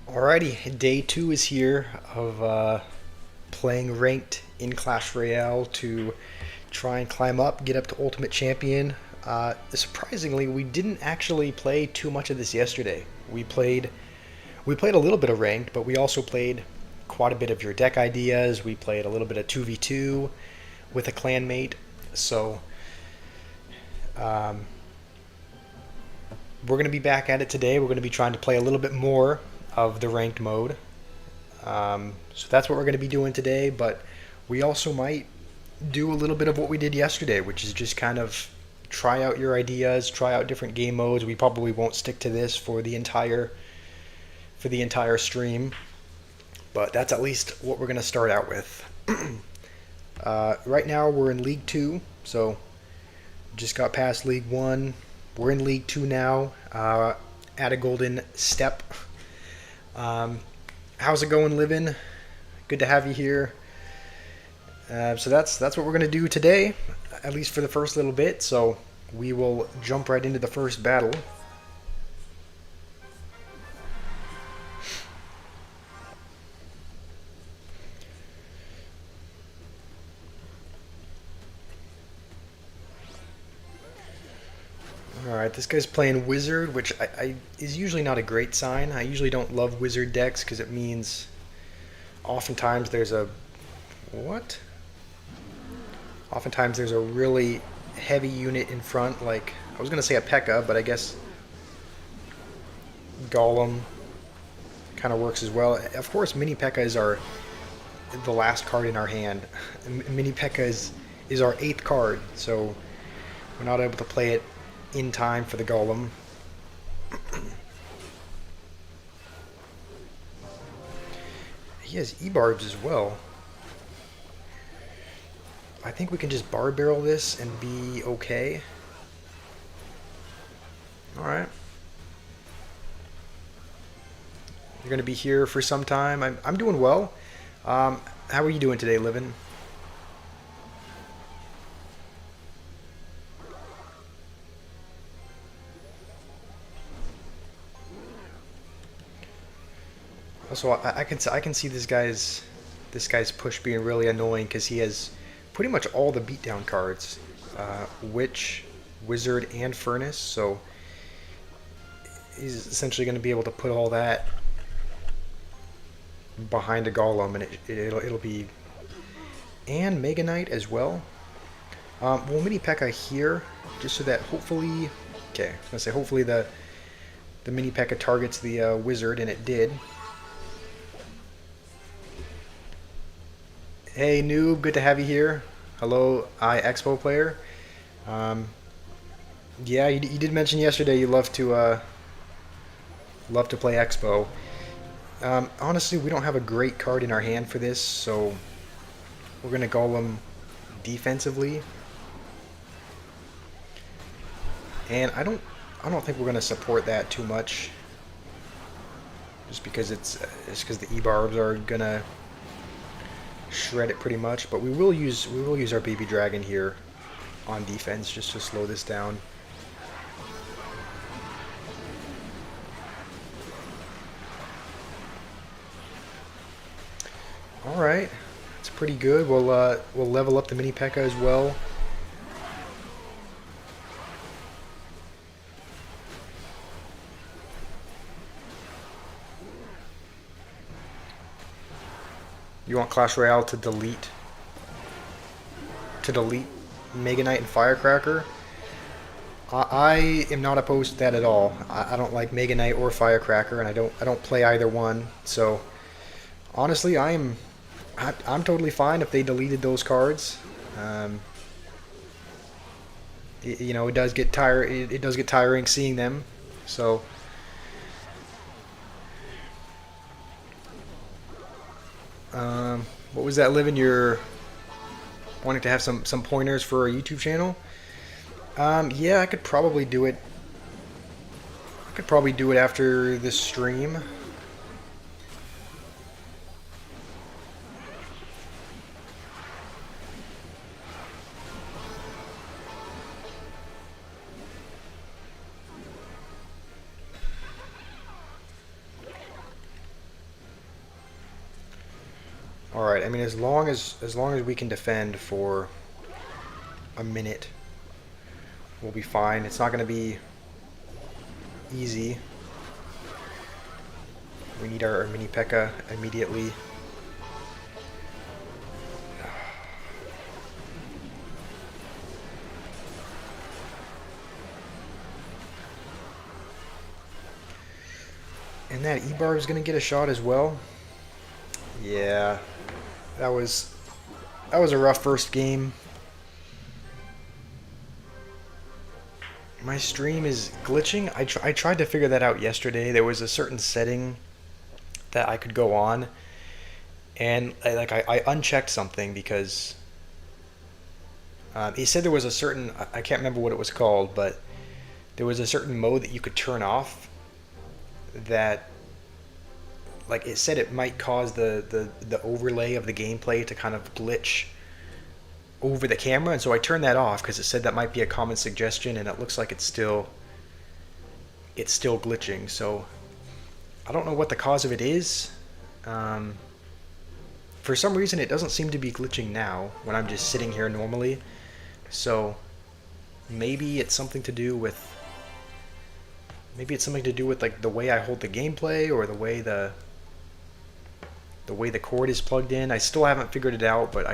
Alrighty, day two is here of playing ranked in Clash Royale to try and climb up, get up to Ultimate Champion. Surprisingly, we didn't actually play too much of this yesterday. We played a little bit of ranked, but we also played quite a bit of your deck ideas. We played a little bit of 2v2 with a clanmate. So um, we're going to be back at it today. We're going to be trying to play a little bit more of the ranked mode. So that's what we're going to be doing today, but we also might do a little bit of what we did yesterday, which is just kind of try out your ideas, try out different game modes. We probably won't stick to this for the entire stream, but that's at least what we're going to start out with. Right now we're in League 2, so just got past League 1. We're in League 2 now, at a golden step. How's it going, Livin? Good to have you here. So that's what we're going to do today, at least for the first little bit. So we will jump right into the first battle. Alright, this guy's playing Wizard, which is usually not a great sign. I usually don't love Wizard decks because it means oftentimes there's a... What? Oftentimes there's a really heavy unit in front, like, I was going to say a P.E.K.K.A, but I guess Golem kind of works as well. Of course, mini P.E.K.K.As are the last card in our hand. Mini P.E.K.K.A is our 8th card, so we're not able to play it in time for the Golem. He has E-Barbs as well. I think we can just bar barrel this and be okay. Alright. You're going to be here for some time. I'm doing well. How are you doing today, Livin? Also, I can see this guy's push being really annoying because he has pretty much all the beatdown cards, Witch, Wizard, and Furnace. So he's essentially going to be able to put all that behind a Golem, and it'll be, and Mega Knight as well. We'll mini P.E.K.K.A here just so that hopefully, okay, I was gonna say hopefully the mini P.E.K.K.A targets the Wizard, and it did. Hey noob, good to have you here. Hello, Expo player. Yeah, you did mention yesterday you love to play Expo. Honestly, we don't have a great card in our hand for this, so we're gonna Golem defensively, and I don't think we're gonna support that too much, just because it's because the E-Barbs are gonna shred it pretty much, but we will use our baby dragon here on defense just to slow this down. All right, that's pretty good. We'll level up the mini P.E.K.K.A as well. You want Clash Royale to delete Mega Knight and Firecracker? I am not opposed to that at all. I don't like Mega Knight or Firecracker, and I don't play either one. So honestly, I'm totally fine if they deleted those cards. You know, it does get tiring seeing them. So what was that, Livin? You're wanting to have some pointers for a YouTube channel? Yeah, I could probably do it. I could probably do it after this stream. All right. I mean, as long as we can defend for a minute, we'll be fine. It's not going to be easy. We need our mini P.E.K.K.A. immediately. And that E-bar is going to get a shot as well. Yeah, that was a rough first game. My stream is glitching. I tried to figure that out yesterday. There was a certain setting that I could go on, and I unchecked something because he said there was a certain, I can't remember what it was called, but there was a certain mode that you could turn off that, like, it said it might cause the overlay of the gameplay to kind of glitch over the camera, and so I turned that off because it said that might be a common suggestion, and it looks like it's still glitching. So I don't know what the cause of it is. For some reason, it doesn't seem to be glitching now when I'm just sitting here normally. So maybe it's something to do with like the way I hold the gameplay, or the way the cord is plugged in. I still haven't figured it out, but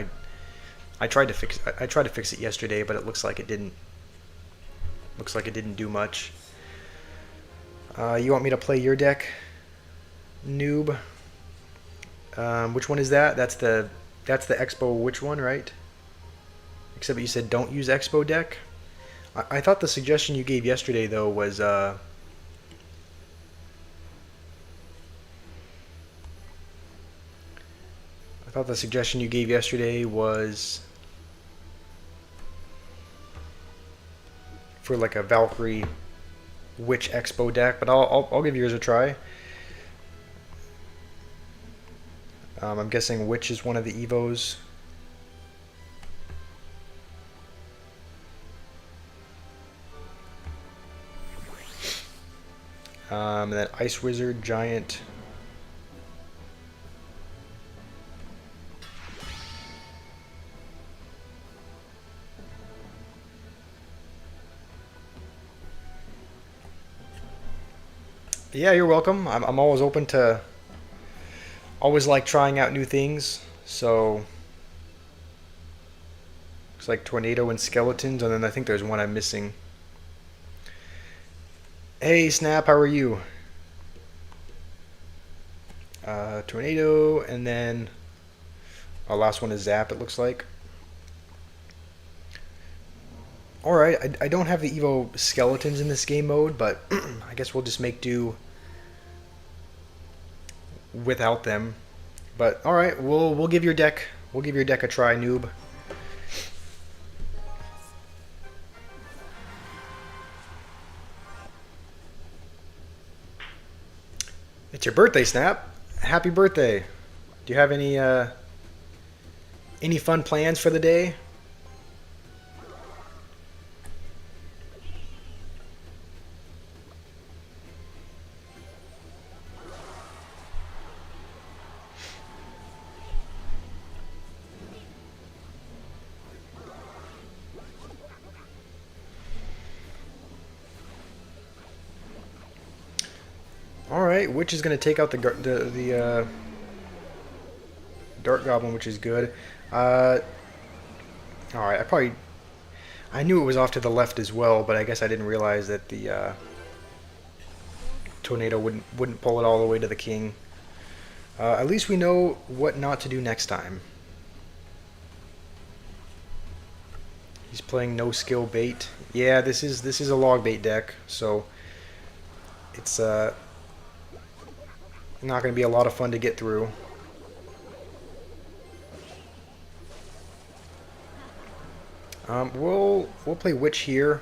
I tried to fix it yesterday, but it looks like it didn't do much. You want me to play your deck, noob? Which one is that? That's the Expo which one, right? Except you said don't use Expo deck. I thought the suggestion you gave yesterday though was for like a Valkyrie Witch Expo deck, but I'll give yours a try. I'm guessing Witch is one of the Evos. And then Ice Wizard, Giant. Yeah, you're welcome. I'm always open to, always like trying out new things. So it's like Tornado and Skeletons, and then I think there's one I'm missing. Hey Snap, how are you? Tornado, and then our last one is Zap, it looks like. Alright, I don't have the Evo Skeletons in this game mode, but I guess we'll just make do without them. But alright, we'll give your deck a try, noob. It's your birthday, Snap. Happy birthday. Do you have any fun plans for the day? Alright, Witch is going to take out the Dark Goblin, which is good. Alright, I knew it was off to the left as well, but I guess I didn't realize that the Tornado wouldn't pull it all the way to the king. At least we know what not to do next time. He's playing no skill bait. Yeah, this is a log bait deck, so it's not going to be a lot of fun to get through. We'll play Witch here,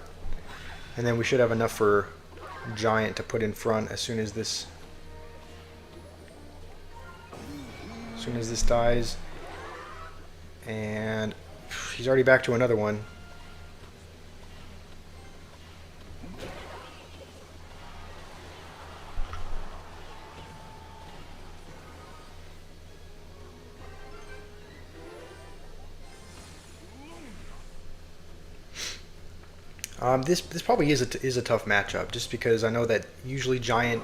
and then we should have enough for Giant to put in front as soon as this dies. And he's already back to another one. This probably is a tough matchup, just because I know that usually giant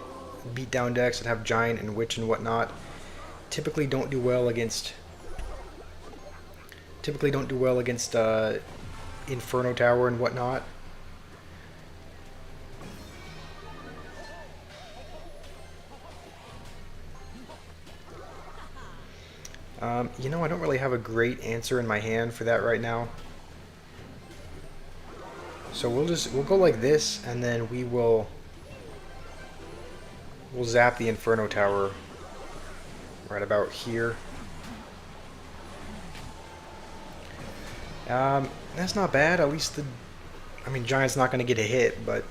beatdown decks that have giant and witch and whatnot typically don't do well against Inferno Tower and whatnot. You know, I don't really have a great answer in my hand for that right now. So we'll go like this, and then we'll zap the Inferno Tower right about here. That's not bad. At least I mean, Giant's not going to get a hit, but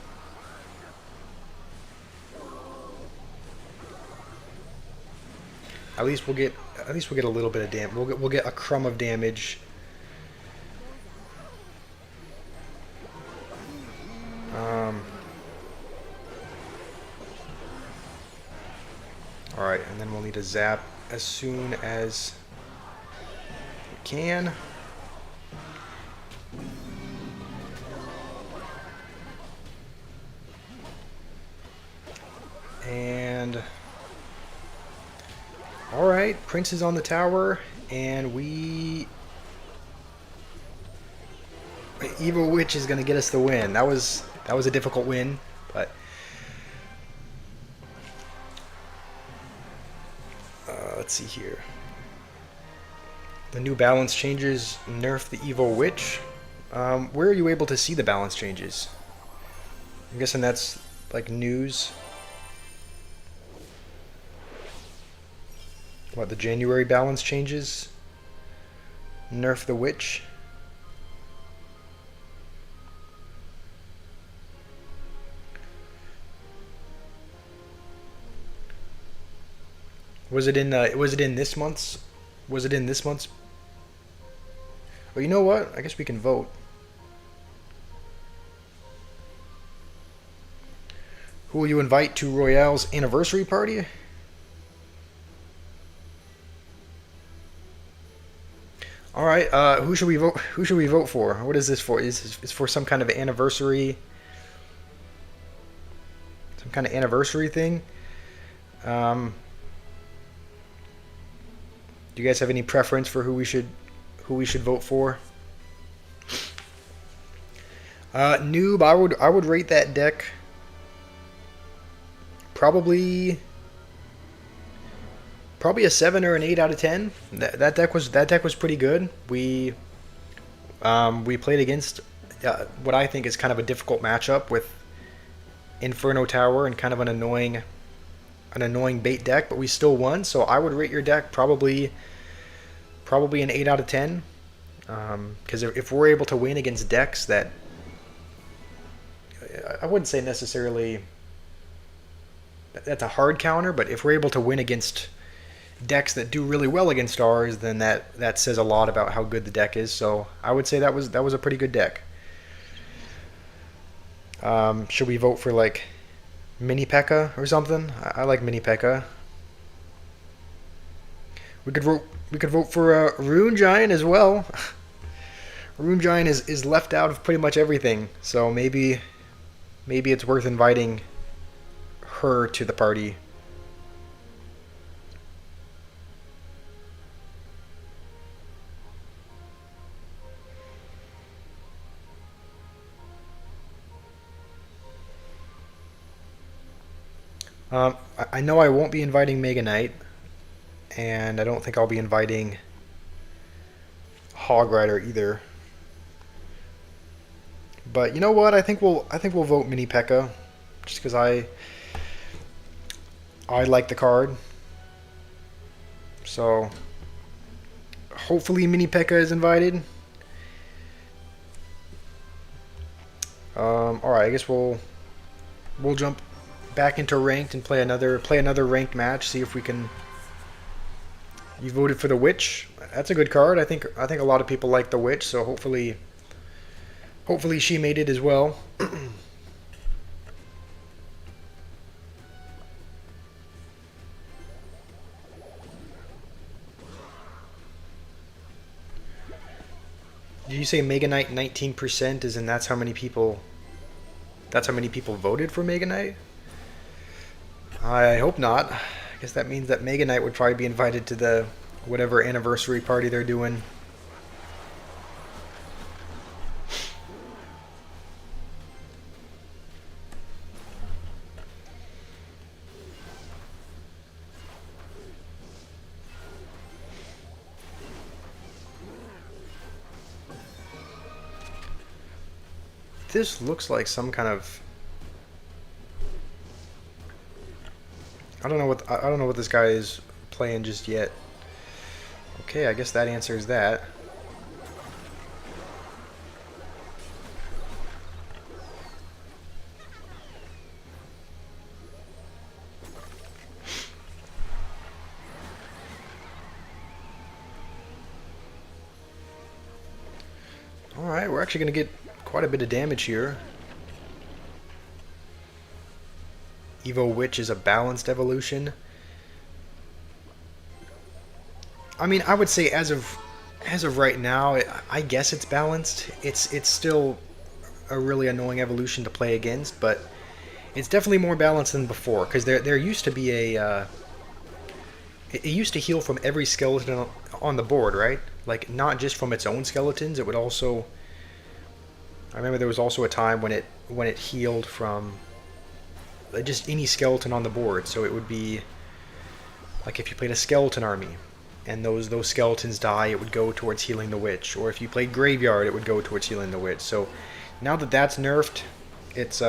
at least we'll get a little bit of damage. We'll get a crumb of damage. All right, and then we'll need a zap as soon as we can. And all right, Prince is on the tower, and Evil Witch is going to get us the win. That was a difficult win, but let's see here. The new balance changes nerf the Evil Witch. Where are you able to see the balance changes? I'm guessing that's like news. What, the January balance changes? Nerf the Witch? Was it in this month's? Was it in this month's? Well, you know what? I guess we can vote. Who will you invite to Royale's anniversary party? All right. Who should we vote? Who should we vote for? What is this for? Is this for some kind of anniversary? Some kind of anniversary thing? Do you guys have any preference for who we should vote for? Noob, I would rate that deck probably a 7 or an 8 out of 10. That deck was pretty good. We played against what I think is kind of a difficult matchup with Inferno Tower and kind of an annoying bait deck, but we still won. So I would rate your deck probably an 8 out of 10. Because if we're able to win against decks that I wouldn't say necessarily that's a hard counter, but if we're able to win against decks that do really well against ours, then that says a lot about how good the deck is. So I would say that was a pretty good deck. Should we vote for like Mini P.E.K.K.A. or something? I like Mini P.E.K.K.A. We could vote for Rune Giant as well. Rune Giant is left out of pretty much everything, so maybe it's worth inviting her to the party. I know I won't be inviting Mega Knight, and I don't think I'll be inviting Hog Rider either. But you know what? I think we'll vote Mini P.E.K.K.A. just because I like the card. So hopefully Mini P.E.K.K.A. is invited. All right, I guess we'll jump back into ranked and play another ranked match. See if we can. You voted for the Witch. That's a good card. I think a lot of people like the Witch. So hopefully she made it as well. Did you say Mega Knight 19%? As in that's how many people That's how many people voted for Mega Knight? I hope not. I guess that means that Mega Knight would probably be invited to the whatever anniversary party they're doing. This looks like some kind of... I don't know what this guy is playing just yet. Okay, I guess that answers that. Alright, we're actually going to get quite a bit of damage here. Evo Witch is a balanced evolution. I mean, I would say as of right now, I guess it's balanced. It's still a really annoying evolution to play against, but it's definitely more balanced than before. Because there used to be a it used to heal from every skeleton on the board, right? Like not just from its own skeletons. It would also... I remember there was also a time when it healed from just any skeleton on the board. So it would be like if you played a skeleton army and those skeletons die, it would go towards healing the witch. Or if you played graveyard, it would go towards healing the witch. So now that that's nerfed, it's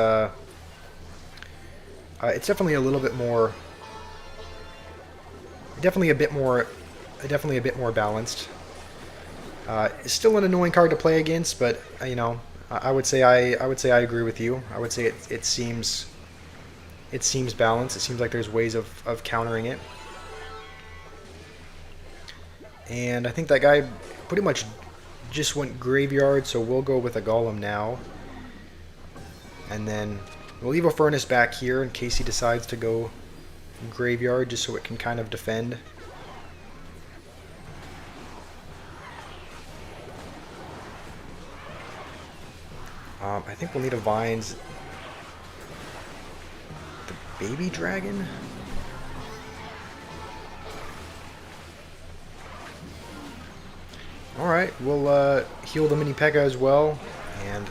definitely a little bit more, definitely a bit more balanced. It's still an annoying card to play against, but you know, I would say I agree with you. I would say it seems balanced. It seems like there's ways of countering it. And I think that guy pretty much just went graveyard, so we'll go with a golem now. And then we'll leave a furnace back here in case he decides to go graveyard, just so it can kind of defend. I think we'll need a vines. The baby dragon? Alright, we'll heal the mini P.E.K.K.A as well, and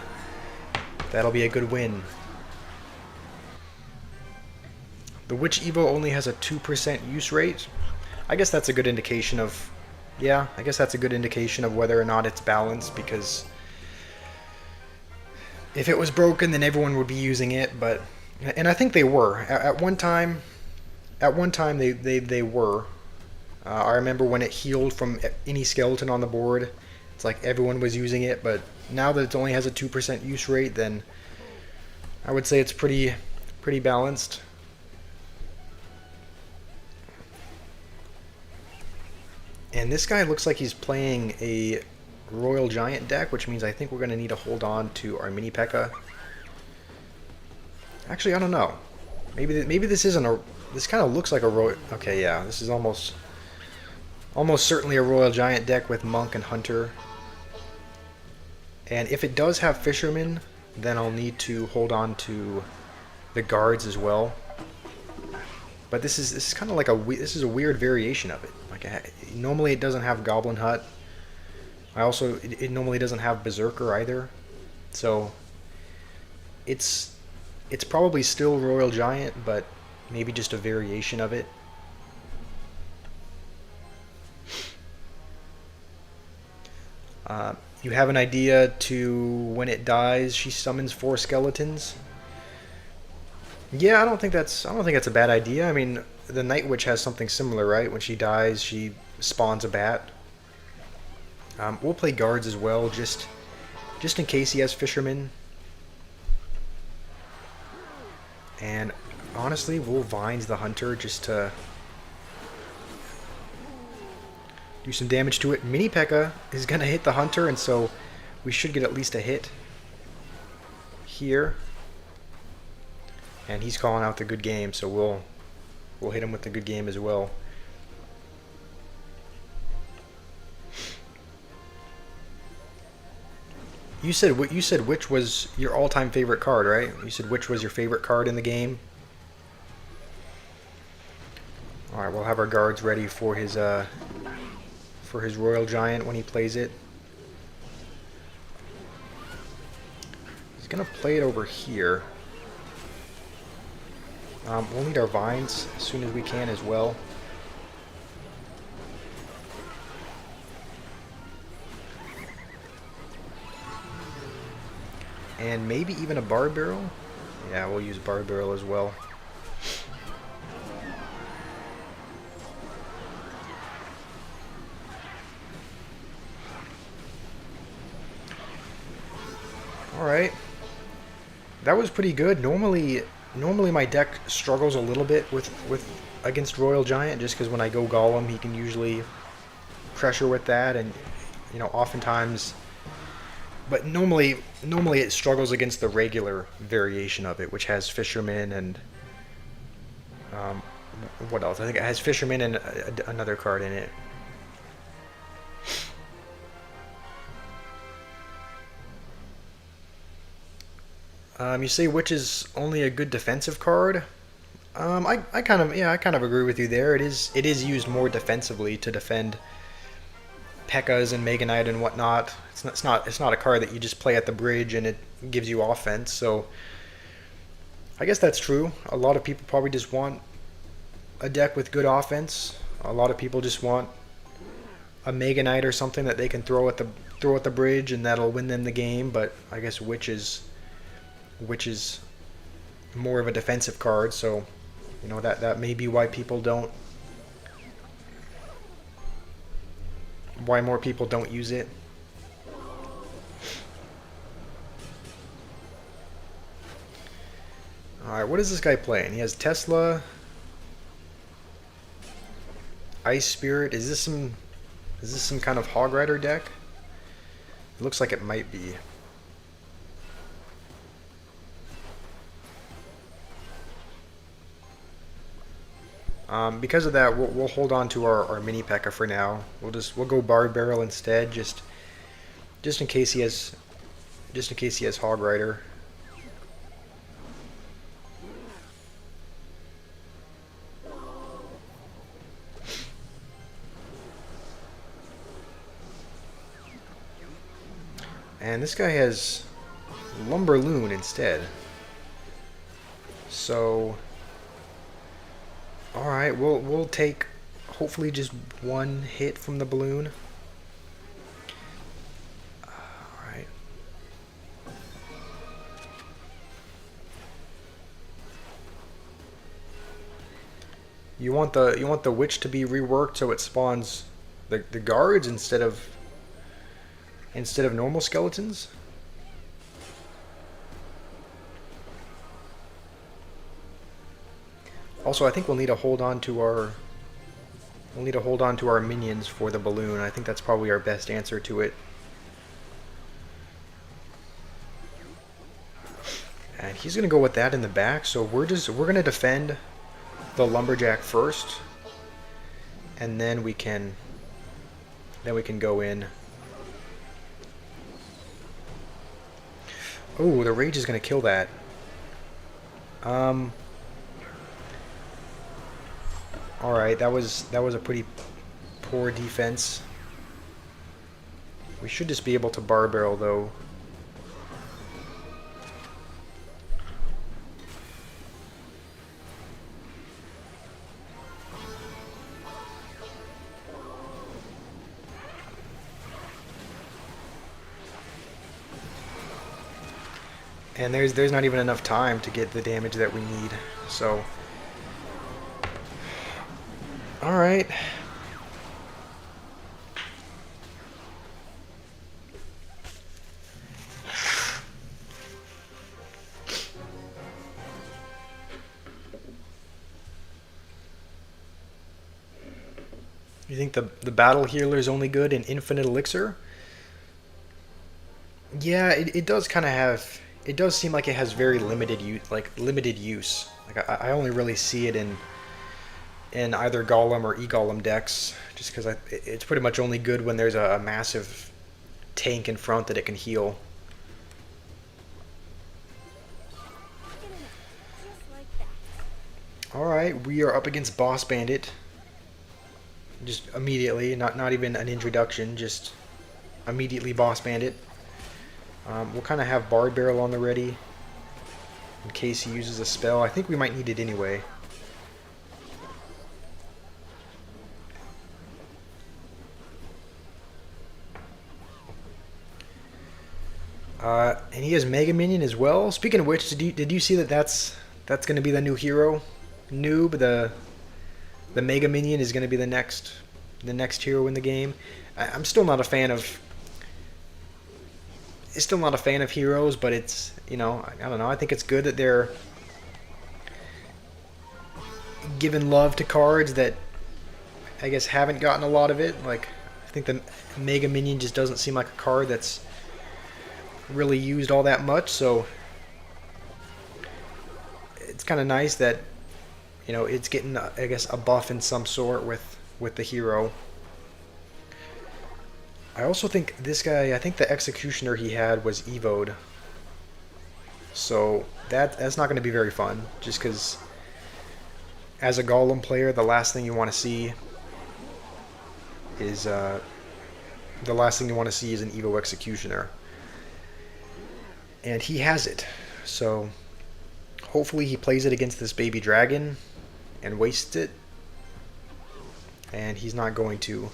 that'll be a good win. The Witch Evo only has a 2% use rate. I guess that's a good indication of... Yeah, I guess that's a good indication of whether or not it's balanced, because if it was broken, then everyone would be using it, but... And I think they were. At one time they were. I remember when it healed from any skeleton on the board, it's like everyone was using it, but now that it only has a 2% use rate, then I would say it's pretty balanced. And this guy looks like he's playing a Royal Giant deck, which means I think we're going to need to hold on to our mini P.E.K.K.A. Actually, I don't know. Maybe this isn't a... This kind of looks like a Royal... Okay, yeah, this is almost certainly a Royal Giant deck with Monk and Hunter. And if it does have Fisherman, then I'll need to hold on to the guards as well. But this is kind of like this is a weird variation of it. Like normally it doesn't have Goblin Hut. It normally doesn't have Berserker either. So it's probably still Royal Giant, but maybe just a variation of it. You have an idea to when it dies, she summons 4 skeletons. Yeah, I don't think that's a bad idea. I mean, the Night Witch has something similar, right? When she dies, she spawns a bat. We'll play guards as well, just in case he has Fisherman. And honestly, we'll Vines the Hunter just to do some damage to it. Mini P.E.K.K.A is going to hit the Hunter, and so we should get at least a hit here. And he's calling out the good game, so we'll hit him with the good game as well. You said which was your all-time favorite card, right? You said which was your favorite card in the game. All right, we'll have our guards ready for his Royal Giant when he plays it. He's gonna play it over here. We'll need our vines as soon as we can as well. And maybe even a bar barrel. Yeah, we'll use bar barrel as well. All right, that was pretty good. Normally my deck struggles a little bit with against Royal Giant, just because when I go Golem, he can usually pressure with that, and oftentimes. But normally it struggles against the regular variation of it, which has Fisherman and um, what else? I think it has Fisherman and another card in it. You say which is only a good defensive card? I kind of I kind of agree with you there. It is used more defensively to defend P.E.K.K.A.s and Mega Knight and whatnot. It's not a card that you just play at the bridge and it gives you offense. So I guess that's true. A lot of people probably just want a deck with good offense. A lot of people just want a Mega Knight or something that they can throw at the bridge and that'll win them the game. But I guess which is more of a defensive card. So that may be why more people don't use it. Alright, what is this guy playing? He has Tesla, Ice Spirit. Is this some kind of Hog Rider deck? It looks like it might be. Because of that, we'll hold on to our mini P.E.K.K.A for now. We'll go Bar Barrel instead, just in case he has Hog Rider. And this guy has Lumberloon instead. So, all right, we'll take hopefully just one hit from the balloon. All right. You want the witch to be reworked so it spawns the guards instead of normal skeletons. Also, I think we'll need to hold on to our minions for the balloon. I think that's probably our best answer to it. And he's gonna go with that in the back, so we're gonna defend the lumberjack first, and then we can go in. Oh, the rage is gonna kill that. Alright, that was a pretty poor defense. We should just be able to bar barrel though. And there's not even enough time to get the damage that we need. So all right. You think the battle healer is only good in infinite elixir? Yeah, it does kind of have. It does seem like it has very limited use. Like I only really see it in either Golem or E-Golem decks, just because it's pretty much only good when there's a massive tank in front that it can heal. Alright, we are up against Boss Bandit. Just immediately, not even an introduction, just immediately Boss Bandit. We'll kind of have Bard Barrel on the ready in case he uses a spell. I think we might need it anyway. And he has Mega Minion as well. Speaking of which, did you see that that's going to be the new hero? Noob, the Mega Minion is going to be the next hero in the game. I'm still not a fan of. Still not a fan of heroes, but it's, you know, I don't know. I think it's good that they're giving love to cards that I guess haven't gotten a lot of it. Like, I think the Mega Minion just doesn't seem like a card that's really used all that much, so it's kind of nice that, you know, it's getting, I guess, a buff in some sort with the hero. I also think this guy, I think the Executioner he had was evoed, so that's not going to be very fun, just because as a Golem player, the last thing you want to see is an Evo Executioner. And he has it, so hopefully he plays it against this baby dragon and wastes it, and he's not going to.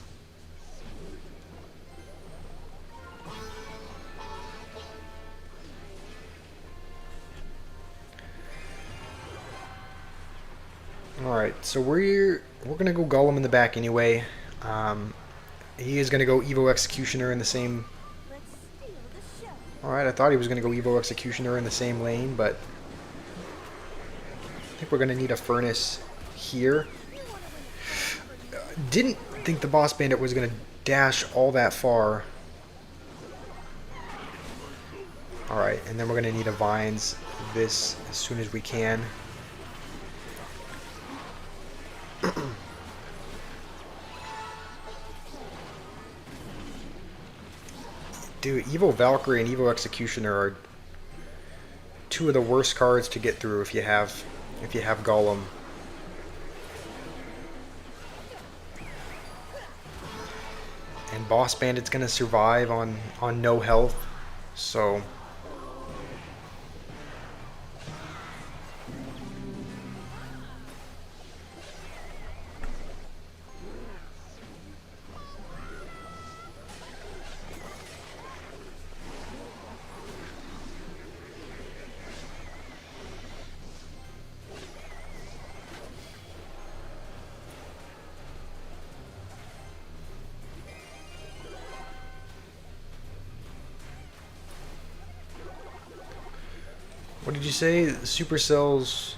Alright, so we're gonna go Golem in the back anyway. He is gonna go Evo Executioner in the same. Alright, I thought he was gonna go Evo Executioner in the same lane, but I think we're gonna need a Furnace here. Didn't think the Boss Bandit was gonna dash all that far. Alright, and then we're gonna need a Vines this as soon as we can. Dude, Evo Valkyrie and Evo Executioner are two of the worst cards to get through if you have Golem. And Boss Bandit's gonna survive on no health, so what did you say? Supercell's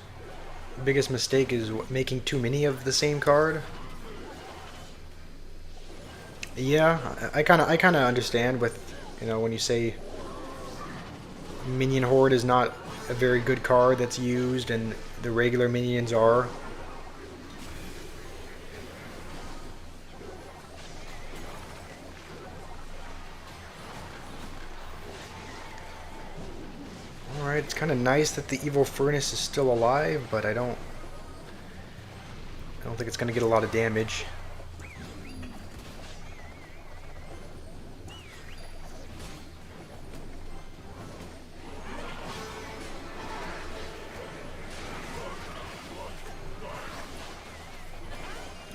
biggest mistake is making too many of the same card? Yeah, I kind of understand with, you know, when you say Minion Horde is not a very good card that's used and the regular minions are. Alright, it's kind of nice that the Evil Furnace is still alive, but I don't think it's going to get a lot of damage.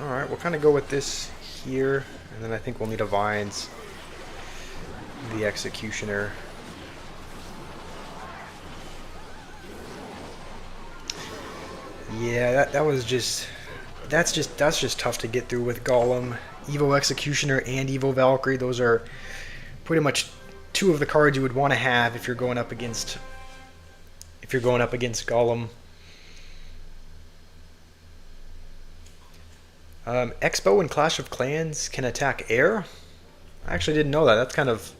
Alright, we'll kind of go with this here, and then I think we'll need a Vines the Executioner. Yeah, that's just tough to get through with Golem. Evo Executioner and Evo Valkyrie, those are pretty much two of the cards you would want to have if you're going up against Golem. Expo and Clash of Clans can attack air. I actually didn't know that. That's kind of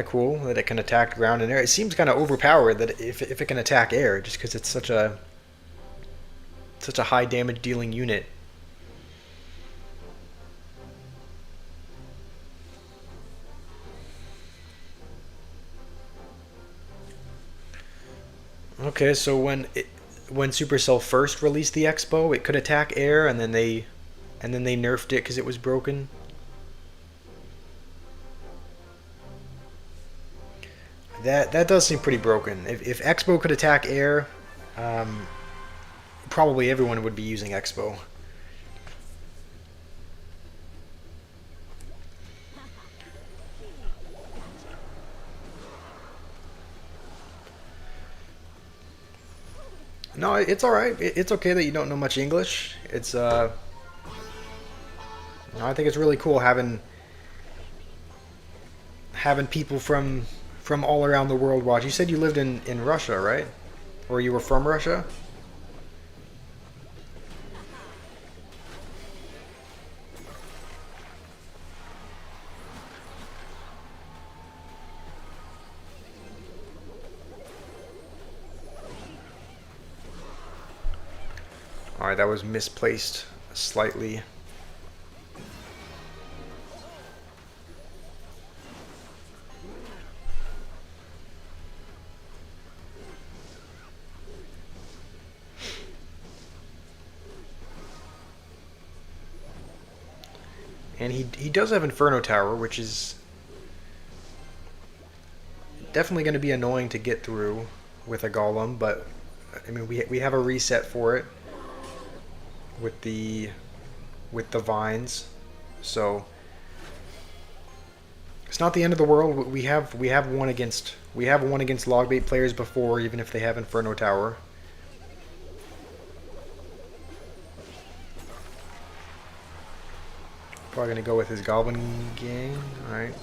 cool that it can attack ground and air. It seems kind of overpowered that if it can attack air, just because it's such a high damage dealing unit. Okay, so when Supercell first released the Expo, it could attack air, and then they nerfed it because it was broken. That does seem pretty broken. If Expo could attack air, um, probably everyone would be using Expo. No, it's all right. It's okay that you don't know much English. I think it's really cool having people from all around the world watch. You said you lived in Russia, right? Or you were from Russia? All right, that was misplaced slightly. And he does have Inferno Tower, which is definitely going to be annoying to get through with a Golem, but I mean we have a reset for it with the vines. So it's not the end of the world. We have won against logbait players before, even if they have Inferno Tower. Probably gonna go with his Goblin Gang. All right.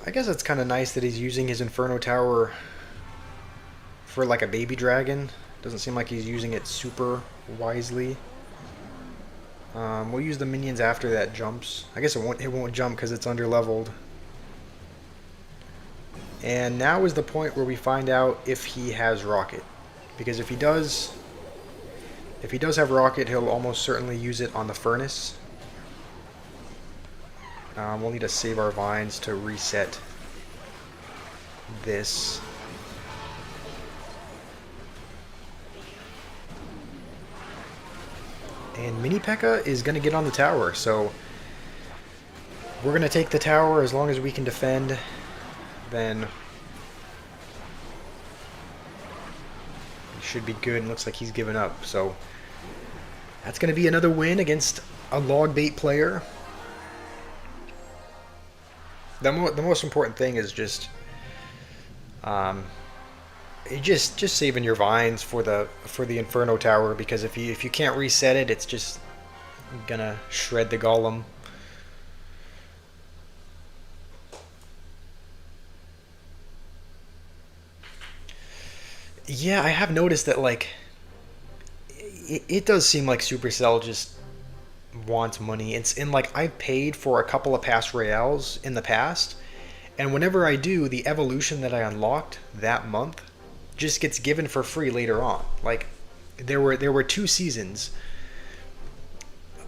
I guess it's kind of nice that he's using his Inferno Tower for like a baby dragon. Doesn't seem like he's using it super wisely. We'll use the minions after that jumps. I guess it won't jump because it's under leveled. And now is the point where we find out if he has rocket, because if he does have rocket, he'll almost certainly use it on the furnace. We'll need to save our vines to reset this. And Mini P.E.K.K.A is going to get on the tower, so we're going to take the tower as long as we can defend. Then he should be good, and looks like he's given up. So that's going to be another win against a log bait player. The most important thing is um, just saving your vines for the Inferno Tower, because if you can't reset it, it's just gonna shred the golem. Yeah, I have noticed that, like, it does seem like Supercell just wants money. It's in, like, I've paid for a couple of pass royales in the past, and whenever I do, the evolution that I unlocked that month just gets given for free later on. Like, there were two seasons.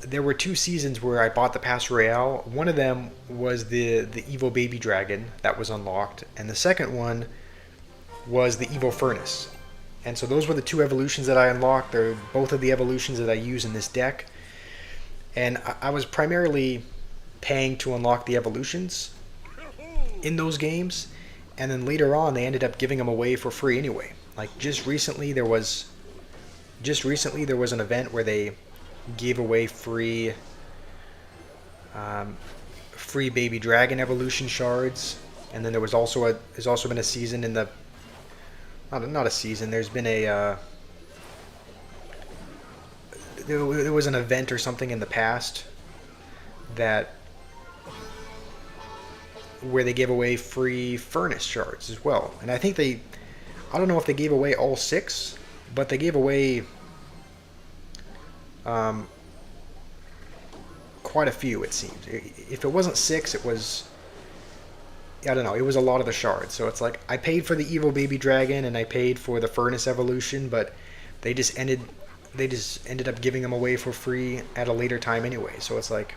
There were two seasons where I bought the pass royale. One of them was the evil baby dragon that was unlocked, and the second one was the evil furnace. And so those were the two evolutions that I unlocked. They're both of the evolutions that I use in this deck. And I was primarily paying to unlock the evolutions in those games, and then later on they ended up giving them away for free anyway. Like just recently there was an event where they gave away free baby dragon evolution shards, and then there's also been a season in the not a season. There's been there was an event or something in the past that where they gave away free furnace shards as well. And I don't know if they gave away all six, but they gave away um, quite a few, it seems. If it wasn't six, I don't know. It was a lot of the shards, so it's like I paid for the evil baby dragon and I paid for the furnace evolution, but they just ended they just ended up giving them away for free at a later time anyway. So it's like,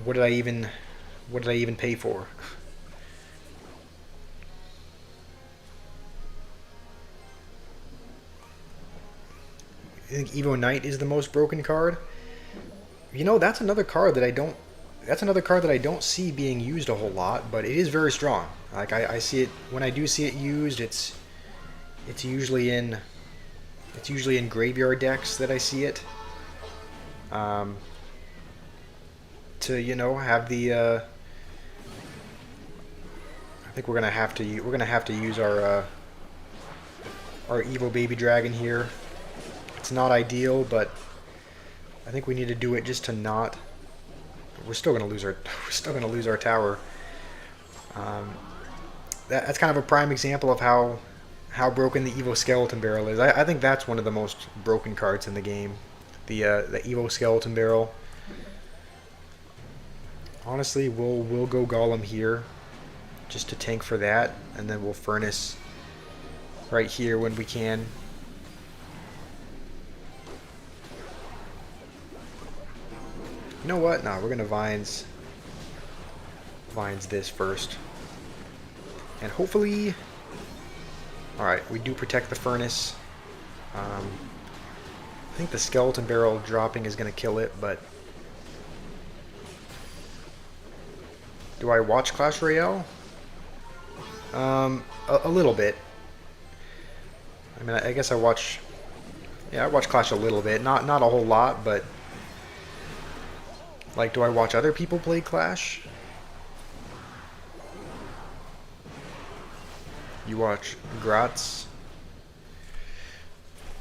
what did I even pay for? I think Evo Knight is the most broken card. You know, that's another card that I don't. That's another card that I don't see being used a whole lot, but it is very strong. Like I see it when I do see it used. It's usually in graveyard decks that I see it. Um, to have the. I think we're gonna have to use our evil baby dragon here. It's not ideal, but I think we need to do it just to not. We're still gonna lose our tower. That's kind of a prime example of how broken the Evo Skeleton Barrel is. I think that's one of the most broken cards in the game. The Evo Skeleton Barrel. Honestly, we'll go Golem here, just to tank for that, and then we'll Furnace right here when we can. You know what? Nah, we're gonna Vines this first. And hopefully... Alright, we do protect the Furnace. I think the Skeleton Barrel dropping is gonna kill it, but... Do I watch Clash Royale? A little bit. I mean, I guess I watch... Yeah, I watch Clash a little bit. Not a whole lot, but... Like, do I watch other people play Clash? You watch Gratz?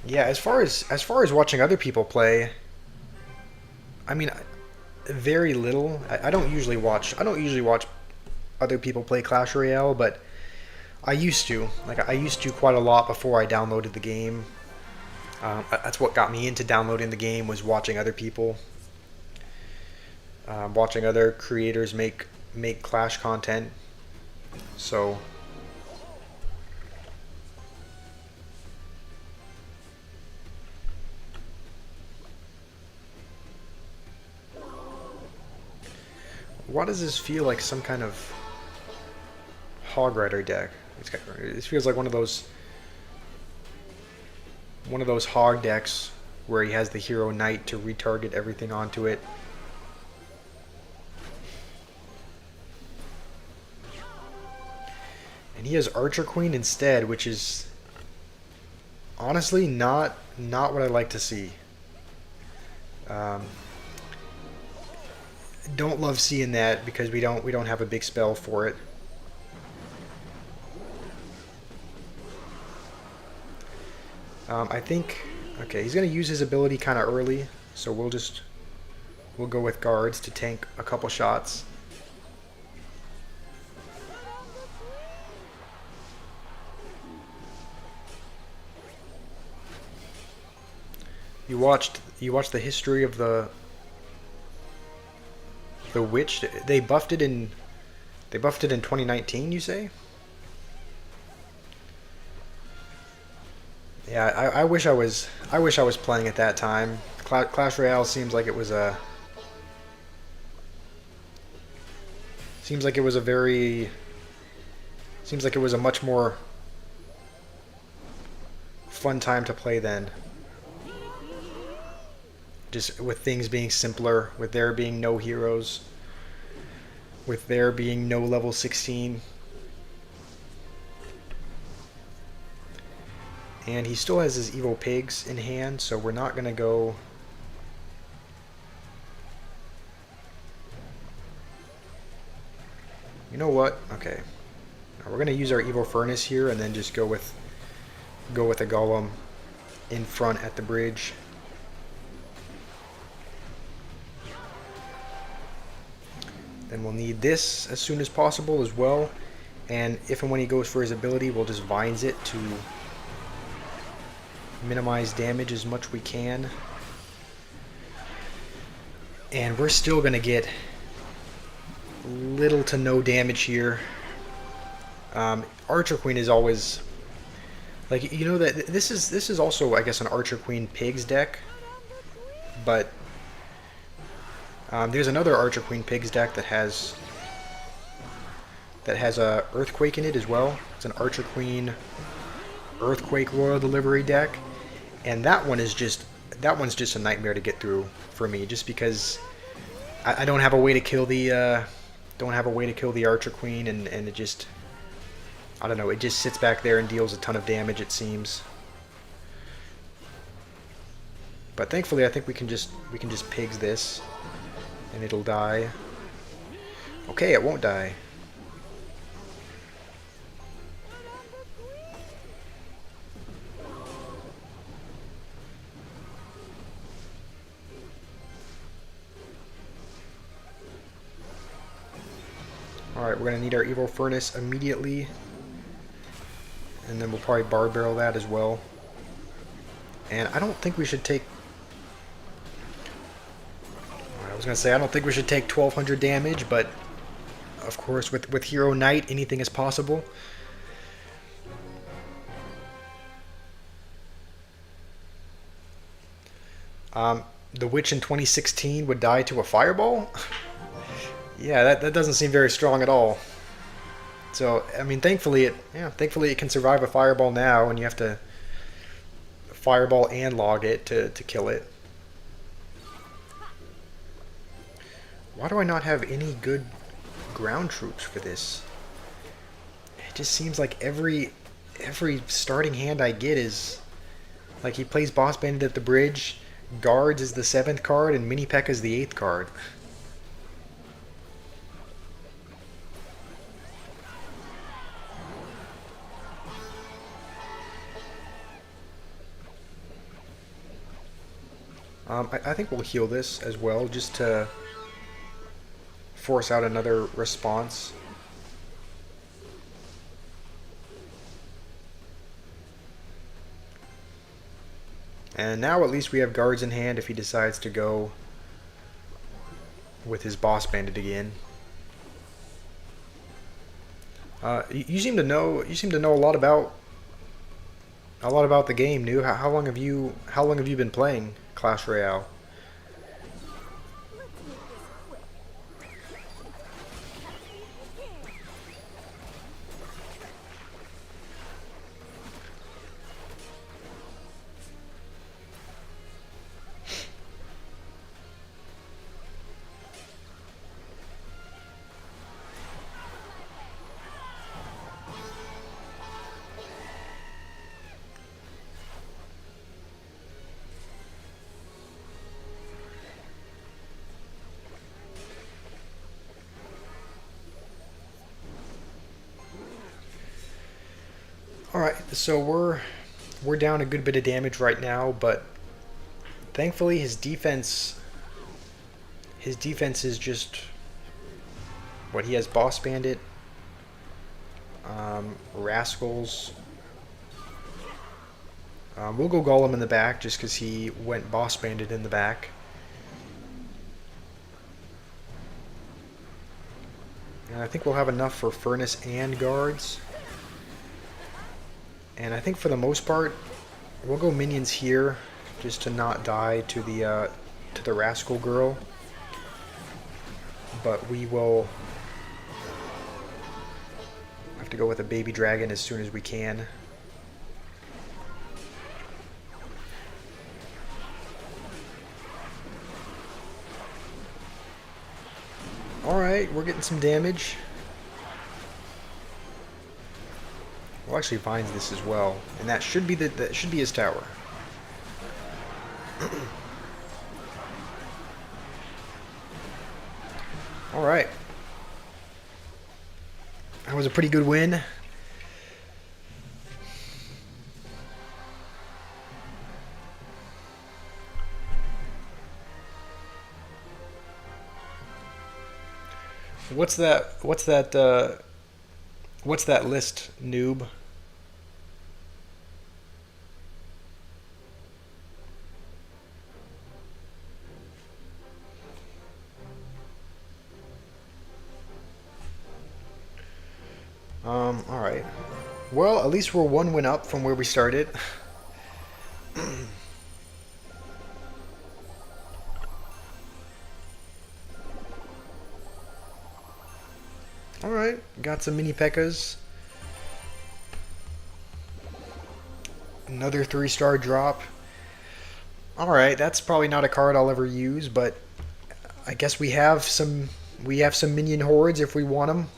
Yeah, as far as watching other people play, I mean, very little. I don't usually watch other people play Clash Royale, but I used to. Like, I used to quite a lot before I downloaded the game. That's what got me into downloading the game, was watching other people. Watching other creators make Clash content. So why does this feel like some kind of Hog Rider deck? It feels like one of those hog decks where he has the hero knight to retarget everything onto it. And he has Archer Queen instead, which is honestly not what I like to see. Don't love seeing that because we don't have a big spell for it. I think okay, he's gonna use his ability kind of early, so we'll go with guards to tank a couple shots. You watched the history of the witch. They buffed it in 2019, you say? Yeah, I wish I was playing at that time. Clash Royale seems like it was a much more fun time to play then. Just with things being simpler, with there being no heroes, with there being no level 16. And he still has his evil pigs in hand, so we're not going to go... You know what? Okay. Now we're going to use our evil furnace here and then just go with a golem in front at the bridge. Then we'll need this as soon as possible as well. And if and when he goes for his ability, we'll just Vines it to minimize damage as much we can. And we're still going to get little to no damage here. Archer Queen is always like, you know, that this is also, I guess, an Archer Queen Pigs deck, but there's another Archer Queen Pigs deck that has a Earthquake in it as well. It's an Archer Queen Earthquake Royal Delivery deck, and that one's just a nightmare to get through for me, just because I don't have a way to kill the Archer Queen, and it just, I don't know, it just sits back there and deals a ton of damage, it seems. But thankfully, I think we can just pigs this, and it'll die. Okay, it won't die. Alright, we're going to need our Evil Furnace immediately. And then we'll probably Bar Barrel that as well. And I don't think we should take... I was going to say, I don't think we should take 1200 damage, but of course, with Hero Knight, anything is possible. The Witch in 2016 would die to a Fireball? Yeah, that doesn't seem very strong at all. So, I mean, thankfully it can survive a Fireball now, and you have to Fireball and log it to kill it. Why do I not have any good ground troops for this? It just seems like every starting hand I get is like, he plays Boss Bandit at the bridge, Guards is the 7th card, and Mini P.E.K.K.A is the 8th card. I think we'll heal this as well, just to force out another response. And now at least we have guards in hand if he decides to go with his Boss Bandit again. You seem to know a lot about the game, New. How long have you been playing Clash Royale? Alright, so we're down a good bit of damage right now, but thankfully his defense is just what he has: Boss Bandit, Rascals. We'll go Golem in the back just because he went Boss Bandit in the back. And I think we'll have enough for Furnace and Guards. And I think for the most part, we'll go minions here, just to not die to the Rascal Girl. But we will have to go with a baby dragon as soon as we can. Alright, we're getting some damage. Well, actually finds this as well, and that should be that should be his tower. All right, that was a pretty good win. What's that? What's that list, noob? Alright. Well, at least we're one win up from where we started. Alright, got some mini P.E.K.K.A.s. Another 3-star drop. Alright, that's probably not a card I'll ever use, but I guess we have some minion hordes if we want them.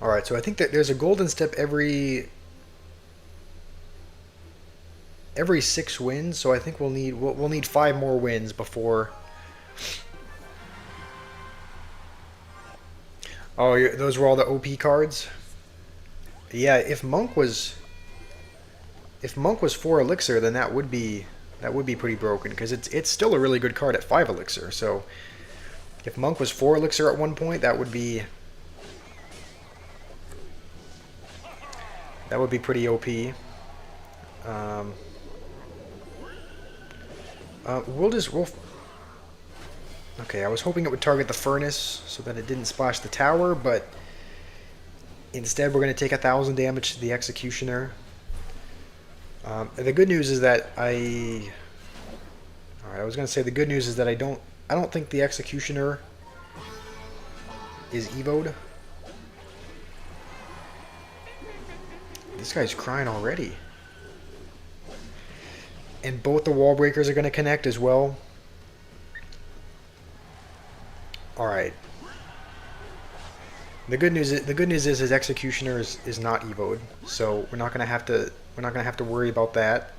Alright, so I think that there's a golden step every 6 wins, so I think we'll need 5 more wins before. Oh, those were all the OP cards? Yeah, if Monk was 4 elixir, then that would be pretty broken, because it's still a really good card at 5 elixir. So if Monk was 4 elixir at one point, that would be pretty OP. We'll. Okay, I was hoping it would target the furnace so that it didn't splash the tower, but instead we're going to take 1,000 damage to the executioner. The good news is that Alright, I was going to say the good news is that I don't think the executioner is evoed. This guy's crying already. And both the wall breakers are going to connect as well. All right. The good news is his executioner is not evoed, so we're not going to have to worry about that.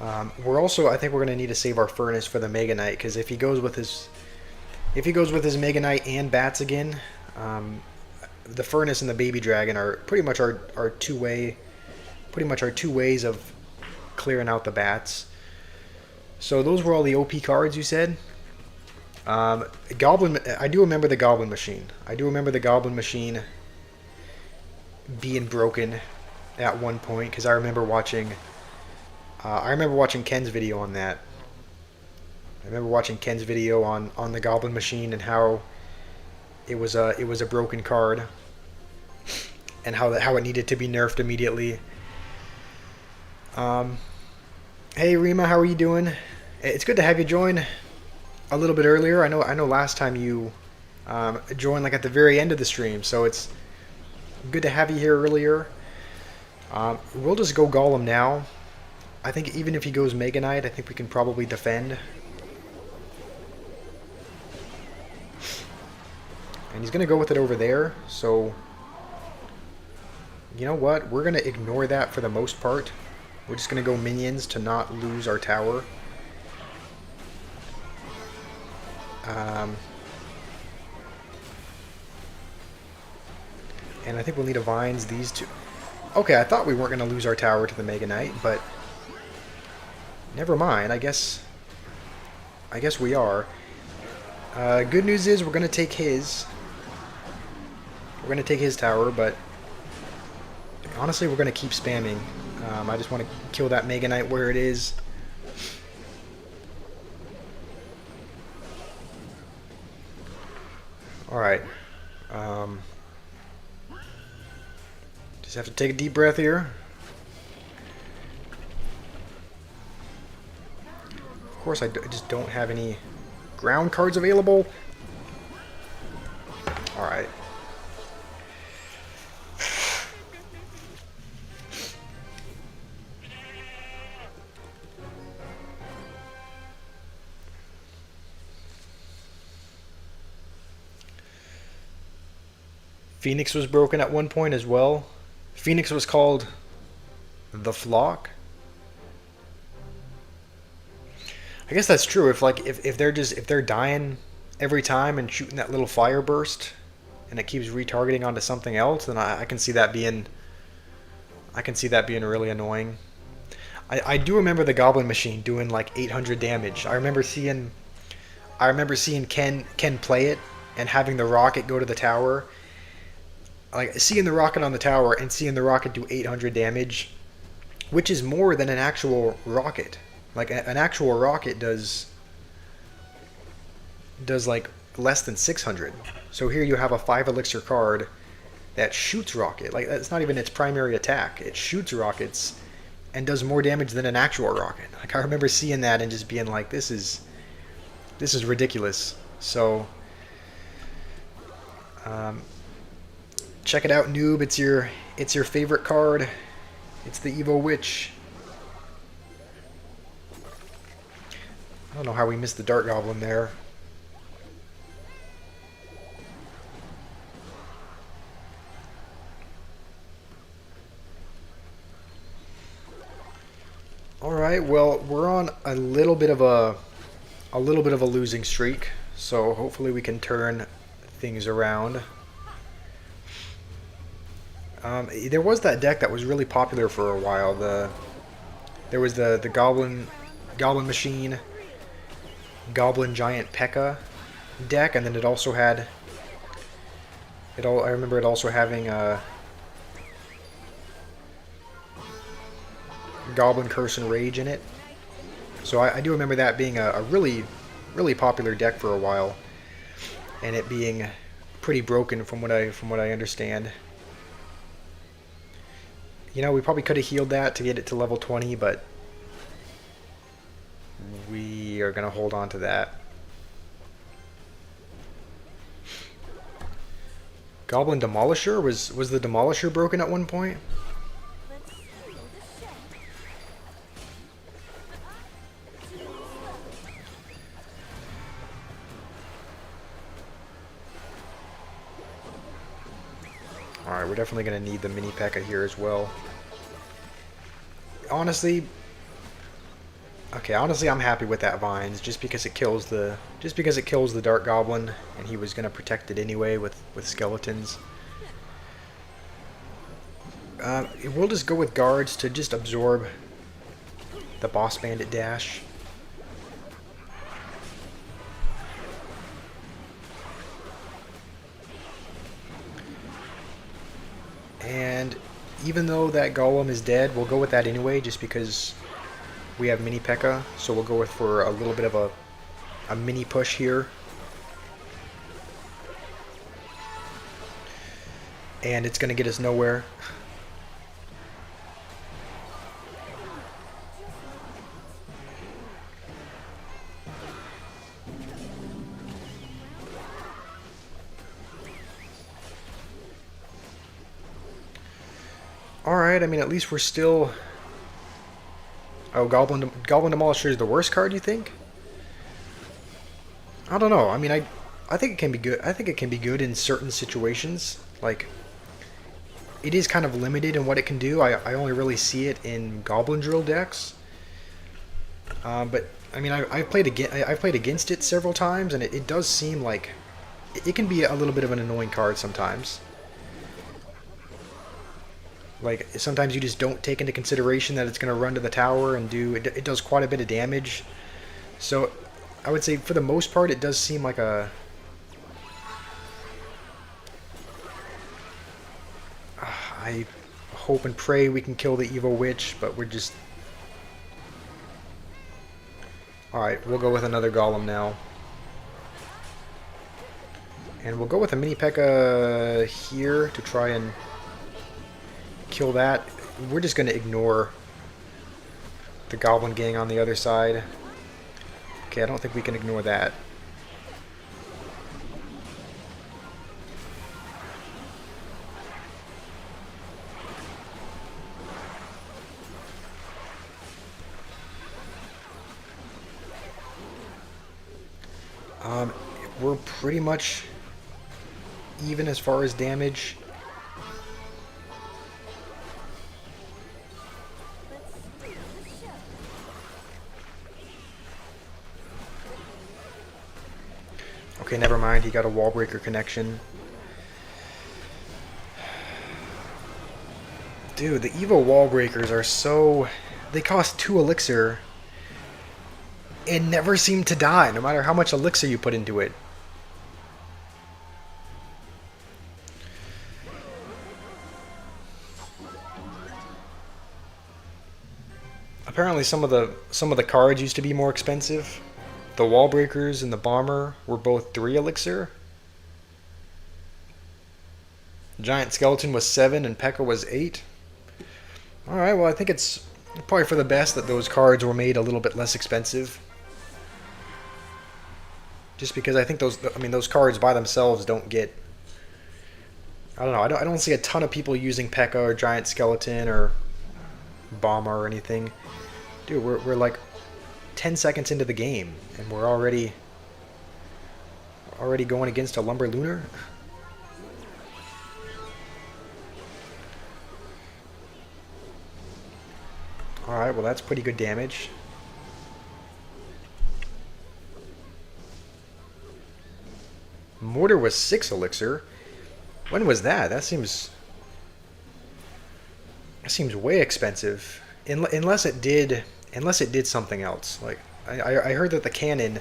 I think we're going to need to save our furnace for the Mega Knight, because if he goes with his Mega Knight and bats again, the furnace and the baby dragon are pretty much our two ways of clearing out the bats. So those were all the OP cards you said. Goblin. I do remember the Goblin Machine. I do remember the Goblin Machine being broken at one point, because I remember watching. Ken's video on that. I remember watching Ken's video on the Goblin Machine and how it was a broken card, and how it needed to be nerfed immediately. Hey Rima, how are you doing? It's good to have you join a little bit earlier. I know last time you joined like at the very end of the stream, so it's good to have you here earlier. We'll just go Golem now. I think even if he goes Mega Knight, I think we can probably defend. And he's going to go with it over there, so you know what? We're going to ignore that for the most part. We're just going to go minions to not lose our tower. And I think we'll need a Vines, these two. Okay, I thought we weren't going to lose our tower to the Mega Knight, but never mind. I guess we are. Good news is we're going to take his. We're going to take his tower, but honestly, we're going to keep spamming. I just want to kill that Mega Knight where it is. Alright. Just have to take a deep breath here. Of course, I just don't have any ground cards available. Alright. Phoenix was broken at one point as well. Phoenix was called the Flock. I guess that's true. If they're dying every time and shooting that little fire burst, and it keeps retargeting onto something else, then I can see that being really annoying. I do remember the Goblin Machine doing like 800 damage. I remember seeing Ken play it and having the rocket go to the tower. Like seeing the rocket on the tower and seeing the rocket do 800 damage which is more than an actual rocket. Like an actual rocket does like less than 600. So here you have a 5 elixir card that shoots rocket. Like that's not even its primary attack. It shoots rockets and does more damage than an actual rocket. Like I remember seeing that and just being like, this is ridiculous. So um, check it out, noob. It's your favorite card. It's the Evo Witch. I don't know how we missed the Dart Goblin there. All right, well, we're on a little bit of a losing streak, so hopefully we can turn things around. There was that deck that was really popular for a while. There was the Goblin Machine, Goblin Giant P.E.K.K.A. deck, and then it also had I remember it also having Goblin Curse and Rage in it. So I do remember that being a really popular deck for a while, and it being pretty broken from what I understand. You know, we probably could have healed that to get it to level 20, but we are gonna hold on to that. Goblin Demolisher? Was the Demolisher broken at one point? Alright, we're definitely going to need the mini P.E.K.K.A. here as well. Honestly, I'm happy with that Vines just because it kills the Dart Goblin, and he was going to protect it anyway with skeletons. We'll just go with guards to just absorb the Boss Bandit dash. And even though that Golem is dead, we'll go with that anyway, just because we have mini P.E.K.K.A. So we'll go with for a little bit of a mini push here. And it's going to get us nowhere. Alright, I mean, at least we're still... Oh, Goblin Demolisher is the worst card, you think? I don't know. I mean, I think it can be good. I think it can be good in certain situations. Like, it is kind of limited in what it can do. I only really see it in Goblin Drill decks. But, I mean, I've played against it several times, and it does seem like it can be a little bit of an annoying card sometimes. Like, sometimes you just don't take into consideration that it's going to run to the tower and it does quite a bit of damage. So, I would say for the most part, it does seem like a... I hope and pray we can kill the Evo Witch, but we're just... Alright, we'll go with another Golem now. And we'll go with a mini P.E.K.K.A. here to try and kill that. We're just going to ignore the Goblin Gang on the other side. Okay, I don't think we can ignore that. We're pretty much even as far as damage. Okay, never mind. He got a wall breaker connection. Dude, the Evo wall breakers are so... They cost 2 elixir and never seem to die, no matter how much elixir you put into it. Apparently, some of the cards used to be more expensive. The wall breakers and the bomber were both 3 elixir. Giant skeleton was 7 and P.E.K.K.A was 8. All right, well I think it's probably for the best that those cards were made a little bit less expensive. Just because I think those cards by themselves don't get. I don't know. I don't see a ton of people using P.E.K.K.A or Giant Skeleton or Bomber or anything. Dude, we're like 10 seconds into the game and we're already going against a Lumber Lunar. All right, well that's pretty good damage. Mortar was 6 elixir. When was that? That seems way expensive. Unless it did something else. Like I heard that the cannon.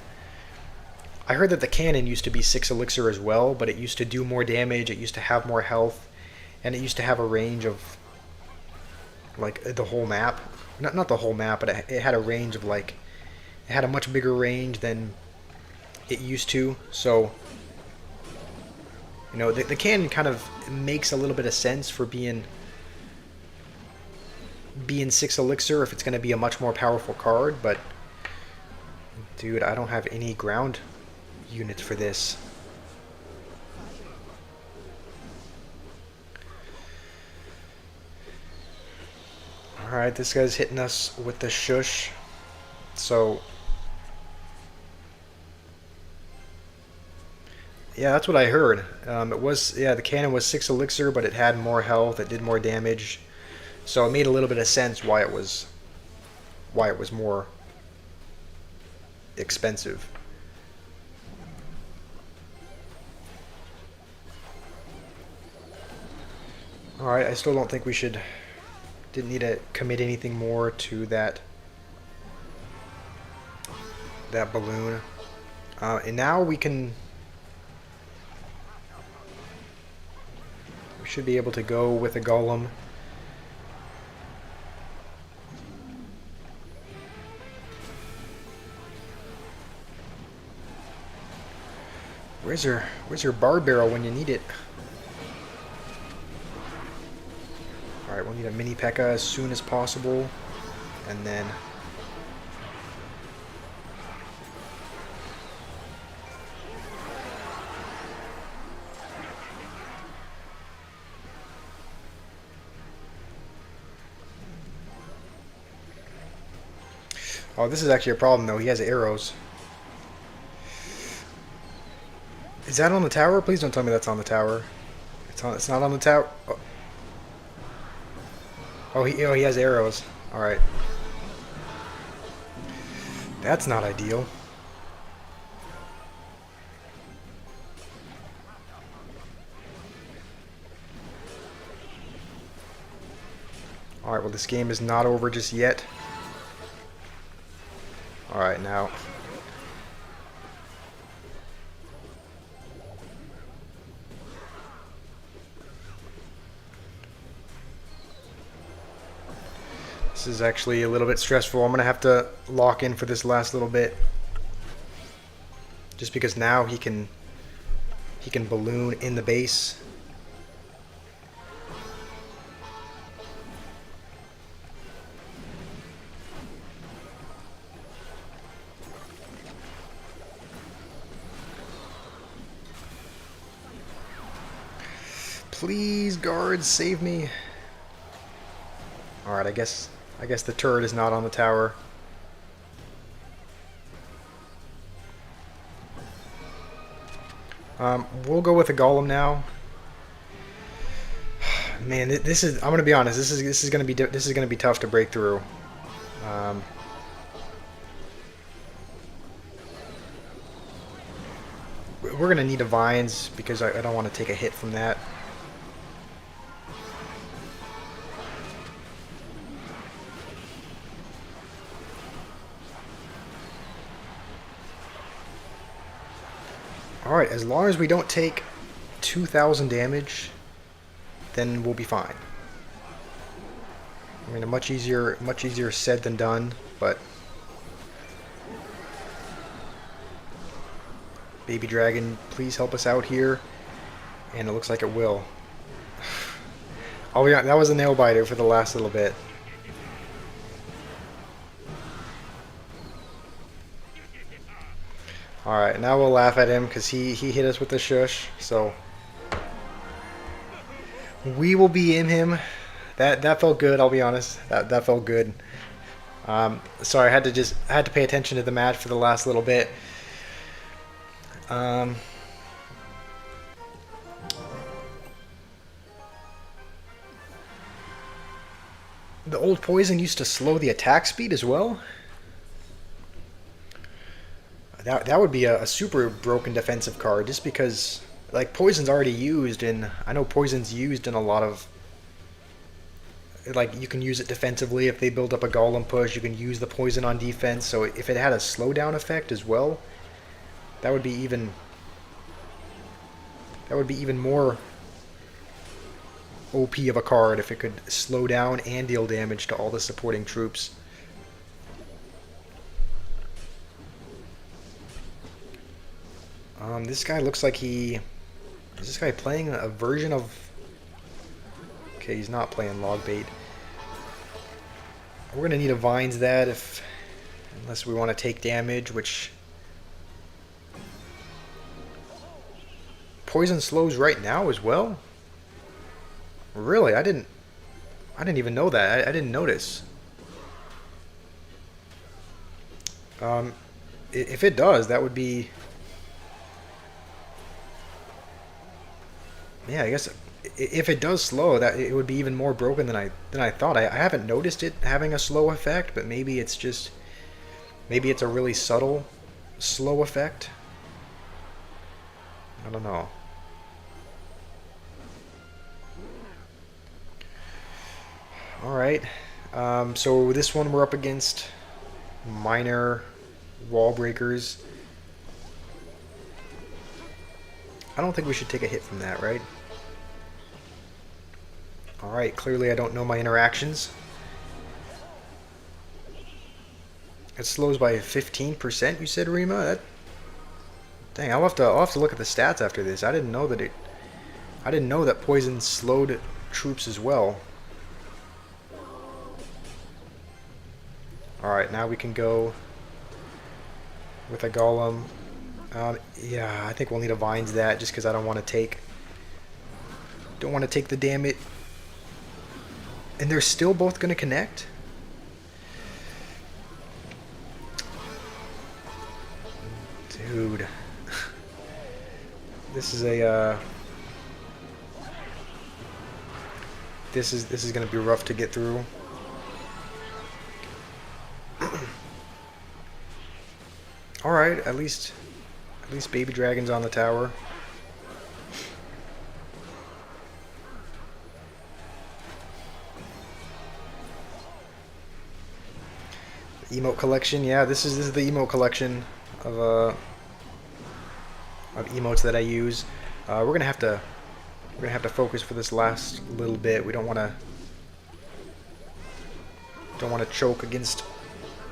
I heard that the cannon used to be 6 elixir as well, but it used to do more damage. It used to have more health, and it used to have a range of like the whole map. Not the whole map, but it had a range of like it had a much bigger range than it used to. So the cannon kind of makes a little bit of sense for being 6 elixir if it's going to be a much more powerful card, but dude, I don't have any ground units for this. Alright, this guy's hitting us with the shush. So yeah, that's what I heard. The cannon was 6 elixir, but it had more health, it did more damage. So it made a little bit of sense why it was more expensive. Alright, I still don't think we didn't need to commit anything more to that balloon. And now we should be able to go with a golem. Where's your bar barrel when you need it? Alright, we'll need a mini P.E.K.K.A as soon as possible. And then oh, this is actually a problem though. He has arrows. Is that on the tower? Please don't tell me that's on the tower. It's not on the tower. Oh, he has arrows. All right. That's not ideal. All right. Well, this game is not over just yet. All right, now. This is actually a little bit stressful. I'm going to have to lock in for this last little bit. Just because now he can balloon in the base. Please, guards, save me. Alright, I guess the turret is not on the tower. We'll go with a golem now. Man, this is. I'm gonna be honest. This is gonna be tough to break through. We're gonna need a vines because I don't want to take a hit from that. Alright, as long as we don't take 2,000 damage, then we'll be fine. I mean, a much easier said than done, but Baby Dragon, please help us out here. And it looks like it will. Oh yeah, that was a nail biter for the last little bit. Alright, now we'll laugh at him because he hit us with the shush, so we will be him. That felt good, I'll be honest. That felt good. Sorry, I had to pay attention to the match for the last little bit. The old poison used to slow the attack speed as well. That would be a super broken defensive card, just because like poison's already used, and I know poison's used in a lot of, like, you can use it defensively if they build up a golem push. You can use the poison on defense. So if it had a slowdown effect as well, that would be even more OP of a card if it could slow down and deal damage to all the supporting troops. This guy looks like is this guy playing a version of... Okay, he's not playing log bait. We're gonna need a vines that unless we want to take damage, which poison slows right now as well. Really, I didn't even know that. I didn't notice. If it does, that would be... Yeah, I guess if it does slow, that it would be even more broken than I thought. I haven't noticed it having a slow effect, but maybe it's a really subtle slow effect. I don't know. All right. So this one we're up against minor wall breakers. I don't think we should take a hit from that, right? Alright, clearly I don't know my interactions. It slows by 15%, you said, Rima? Dang, I'll have to look at the stats after this. I didn't know that poison slowed troops as well. Alright, now we can go with a golem. Yeah, I think we'll need a vines that just because I don't want to take the damage. And they're still both going to connect? Dude. This is a this is going to be rough to get through. All right, at least Baby Dragon's on the tower. Emote collection, yeah, this is the emote collection of emotes that I use. We're gonna have to focus for this last little bit. We don't want to choke against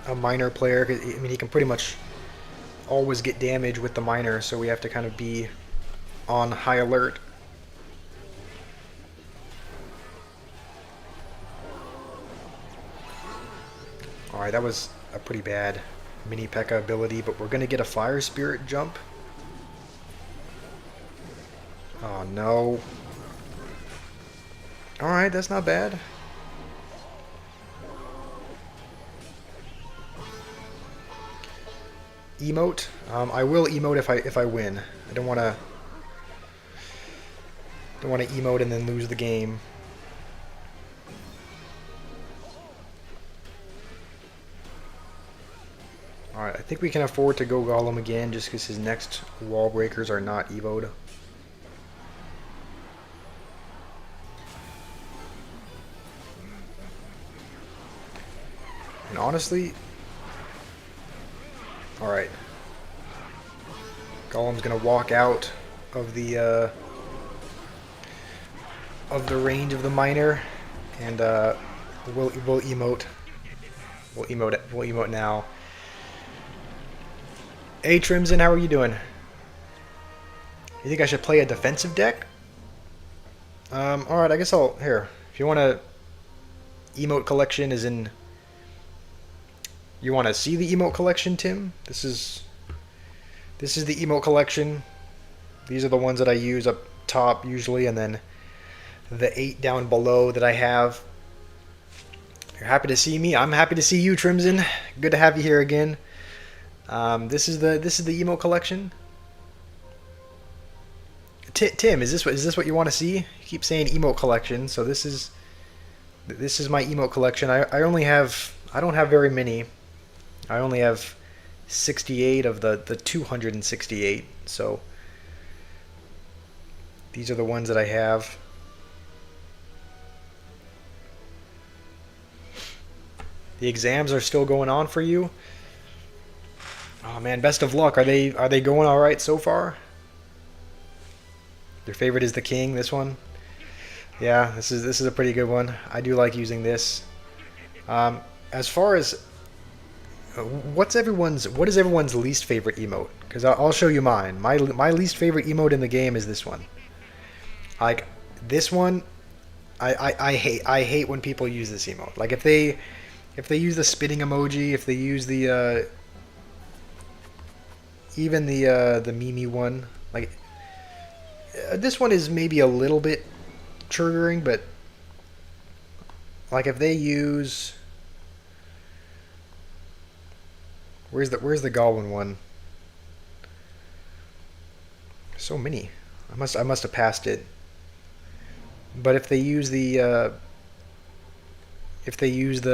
a minor player. I mean, he can pretty much always get damage with the minor, so we have to kind of be on high alert. Alright, that was a pretty bad mini P.E.K.K.A ability, but we're going to get a Fire Spirit jump. Oh no. Alright, that's not bad. Emote. I will emote if I win. I don't want to emote and then lose the game. Alright, I think we can afford to go Golem again just because his next wall breakers are not evoed. And honestly, alright. Golem's gonna walk out of the range of the miner, and We'll emote. We'll emote now. Hey Trimson, how are you doing? You think I should play a defensive deck? Alright, I guess I'll... Here. If you want to... Emote collection is in... You want to see the emote collection, Tim? This is the emote collection. These are the ones that I use up top usually, and then the 8 down below that I have. You're happy to see me? I'm happy to see you, Trimson. Good to have you here again. This is the emote collection. Tim, is this what you want to see? You keep saying emote collection, so this is my emote collection. I don't have very many. I only have 68 of the 268, so these are the ones that I have. The exams are still going on for you. Oh man, best of luck. Are they going all right so far? Your favorite is the king, this one? Yeah, this is a pretty good one. I do like using this. As far as what is everyone's least favorite emote? Because I'll show you mine. My least favorite emote in the game is this one. Like this one, I hate when people use this emote. Like if they use the spitting emoji, if they use the even the Mimi one, like this one is maybe a little bit triggering, but like if they use where's the Goblin one? So many. I must have passed it. But if they use the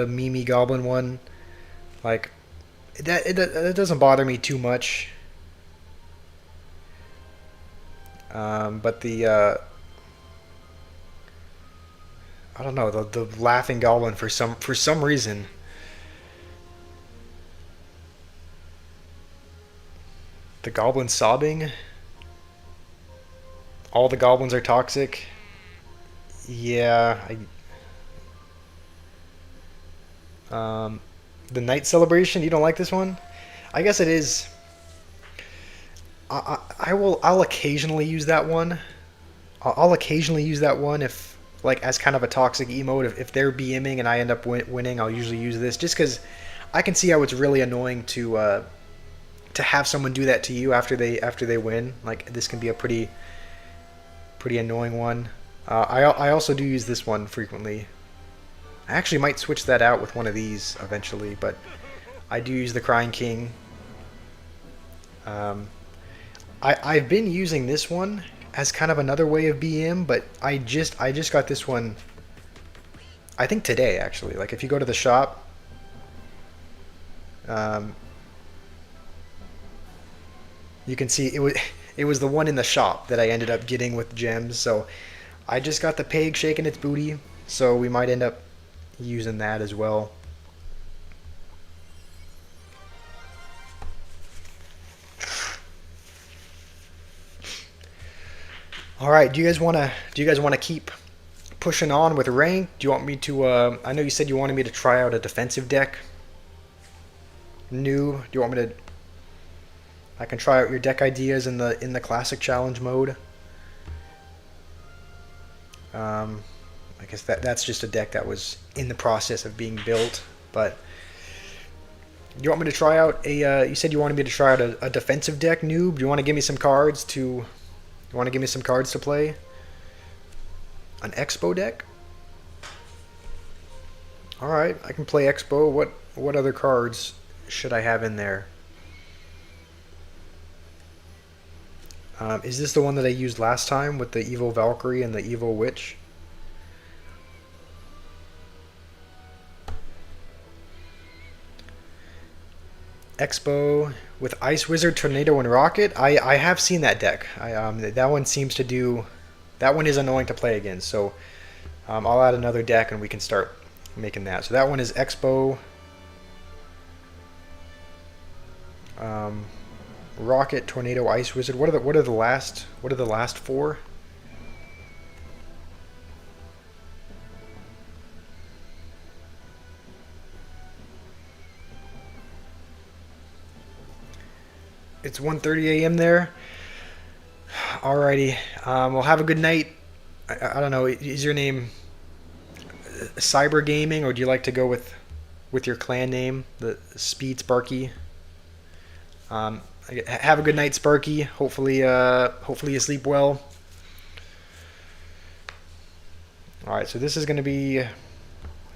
Mimi Goblin one, like it doesn't bother me too much. But the I don't know, the laughing goblin for some reason. The goblin sobbing. All the goblins are toxic. Yeah, the night celebration. You don't like this one? I guess it is. I'll occasionally use that one. I'll occasionally use that one if like as kind of a toxic emote. If they're BMing and I end up winning, I'll usually use this just because I can see how it's really annoying to have someone do that to you after they win. Like this can be a pretty annoying one. I also do use this one frequently. I actually might switch that out with one of these eventually, but I do use the Crying King. I've been using this one as kind of another way of BM, but I just got this one I think today actually. Like if you go to the shop, you can see it was the one in the shop that I ended up getting with gems. So I just got the pig shaking its booty, so we might end up using that as well. All right, do you guys want to keep pushing on with rank? Do you want me to I know you said you wanted me to try out a defensive deck. New, do you want me to I can try out your deck ideas in the classic challenge mode. I guess that's just a deck that was in the process of being built, but you want me to try out a you said you wanted me to try out a defensive deck, noob? Do you want to give me some cards to play? An Expo deck? Alright, I can play Expo. What other cards should I have in there? Is this the one that I used last time with the Evil Valkyrie and the Evil Witch? Expo with Ice Wizard, Tornado, and Rocket. I have seen that deck. That one seems to do... That one is annoying to play against, so I'll add another deck and we can start making that. So that one is Expo, Rocket, Tornado, Ice Wizard. What are the last four? It's 1:30 a.m. there. Alrighty. Well, have a good night. I don't know. Is your name Cyber Gaming, or do you like to go with your clan name, the Speed Sparky? Um, have a good night, Sparky. Hopefully you sleep well. All right, so this is gonna be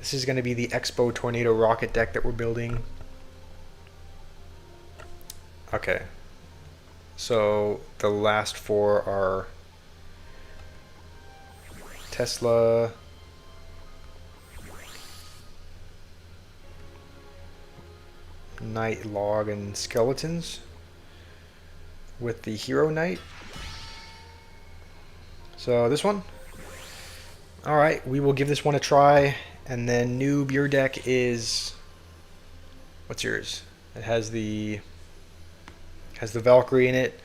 the Expo Tornado rocket deck that we're building. Okay, so the last four are Tesla, Knight, Log, and Skeletons with the Hero Knight. So this one. Alright, we will give this one a try. And then noob, your deck is... What's yours? It has the Valkyrie in it.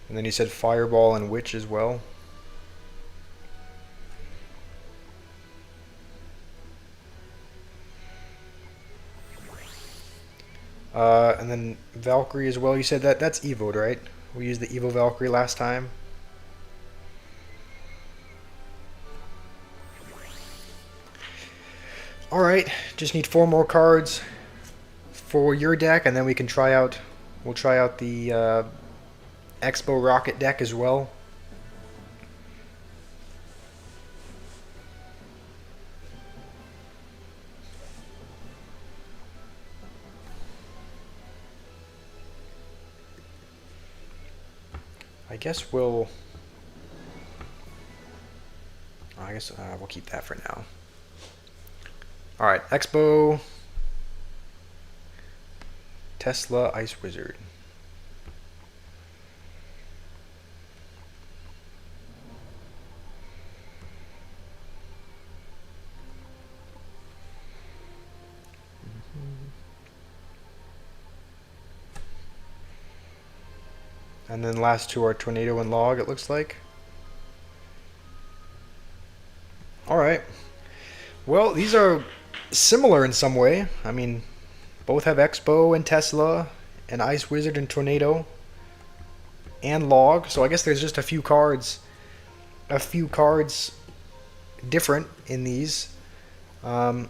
And then you said Fireball and Witch as well. And then Valkyrie as well. You said that's Evo'd, right? We used the Evo Valkyrie last time. Alright, just need 4 more cards for your deck, and then we can we'll try out the Expo Rocket deck as well. I guess we'll keep that for now. Alright, Expo, Tesla, Ice Wizard. And then last two are Tornado and Log, it looks like. Alright. Well, these are similar in some way. I mean, both have Expo and Tesla, and Ice Wizard and Tornado, and Log. So I guess there's just a few cards different in these. All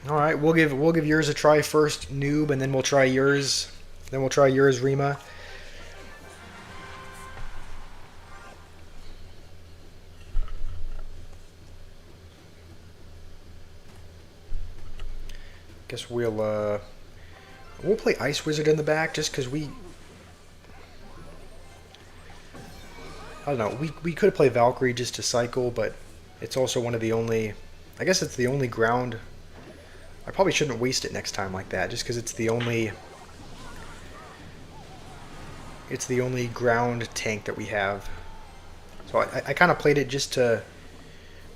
right, we'll give yours a try first, noob, and then we'll try yours. Then we'll try yours, Rima. Guess we'll play Ice Wizard in the back just because I don't know, we could play Valkyrie just to cycle, but it's also one of the only, I guess it's the only ground. I probably shouldn't waste it next time like that, just because it's the only ground tank that we have. So I kind of played it just to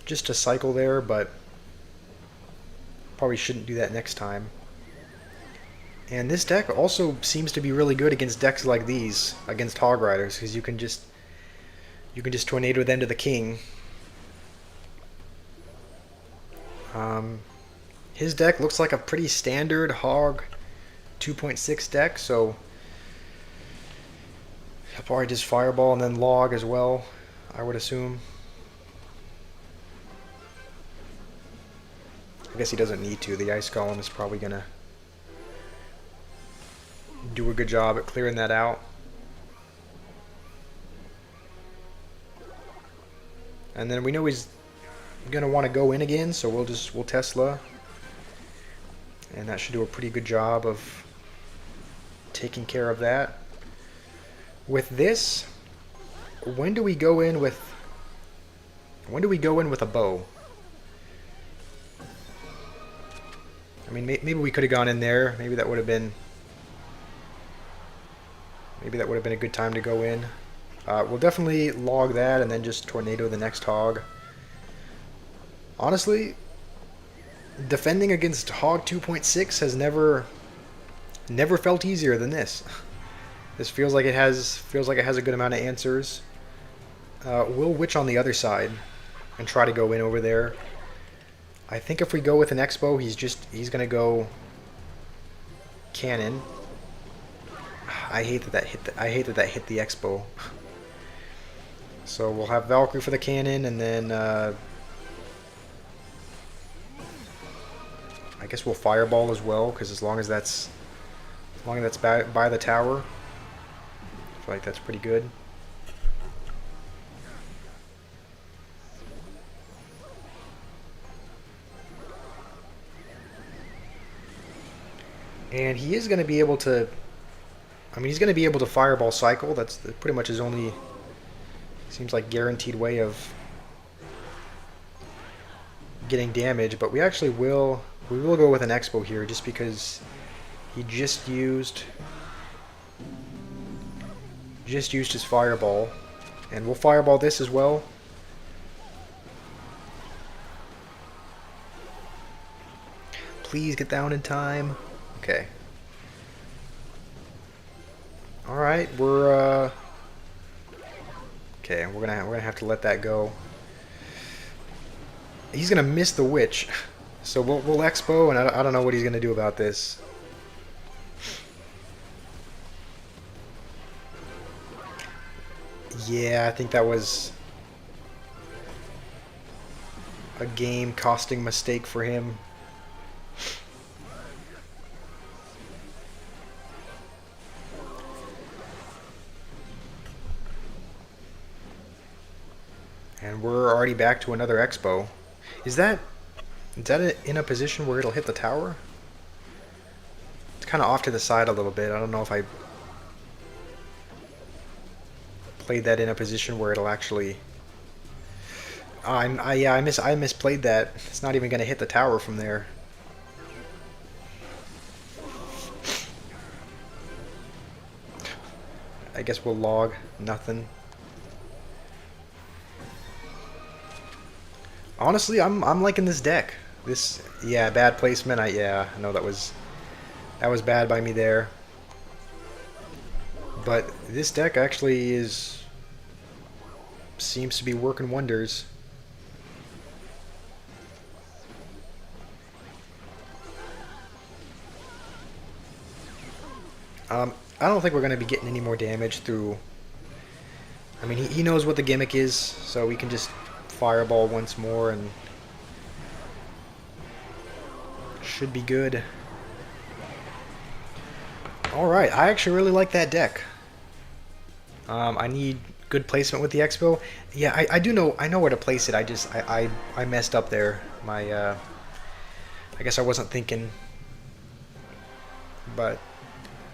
cycle there, but probably shouldn't do that next time. And this deck also seems to be really good against decks like these, against Hog Riders, because you can just tornado them to the king. His deck looks like a pretty standard Hog 2.6 deck, so he'll probably just Fireball and then Log as well, I would assume. I guess he doesn't need to. The Ice Golem is probably going to do a good job at clearing that out. And then we know he's going to want to go in again, so we'll Tesla. And that should do a pretty good job of taking care of that. With this, when do we go in with a bow? I mean, maybe we could have gone in there. Maybe that would have been a good time to go in. We'll definitely Log that and then just Tornado the next Hog. Honestly, defending against Hog 2.6 has never felt easier than this. This feels like it has a good amount of answers. We'll Witch on the other side and try to go in over there. I think if we go with an Expo, he's gonna go cannon. I hate that that hit the Expo. So we'll have Valkyrie for the cannon, and then I guess we'll Fireball as well, because as long as that's by the tower, I feel like that's pretty good. And he is going to be able to, I mean, he's going to be able to Fireball cycle. That's pretty much his only, seems like, guaranteed way of getting damage. But we actually will go with an Expo here, just because he just used his Fireball. And we'll Fireball this as well. Please get down in time. Okay. All right, we're okay. We're gonna have to let that go. He's gonna miss the witch, so we'll Expo, and I don't know what he's gonna do about this. Yeah, I think that was a game-costing mistake for him. And we're already back to another Expo. Is that in a position where it'll hit the tower? It's kind of off to the side a little bit. I don't know if I played that in a position where it'll actually. Yeah, I misplayed that. It's not even going to hit the tower from there. I guess we'll log nothing. Honestly, I'm liking this deck. Yeah, bad placement. I know that was bad by me there. But this deck actually seems to be working wonders. I don't think we're going to be getting any more damage through. I mean, he knows what the gimmick is, so we can just Fireball once more and should be good. Alright, I actually really like that deck. I need good placement with the Expo. Yeah, I do know, I know where to place it. I messed up there. I guess I wasn't thinking. But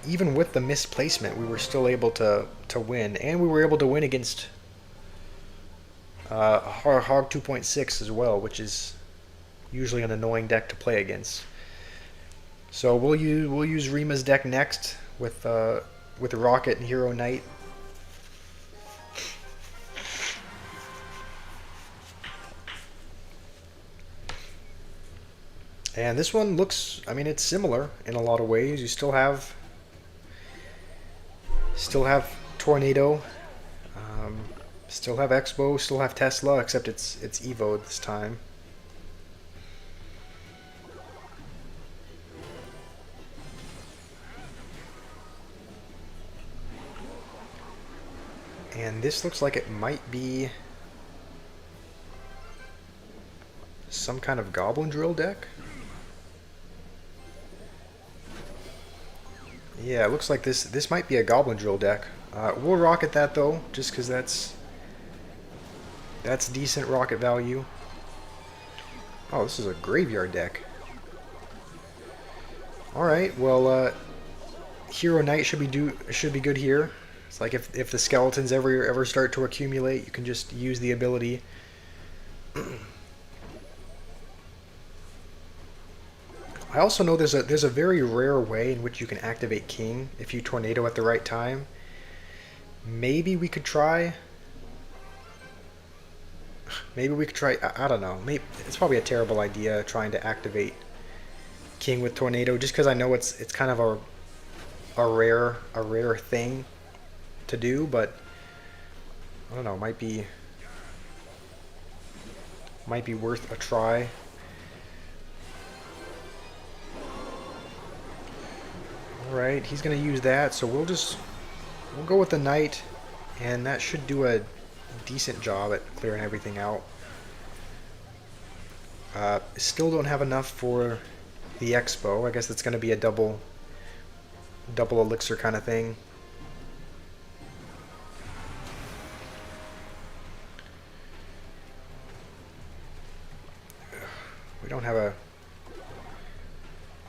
even with the misplacement, we were still able to win, and we were able to win against Hog 2.6 as well, which is usually an annoying deck to play against. So we'll use Rima's deck next with Rocket and Hero Knight. And this one looks, I mean, it's similar in a lot of ways. You still have Tornado, still have Expo, still have Tesla, except it's Evo this time. And this looks like it might be some kind of Goblin Drill deck. Yeah, it looks like this might be a Goblin Drill deck. We'll rocket that though, just because that's decent rocket value. Oh, this is a graveyard deck. All right, well, Hero Knight should be good here. It's like if the skeletons ever start to accumulate, you can just use the ability. I also know there's a very rare way in which you can activate King if you Tornado at the right time. Maybe we could try. Maybe we could try. I don't know. Maybe it's probably a terrible idea trying to activate King with Tornado, just because I know it's kind of a rare thing to do, but I don't know. Might be worth a try. Alright, he's going to use that, so we'll go with the knight, and that should do a decent job at clearing everything out. Still don't have enough for the expo. I guess that's going to be a double elixir kind of thing. We don't have a...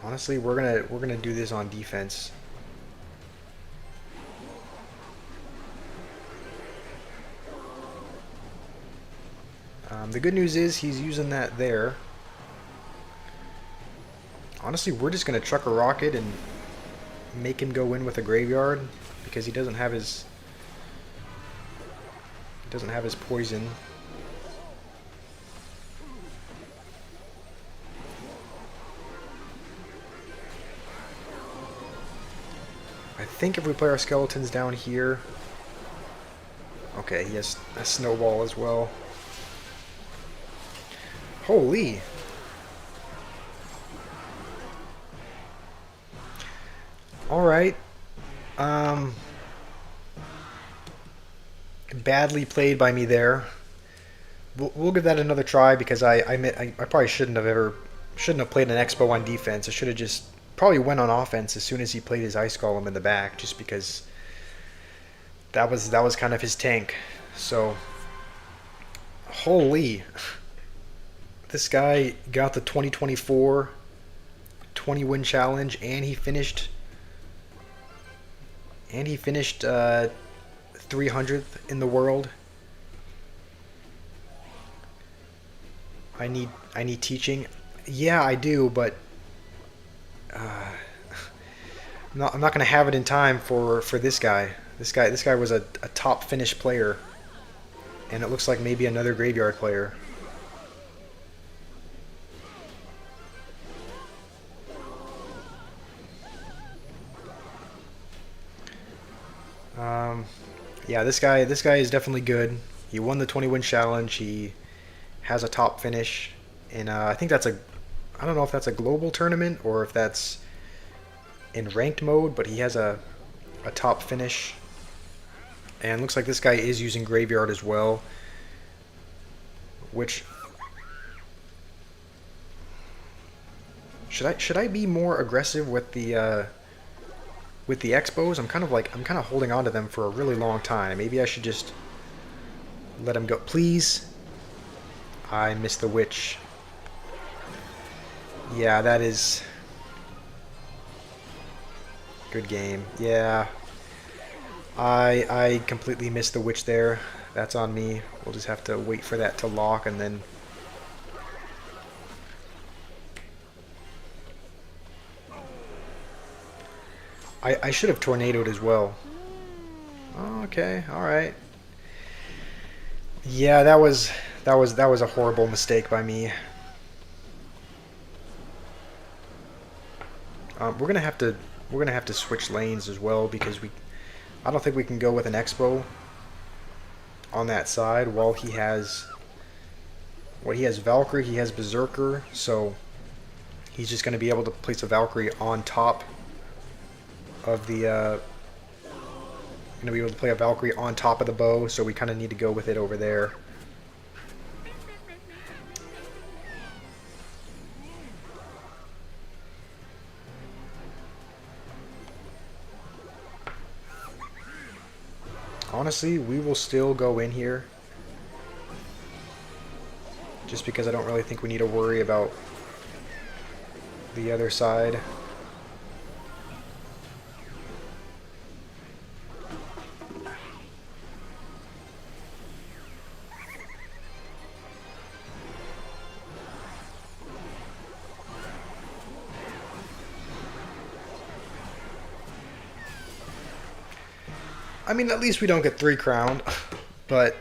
Honestly, we're gonna do this on defense. The good news is he's using that there. Honestly, we're just gonna chuck a rocket and make him go in with a graveyard because he doesn't have his poison. I think if we play our skeletons down here... Okay, he has a snowball as well. Holy! Alright. Badly played by me there. We'll give that another try because I probably shouldn't have played an expo on defense. I should have just probably went on offense as soon as he played his ice golem in the back, just because that was kind of his tank. So holy, this guy got the 2024 20-win challenge, and he finished 300th in the world. I need teaching. Yeah, I do, but I'm not going to have it in time for this guy. This guy was a top Finnish player, and it looks like maybe another graveyard player. Yeah, this guy is definitely good. He won the 20-win challenge. He has a top finish, and I think I don't know if that's a global tournament or if that's in ranked mode, but he has a top finish. And looks like this guy is using graveyard as well, which should I be more aggressive with the expos? I'm kind of holding on to them for a really long time. Maybe I should just let him go. Please. I missed the witch. Yeah, that is good game. Yeah. I completely missed the witch there. That's on me. We'll just have to wait for that to lock and then... I should have tornadoed as well. Okay, alright. Yeah, that was a horrible mistake by me. We're gonna have to switch lanes as well because I don't think we can go with an expo on that side while he has Valkyrie, he has Berserker, so he's just gonna be able to place a Valkyrie on top of the gonna be able to play a Valkyrie on top of the bow, so we kind of need to go with it over there. Honestly, we will still go in here just because I don't really think we need to worry about the other side. I mean, at least we don't get 3 crowned, but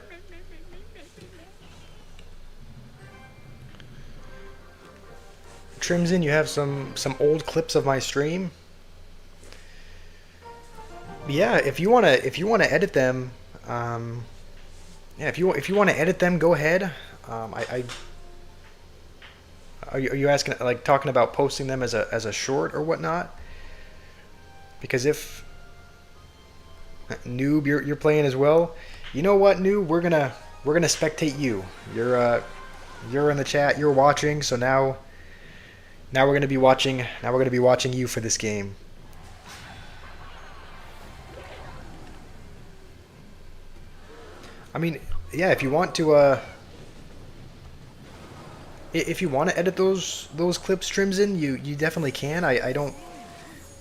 Trimson, you have some old clips of my stream. Yeah, if you wanna edit them, yeah, if you wanna edit them, go ahead. Are you asking, like, talking about posting them as a short or whatnot? Because if Noob, you're playing as well. You know what, Noob? We're gonna spectate you. You're in the chat. You're watching. So now we're gonna be watching. Now we're gonna be watching you for this game. I mean, yeah. If you want to edit those clips, trims in, you definitely can. I don't,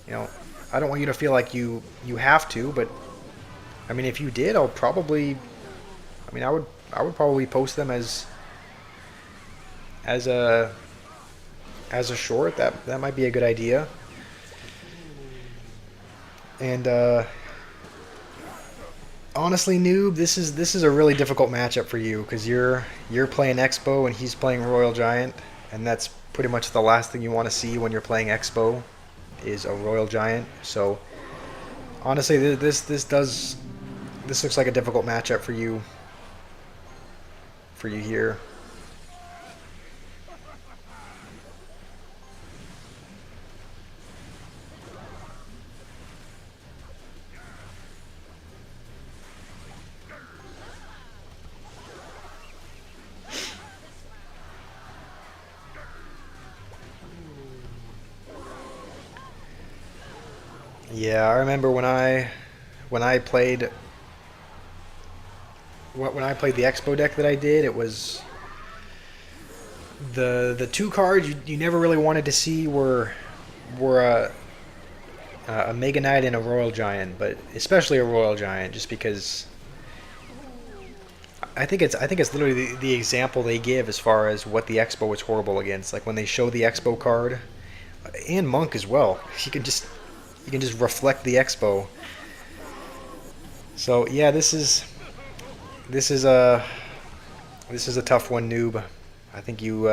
you know, I don't want you to feel like you have to, but I mean, if you did, I'll probably. I mean, I would probably post them as a as a short. That might be a good idea. And honestly, Noob, this is a really difficult matchup for you because you're playing Expo and he's playing Royal Giant, and that's pretty much the last thing you want to see when you're playing Expo is a Royal Giant. So honestly, this looks like a difficult matchup for you here. Yeah, I remember when I played when I played the Expo deck that I did, it was the two cards you never really wanted to see were a Mega Knight and a Royal Giant, but especially a Royal Giant, just because I think it's literally the example they give as far as what the Expo is horrible against. Like when they show the Expo card, and Monk as well, you can just reflect the Expo. So yeah, this is a this is a tough one, Noob. I think you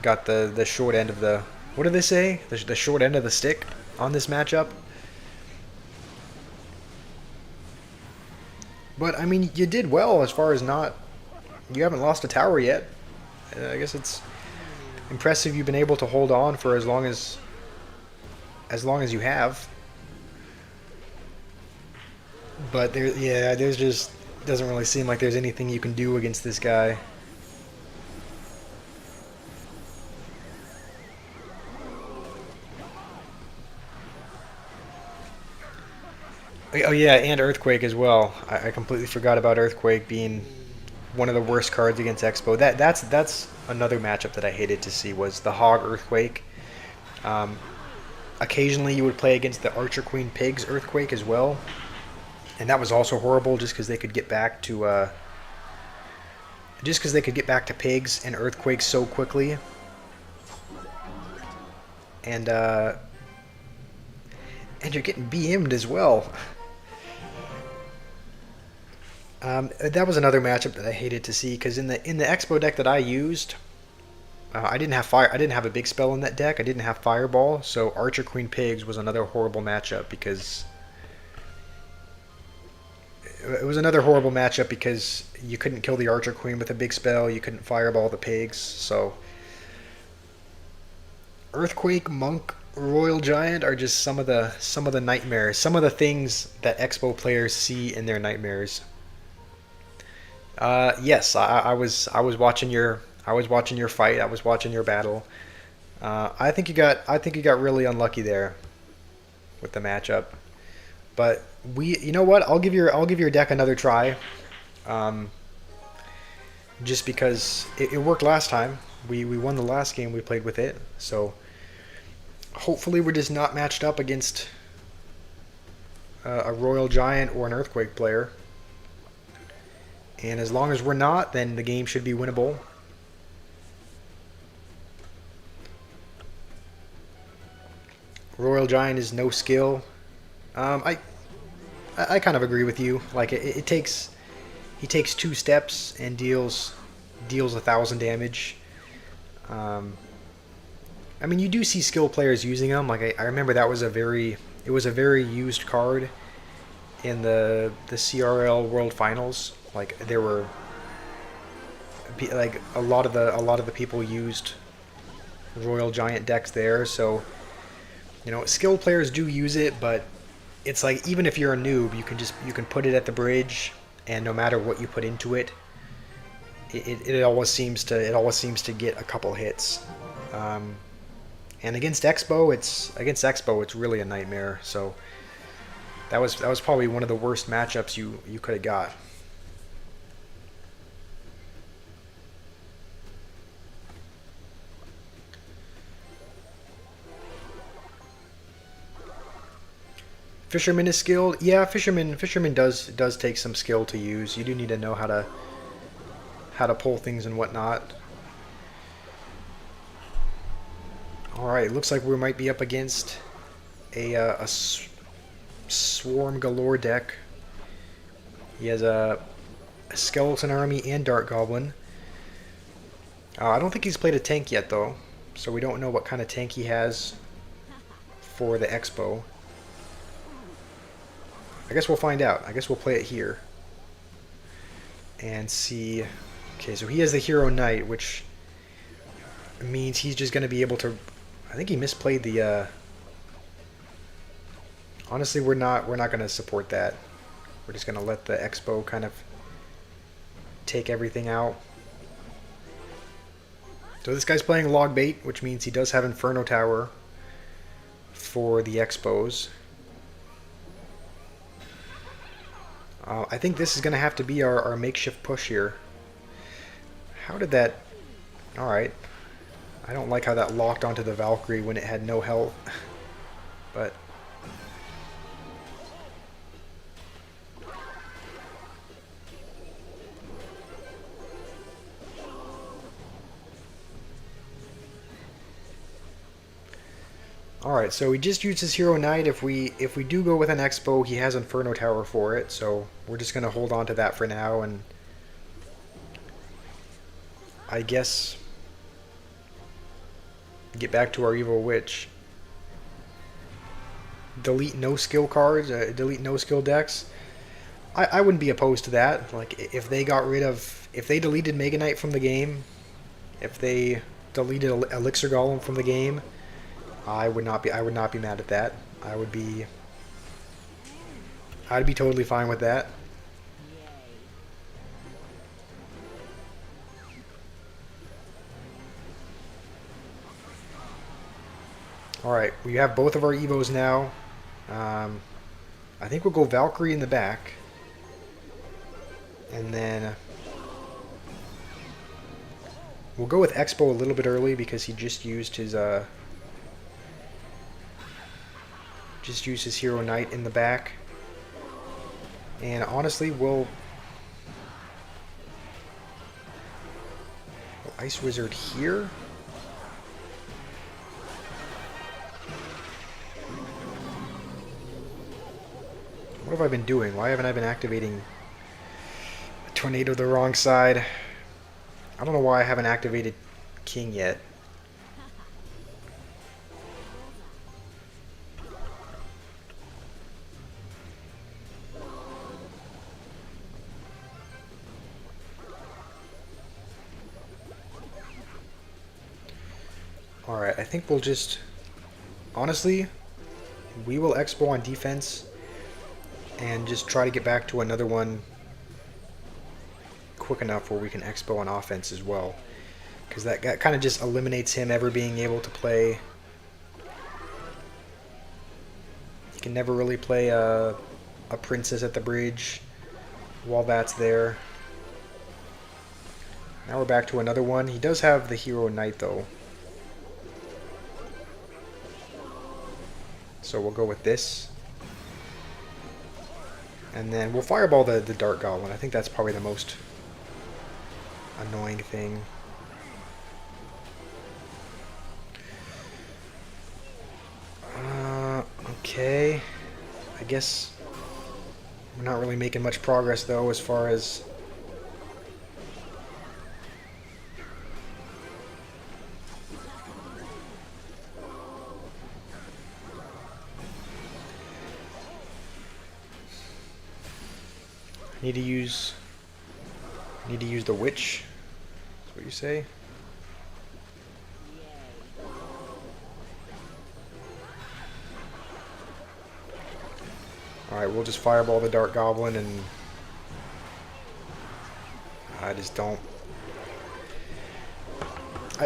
got the short end of the, what do they say? The short end of the stick on this matchup. But I mean, you did well as far as not, you haven't lost a tower yet. I guess it's impressive you've been able to hold on for as long as you have. But there's just doesn't really seem like there's anything you can do against this guy. Oh yeah, and Earthquake as well. I completely forgot about Earthquake being one of the worst cards against Expo. That's another matchup that I hated to see was the Hog Earthquake. Um, Occasionally you would play against the Archer Queen Pigs Earthquake as well, and that was also horrible just because they could get back to pigs and earthquakes so quickly, and and you're getting BM'd as well. That was another matchup that I hated to see because in the Expo deck that I used, I didn't have fire. I didn't have a big spell in that deck. I didn't have Fireball, so Archer Queen Pigs was another horrible matchup because you couldn't kill the Archer Queen with a big spell. You couldn't Fireball the pigs. So Earthquake, Monk, Royal Giant are just some of the nightmares. Some of the things that Expo players see in their nightmares. Yes, I was watching your fight. I was watching your battle. I think you got really unlucky there with the matchup. But you know what? I'll give your deck another try. Um, just because it worked last time. We won the last game we played with it. So hopefully we're just not matched up against a Royal Giant or an Earthquake player. And as long as we're not, then the game should be winnable. Royal Giant is no skill. I kind of agree with you. Like it takes he takes two steps and deals 1,000 damage. Um, I mean, you do see skill players using them. Like I remember that was it was a very used card in the CRL World Finals. Like there were like a lot of the people used Royal Giant decks there. So You know, skilled players do use it, but it's like even if you're a noob, you can put it at the bridge, and no matter what you put into it, it always seems to get a couple hits. Um, and against Expo, it's really a nightmare. So that was probably one of the worst matchups you could have got. Fisherman is skilled. Yeah, fisherman does take some skill to use. You do need to know how to pull things and whatnot. All right, looks like we might be up against a swarm galore deck. He has a skeleton army and dart goblin. I don't think he's played a tank yet though, so we don't know what kind of tank he has for the expo. I guess we'll find out. I guess we'll play it here and see. Okay, so he has the hero knight, which means he's just going to be able to. I think he misplayed the. Honestly, we're not going to support that. We're just going to let the expo kind of take everything out. So this guy's playing log bait, which means he does have Inferno Tower for the expos. I think this is going to have to be our makeshift push here. How did that... Alright. I don't like how that locked onto the Valkyrie when it had no health. But... Alright, so he just used his Hero Knight. If we do go with an Expo, he has Inferno Tower for it, so we're just going to hold on to that for now, and I guess get back to our Evil Witch. Delete no skill cards, delete no skill decks. I wouldn't be opposed to that. Like, if they got rid of... If they deleted Mega Knight from the game, if they deleted Elixir Golem from the game, I would not be mad at that. I'd be totally fine with that. Alright, we have both of our Evos now. I think we'll go Valkyrie in the back. And then we'll go with Expo a little bit early because he just used his Hero Knight in the back. And honestly, we'll Ice Wizard here. What have I been doing? Why haven't I been activating a Tornado the wrong side? I don't know why I haven't activated King yet. Alright, I think we'll just... Honestly, we will Expo on defense and just try to get back to another one quick enough where we can Expo on offense as well. Because that kind of just eliminates him ever being able to play... He can never really play a princess at the bridge while that's there. Now we're back to another one. He does have the Hero Knight though. So we'll go with this. And then we'll fireball the Dart Goblin. I think that's probably the most annoying thing. Okay. I guess we're not really making much progress though as far as... Need to use the witch. That's what you say? Alright, we'll just fireball the Dark Goblin, and I just don't...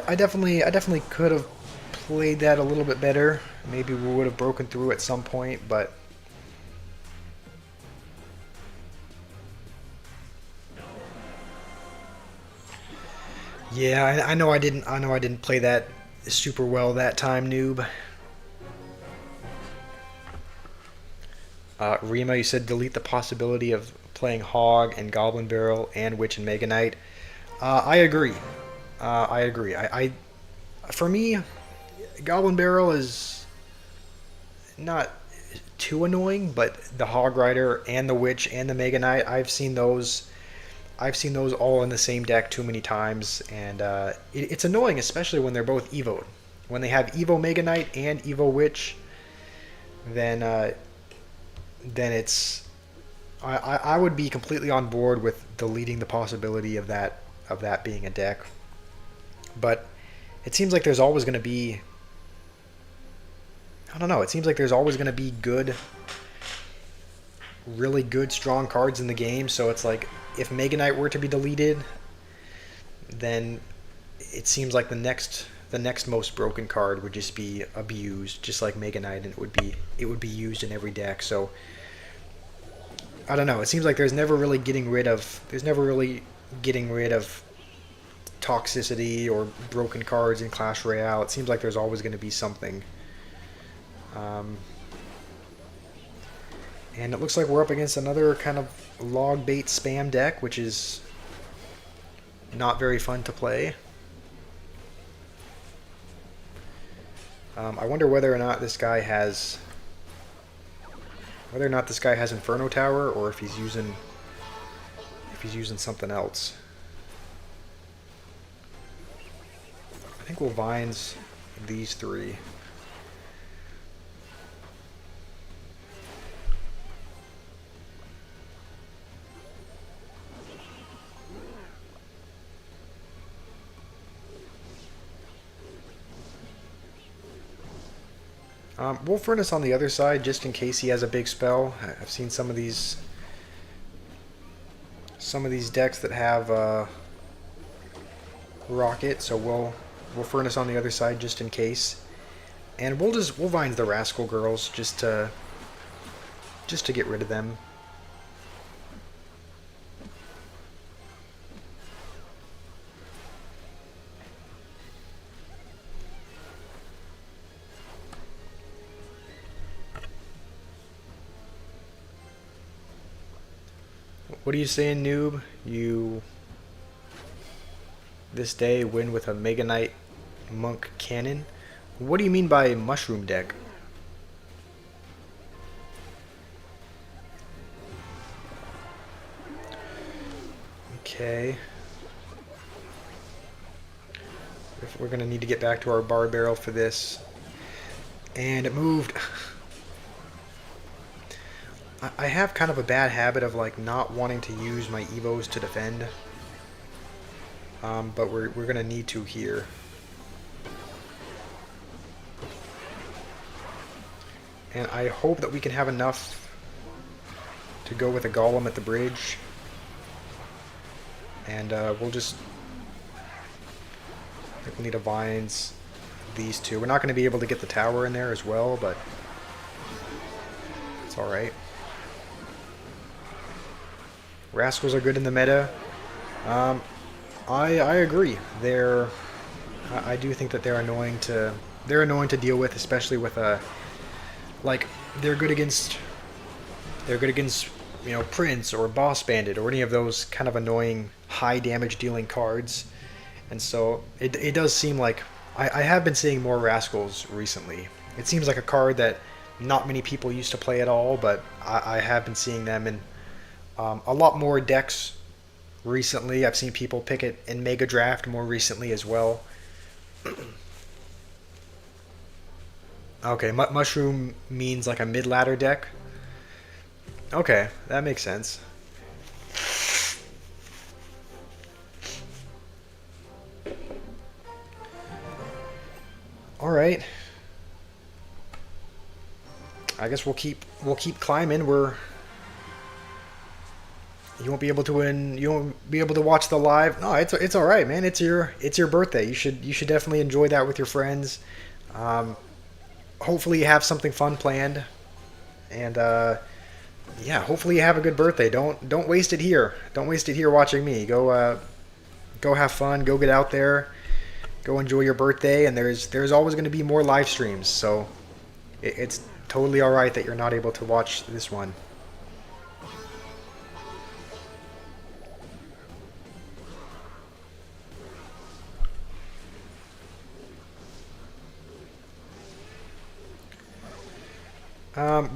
I definitely could have played that a little bit better. Maybe we would have broken through at some point, but... Yeah, I know I didn't play that super well that time, noob. Rima, you said delete the possibility of playing Hog and Goblin Barrel and Witch and Mega Knight. I agree. I agree. For me, Goblin Barrel is not too annoying, but the Hog Rider and the Witch and the Mega Knight, I've seen those. I've seen those all in the same deck too many times, and it's annoying, especially when they're both Evo'd. When they have Evo Mega Knight and Evo Witch, then it's I would be completely on board with deleting the possibility of that being a deck. But it seems like there's always going to be, I don't know, it seems like there's always going to be good, really good, strong cards in the game. So it's like, if Mega Knight were to be deleted, then it seems like the next most broken card would just be abused, just like Mega Knight, and it would be used in every deck. So I don't know. It seems like there's never really getting rid of toxicity or broken cards in Clash Royale. It seems like there's always going to be something. And it looks like we're up against another kind of log bait spam deck, which is not very fun to play. I wonder whether or not this guy has Inferno Tower, or if he's using something else. I think we'll Vines these three. We'll Furnace on the other side just in case he has a big spell. I've seen some of these decks that have Rocket, so we'll Furnace on the other side just in case, and we'll Vines the Rascal Girls just to get rid of them. What are you saying, noob? You this day win with a Mega Knight Monk Cannon? What do you mean by mushroom deck? Okay. We're gonna need to get back to our bar barrel for this. And it moved. I have kind of a bad habit of like not wanting to use my Evos to defend, but we're gonna need to here. And I hope that we can have enough to go with a Golem at the bridge, and we'll just. I think we'll need to Vines these two. We're not going to be able to get the tower in there as well, but it's all right. Rascals are good in the meta. I agree. I do think that they're annoying to deal with, especially with like they're good against Prince or Boss Bandit or any of those kind of annoying high damage dealing cards. And so it does seem like I have been seeing more Rascals recently. It seems like a card that not many people used to play at all, but I have been seeing them in a lot more decks recently. I've seen people pick it in Mega Draft more recently as well. Okay, Mushroom means like a mid-ladder deck. Okay, that makes sense. Alright. I guess we'll keep climbing. You won't be able to win. You won't be able to watch the live. No, it's all right, man. It's your birthday. You should definitely enjoy that with your friends. Um, Hopefully you have something fun planned, and yeah, hopefully you have a good birthday. Don't waste it here. Don't waste it here watching me. Go have fun. Go get out there. Go enjoy your birthday. And there's always going to be more live streams. So it's totally all right that you're not able to watch this one.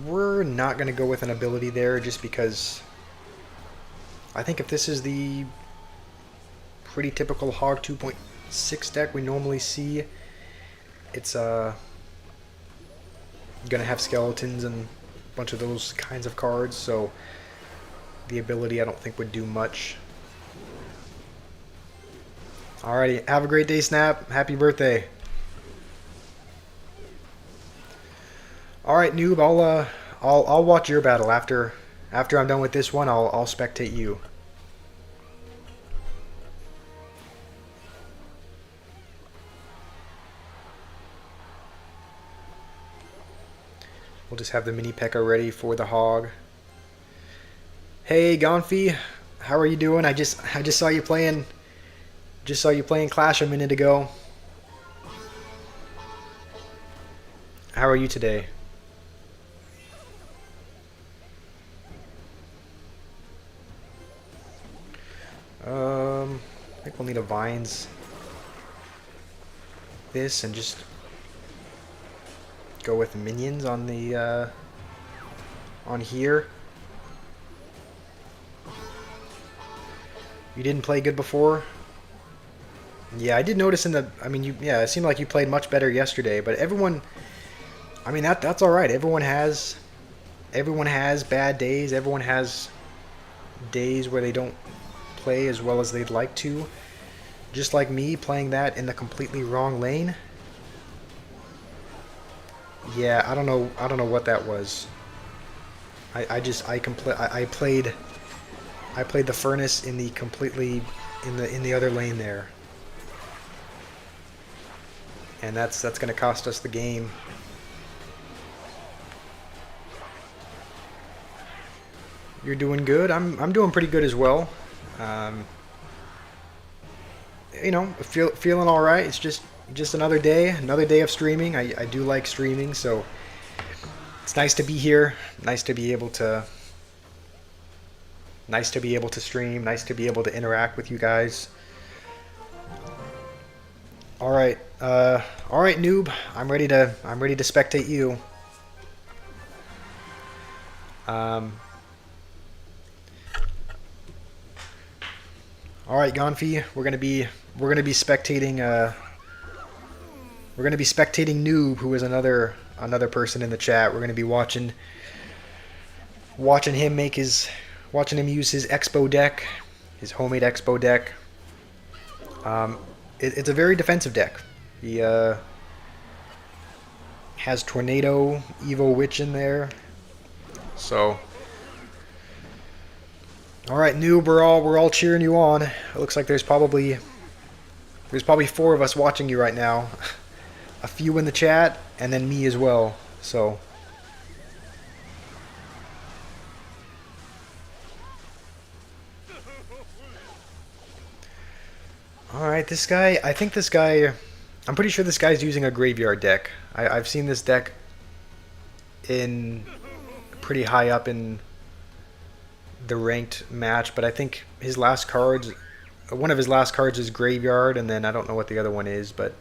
We're not going to go with an ability there just because I think if this is the pretty typical Hog 2.6 deck we normally see, it's going to have skeletons and a bunch of those kinds of cards, so the ability I don't think would do much. Alrighty, have a great day, Snap. Happy birthday. All right, noob. I'll watch your battle after I'm done with this one. I'll spectate you. We'll just have the mini P.E.K.K.A ready for the hog. Hey, Gonfi, how are you doing? I just saw you playing. Just saw you playing Clash a minute ago. How are you today? I think we'll need a vines this and just go with minions on the on here. You didn't play good before? Yeah, I did notice in the. I mean, yeah, it seemed like you played much better yesterday. But everyone, I mean, that's all right. Everyone has bad days. Everyone has days where they don't play as well as they'd like to. Just like me playing that in the completely wrong lane. Yeah, I don't know what that was. I played the furnace in the completely in the other lane there. And that's going to cost us the game. You're doing good. I'm doing pretty good as well. You know, feeling all right. It's just another day of streaming. I do like streaming, so it's nice to be here. Nice to be able to stream. Nice to be able to interact with you guys. All right, noob. I'm ready to spectate you. All right, Gonfi. We're gonna be spectating. We're gonna be spectating Noob, who is another person in the chat. We're gonna be watching him use his Expo deck, his homemade Expo deck. It's a very defensive deck. He has Tornado, Evo Witch in there. So, all right, Noob, we're all cheering you on. It looks like there's probably 4 of us watching you right now. A few in the chat, and then me as well. So. Alright, this guy, I'm pretty sure this guy's using a graveyard deck. I've seen this deck in pretty high up in the ranked match, but I think one of his last cards is graveyard, and then I don't know what the other one is, but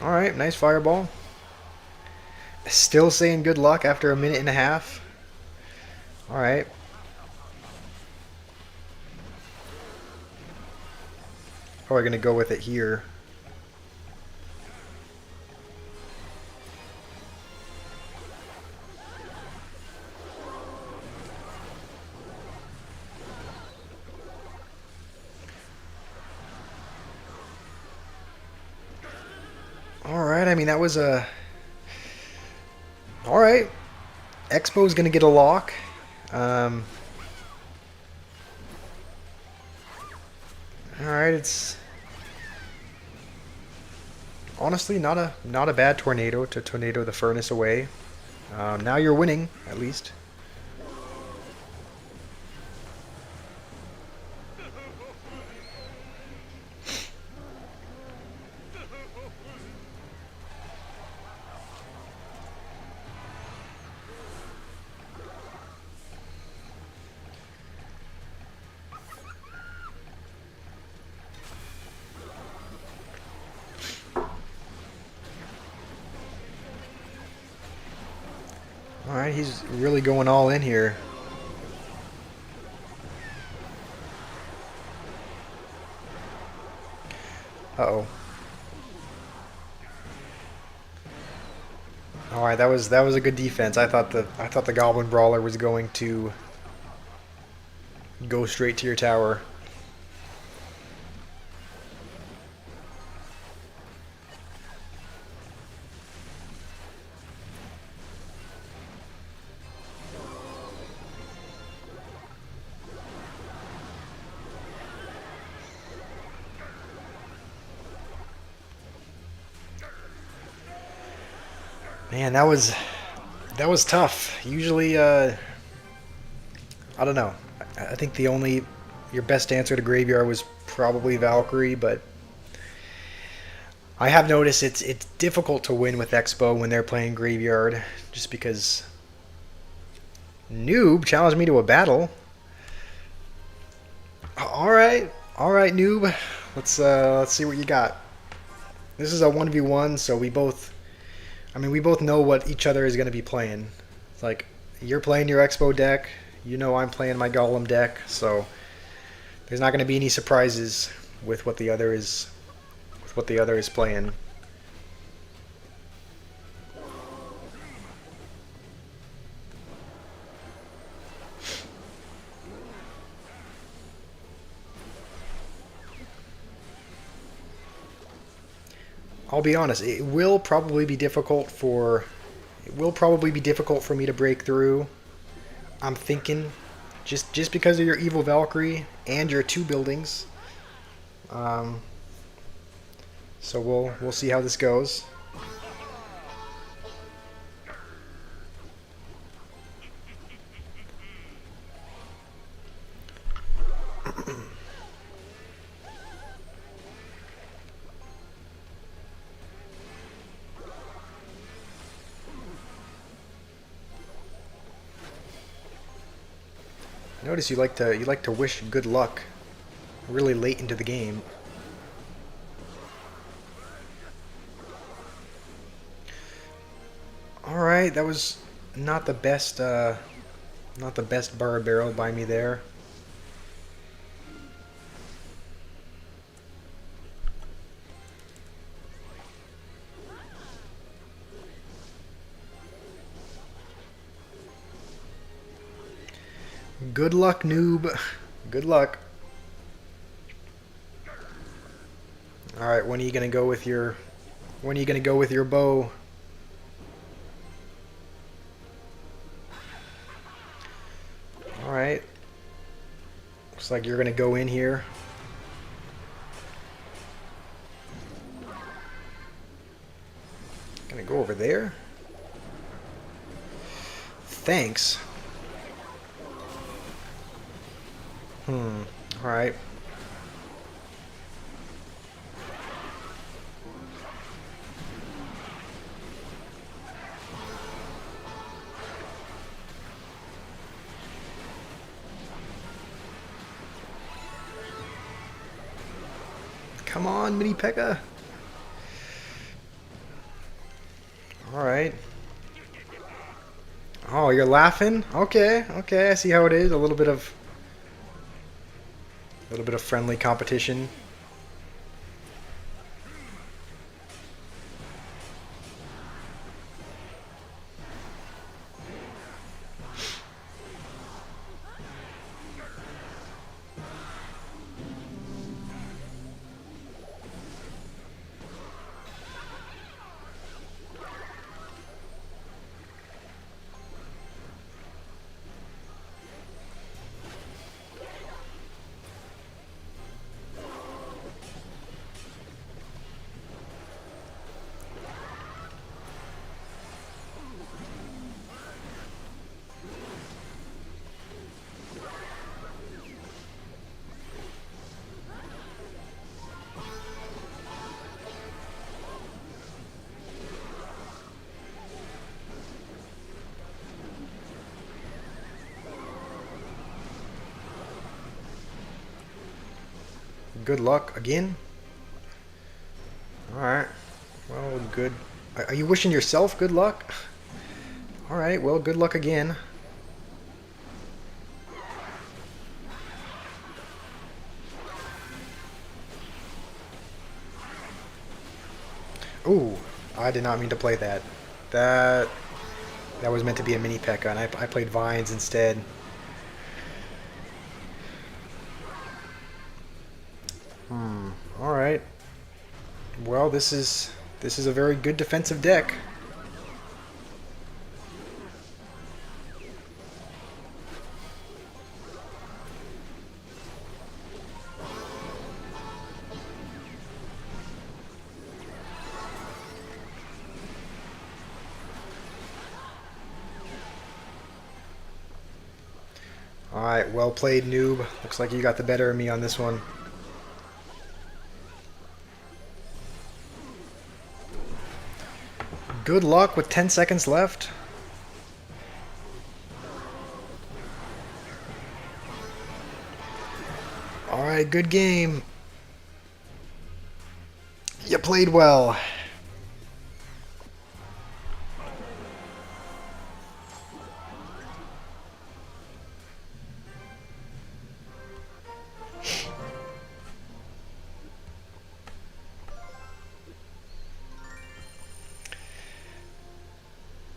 alright, nice fireball. Still saying good luck after a minute and a half. Alright. Probably going to go with it here. I mean, that was a... Alright. Expo's gonna get a lock. Um, Alright, it's... Honestly, not a bad tornado to tornado the furnace away. Now you're winning, at least. Alright, he's really going all in here. Uh-oh. Alright, that was a good defense. I thought the Goblin Brawler was going to go straight to your tower. Man, that was tough. Usually, I don't know. I think your best answer to Graveyard was probably Valkyrie, but I have noticed it's difficult to win with Expo when they're playing Graveyard, just because Noob challenged me to a battle. All right, Noob. Let's see what you got. This is a 1v1, so we both know what each other is going to be playing. It's like, you're playing your Expo deck, you know I'm playing my Golem deck, so there's not going to be any surprises with what the other is playing. I'll be honest, it will probably be difficult for me to break through. I'm thinking just because of your Evil Valkyrie and your 2 buildings. So we'll see how this goes. Notice you like to wish good luck really late into the game. All right, that was not the best bar barrel by me there. Good luck, Noob. Good luck. All right, when are you gonna go with your bow? All right. Looks like you're gonna go in here. Gonna go over there. Thanks. Alright. Come on, Mini P.E.K.K.A. Alright. Oh, you're laughing? Okay, okay, I see how it is. A little bit of friendly competition. Good luck again. Alright. Well, good. Are you wishing yourself good luck? Alright, well, good luck again. Ooh, I did not mean to play that. That that was meant to be a mini P.E.K.K.A, and I played Vines instead. Alright. Well, this is a very good defensive deck. Alright, well played, noob. Looks like you got the better of me on this one. Good luck with 10 seconds left. Alright, good game. You played well.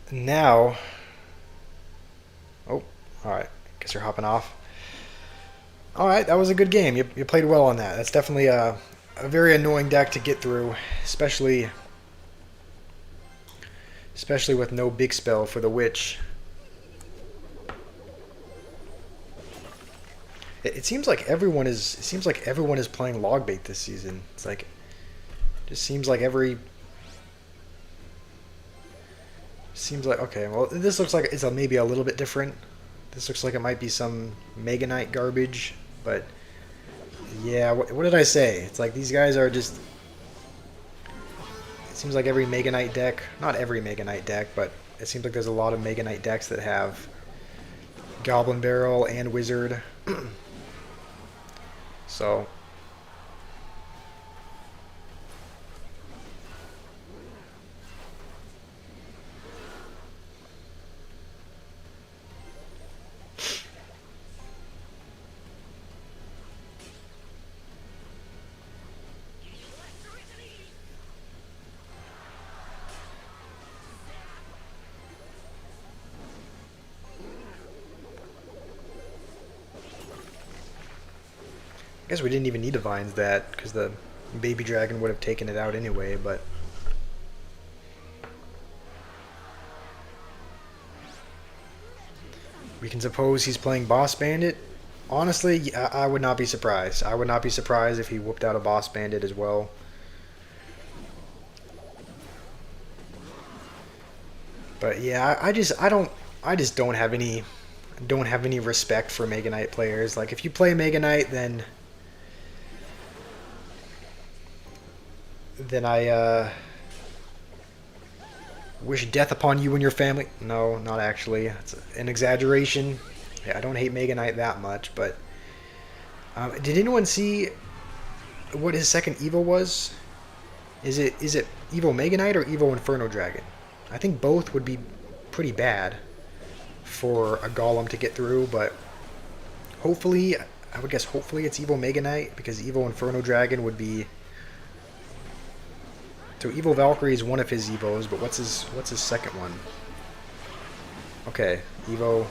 Now, oh, alright, guess you're hopping off. Alright, that was a good game. You played well on that. That's definitely a very annoying deck to get through, especially with no big spell for the witch. It seems like everyone is playing log bait this season. It's like, just seems like okay, well, this looks like it's maybe a little bit different. This looks like it might be some Mega Knight garbage, but yeah, what did I say? It's like these guys are just... It seems like every Mega Knight deck, not every Mega Knight deck, but it seems like there's a lot of Mega Knight decks that have Goblin Barrel and Wizard. So... I guess we didn't even need to Vines that, because the Baby Dragon would have taken it out anyway, but... We can suppose he's playing Boss Bandit. Honestly, I would not be surprised. I would not be surprised if he whooped out a Boss Bandit as well. But yeah, I just don't have any respect for Mega Knight players. Like, if you play Mega Knight, then I wish death upon you and your family. No, not actually. It's an exaggeration. Yeah, I don't hate Mega Knight that much, but did anyone see what his second Evo was? Is it Evo Mega Knight or Evo Inferno Dragon? I think both would be pretty bad for a Golem to get through, but hopefully, I would guess hopefully it's Evo Mega Knight, because Evo Inferno Dragon would be... So Evo Valkyrie is one of his Evos, but what's his second one? Okay, Evo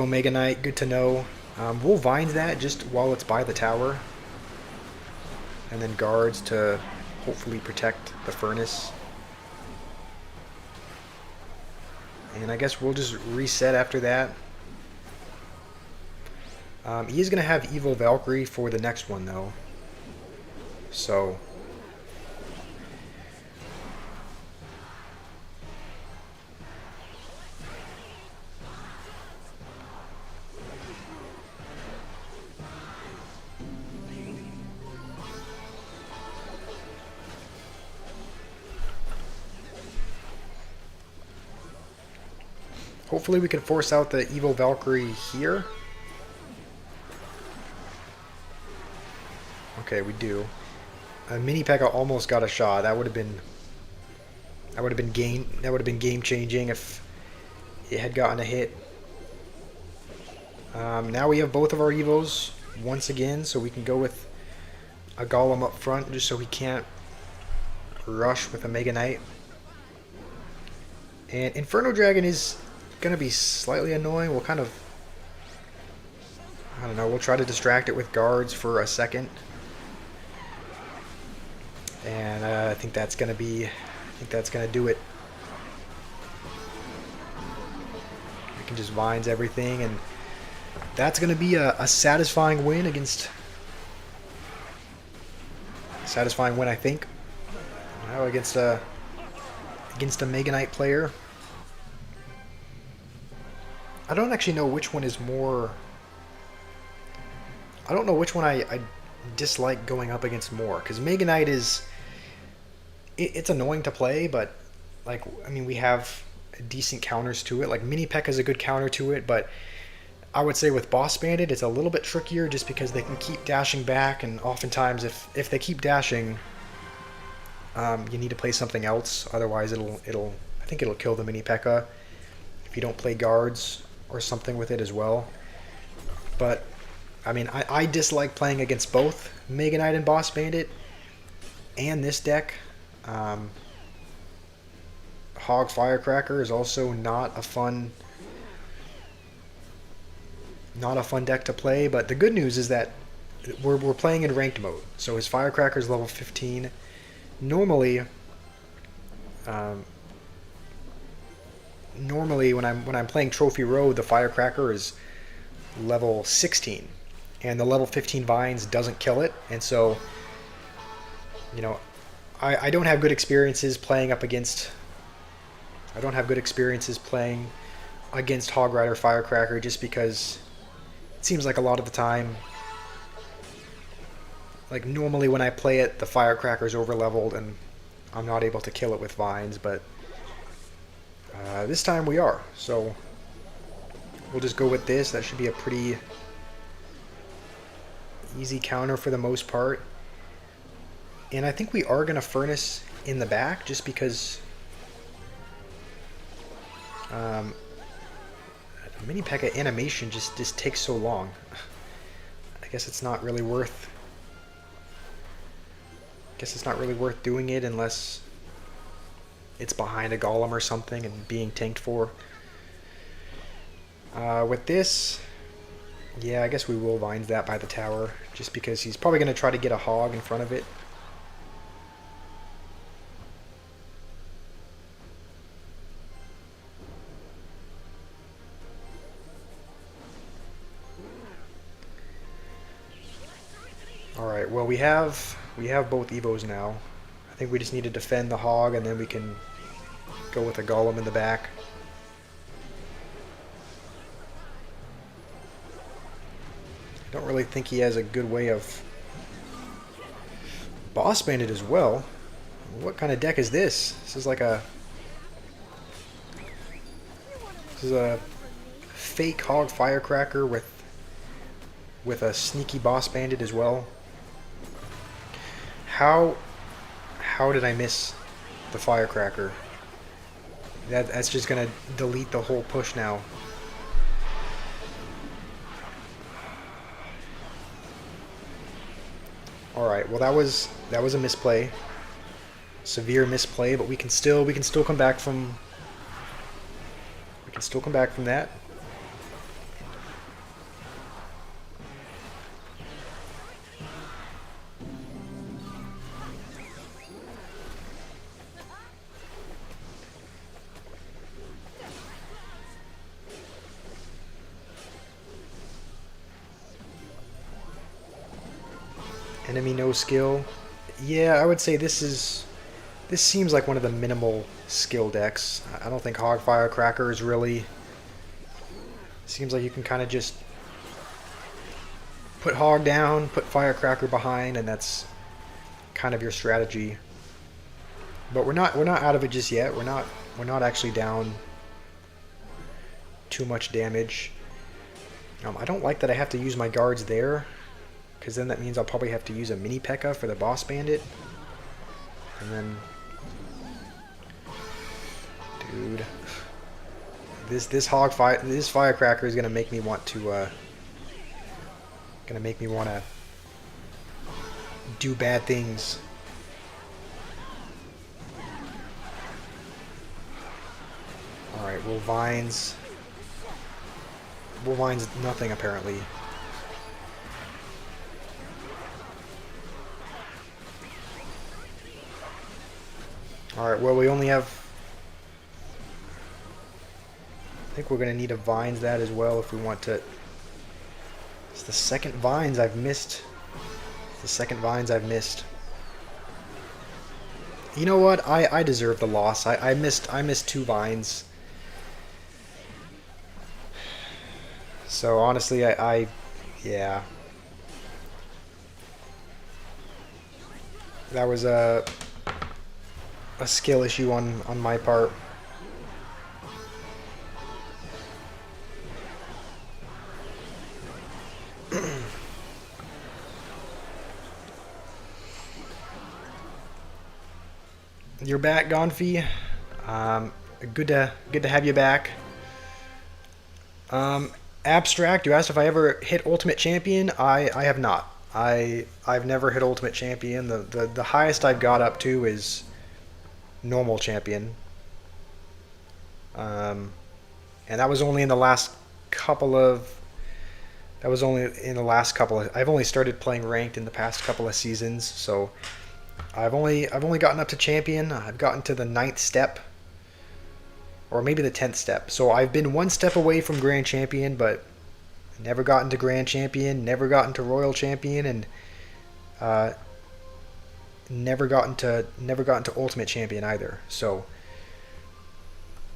Mega Knight, good to know. We'll Vines that just while it's by the tower, and then guards to hopefully protect the furnace. And I guess we'll just reset after that. He is going to have Evo Valkyrie for the next one, though. So... Hopefully we can force out the Evo Valkyrie here. Okay, we do. Mini P.E.K.K.A almost got a shot. That would have been game changing if it had gotten a hit. Now we have both of our Evos once again, so we can go with a Golem up front just so he can't rush with a Mega Knight. And Inferno Dragon is going to be slightly annoying. We'll kind of, I don't know, we'll try to distract it with guards for a second. And I think that's going to do it. We can just Vines everything, and that's going to be a satisfying win against... Satisfying win, I think. Now against a Mega Knight player. I don't actually know which one is more... I don't know which one I dislike going up against more, because Mega Knight is... It's annoying to play, but, like, I mean, we have decent counters to it. Like, Mini P.E.K.K.A is a good counter to it, but I would say with Boss Bandit, it's a little bit trickier just because they can keep dashing back, and oftentimes if they keep dashing, you need to play something else. Otherwise, I think it'll kill the Mini P.E.K.K.A if you don't play guards or something with it as well. But I mean, I dislike playing against both Mega Knight and Boss Bandit and this deck. Hog Firecracker is also not a fun deck to play, but the good news is that we're playing in ranked mode. So his Firecracker is level 15. Normally when I'm playing Trophy Road, the Firecracker is level 16, and the level 15 Vines doesn't kill it, and so, you know, I don't have good experiences playing against Hog Rider Firecracker, just because it seems like a lot of the time, like normally when I play it, the Firecracker's overleveled and I'm not able to kill it with Vines, but this time we are. So we'll just go with this. That should be a pretty easy counter for the most part. And I think we are going to Furnace in the back just because Mini P.E.K.K.A animation just takes so long. I guess it's not really worth doing it unless it's behind a Golem or something and being tanked for. With this, yeah, I guess we will Vines that by the tower, just because he's probably going to try to get a Hog in front of it. Alright, well we have both Evos now. I think we just need to defend the Hog, and then we can go with a Golem in the back. I don't really think he has a good way of... Boss Bandit as well. What kind of deck is this? This is a fake Hog Firecracker with a sneaky Boss Bandit as well. How did I miss the Firecracker? That's just gonna delete the whole push now. Alright, well that was a misplay. Severe misplay, but we can still come back from that. Enemy no skill. Yeah, I would say this seems like one of the minimal skill decks. I don't think Hog Firecracker is really... Seems like you can kind of just put Hog down, put Firecracker behind, and that's kind of your strategy. But we're not out of it just yet. We're not actually down too much damage. I don't like that I have to use my guards there. because then that means I'll probably have to use a mini P.E.K.K.A. for the boss bandit. And then... Dude... This firecracker is gonna make me want to do bad things. All right, well, vines nothing apparently. All right, well, we only have... I think we're going to need a vines that as well if we want to... It's the second vines I've missed. It's the second vines I've missed. You know what? I deserve the loss. I missed 2 vines. So honestly, yeah. That was a skill issue on my part. You're back, Gonfi. Good to have you back. Abstract, you asked if I ever hit Ultimate Champion. I have not. I've never hit Ultimate Champion. The highest I've got up to is normal champion. And that was only in the last couple of... I've only started playing ranked in the past couple of seasons, so I've only gotten up to champion. I've gotten to the 9th step, or maybe the 10th step. So I've been 1 step away from Grand Champion, but never gotten to Grand Champion, never gotten to Royal Champion, and never gotten to Ultimate Champion either. So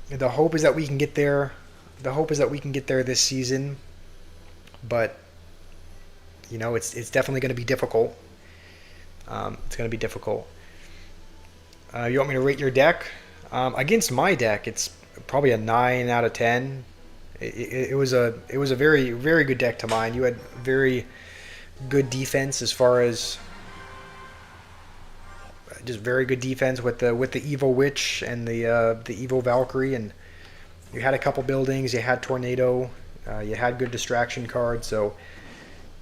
the hope is that we can get there. The hope is that we can get there this season, but you know, it's definitely going to be difficult. It's going to be difficult. You want me to rate your deck? Against my deck, it's probably a 9 out of 10. It was a very, very good deck to mine. You had very good defense as far as just very good defense with the Evil Witch and the Evil Valkyrie, and you had a couple buildings. You had Tornado. You had good distraction cards. So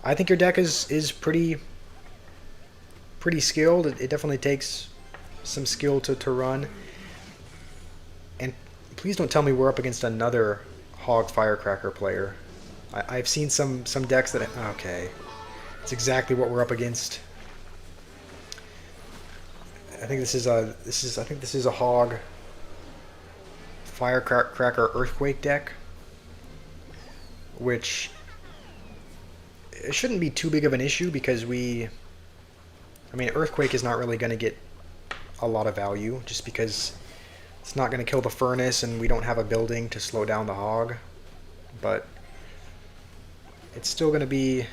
I think your deck is pretty skilled. It definitely takes some skill to run. And please don't tell me we're up against another Hog Firecracker player. I've seen some decks that... Okay. It's exactly what we're up against. I think this is a Hog Firecracker Earthquake deck, which it shouldn't be too big of an issue because Earthquake is not really going to get a lot of value just because it's not going to kill the furnace and we don't have a building to slow down the hog. But it's still going to be...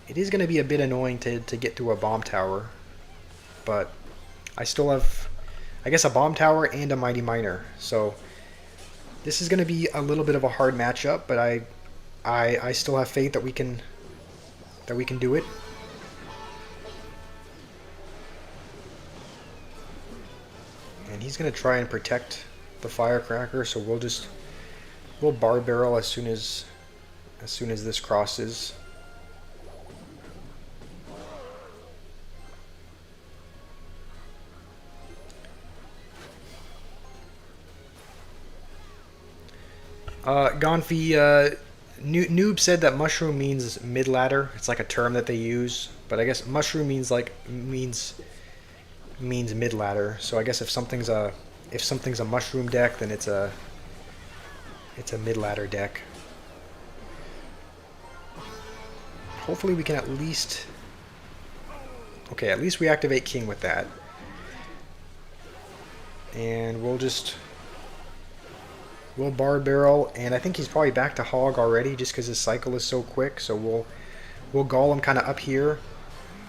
It is going to be a bit annoying to get through a bomb tower. But I still have, I guess, a bomb tower and a mighty miner. So this is going to be a little bit of a hard matchup, but I still have faith that we can do it. And he's going to try and protect the firecracker, so we'll bar barrel as soon as this crosses. Gonfi, Noob said that mushroom means mid ladder. It's like a term that they use, but I guess mushroom means mid ladder. So I guess if something's a mushroom deck, then it's a mid ladder deck. Hopefully we can at least we activate King with that, and we'll bar barrel, and I think he's probably back to hog already just because his cycle is so quick. So we'll golem kind of up here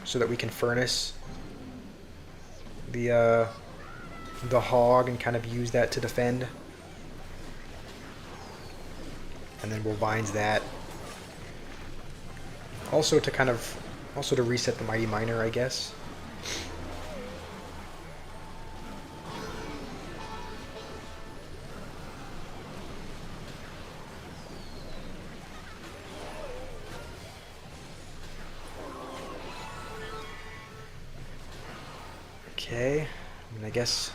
so that we can furnace the hog and kind of use that to defend, and then we'll vines that. Also to kind of, also to reset the Mighty Miner, I guess. Okay, and I guess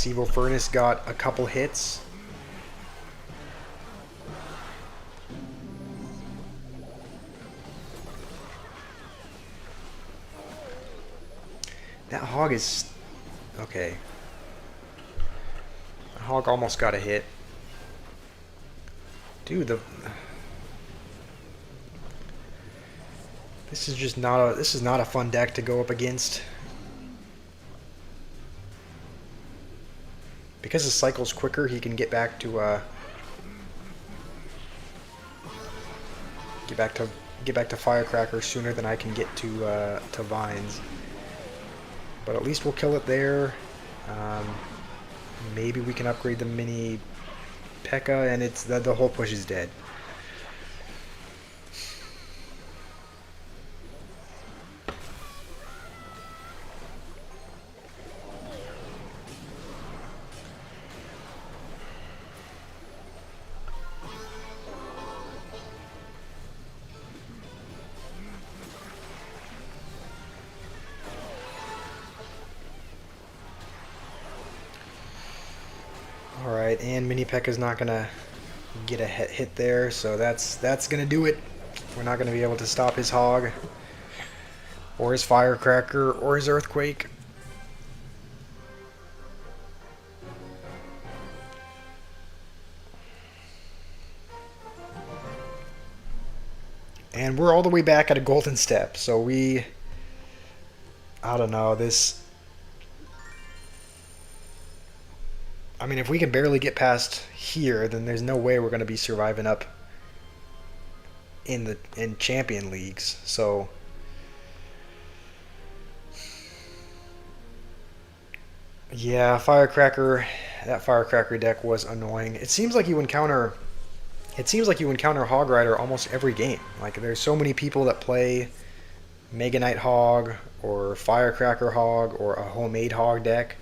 Evil Furnace got a couple hits. That hog is okay. The hog almost got a hit. Dude, this is just not a fun deck to go up against. Because his cycle's quicker, he can get back to Firecracker sooner than I can get to Vines. But at least we'll kill it there. Maybe we can upgrade the mini P.E.K.K.A. and it's the whole push is dead. Alright, and Mini P.E.K.K.A.'s not gonna get a hit there, so that's gonna do it. We're not gonna be able to stop his hog, or his Firecracker, or his Earthquake. And we're all the way back at a golden step, so I don't know, I mean, if we can barely get past here, then there's no way we're going to be surviving up in champion leagues. So yeah, that Firecracker deck was annoying. It seems like you encounter Hog Rider almost every game. Like, there's so many people that play Mega Knight Hog or Firecracker Hog or a homemade Hog deck.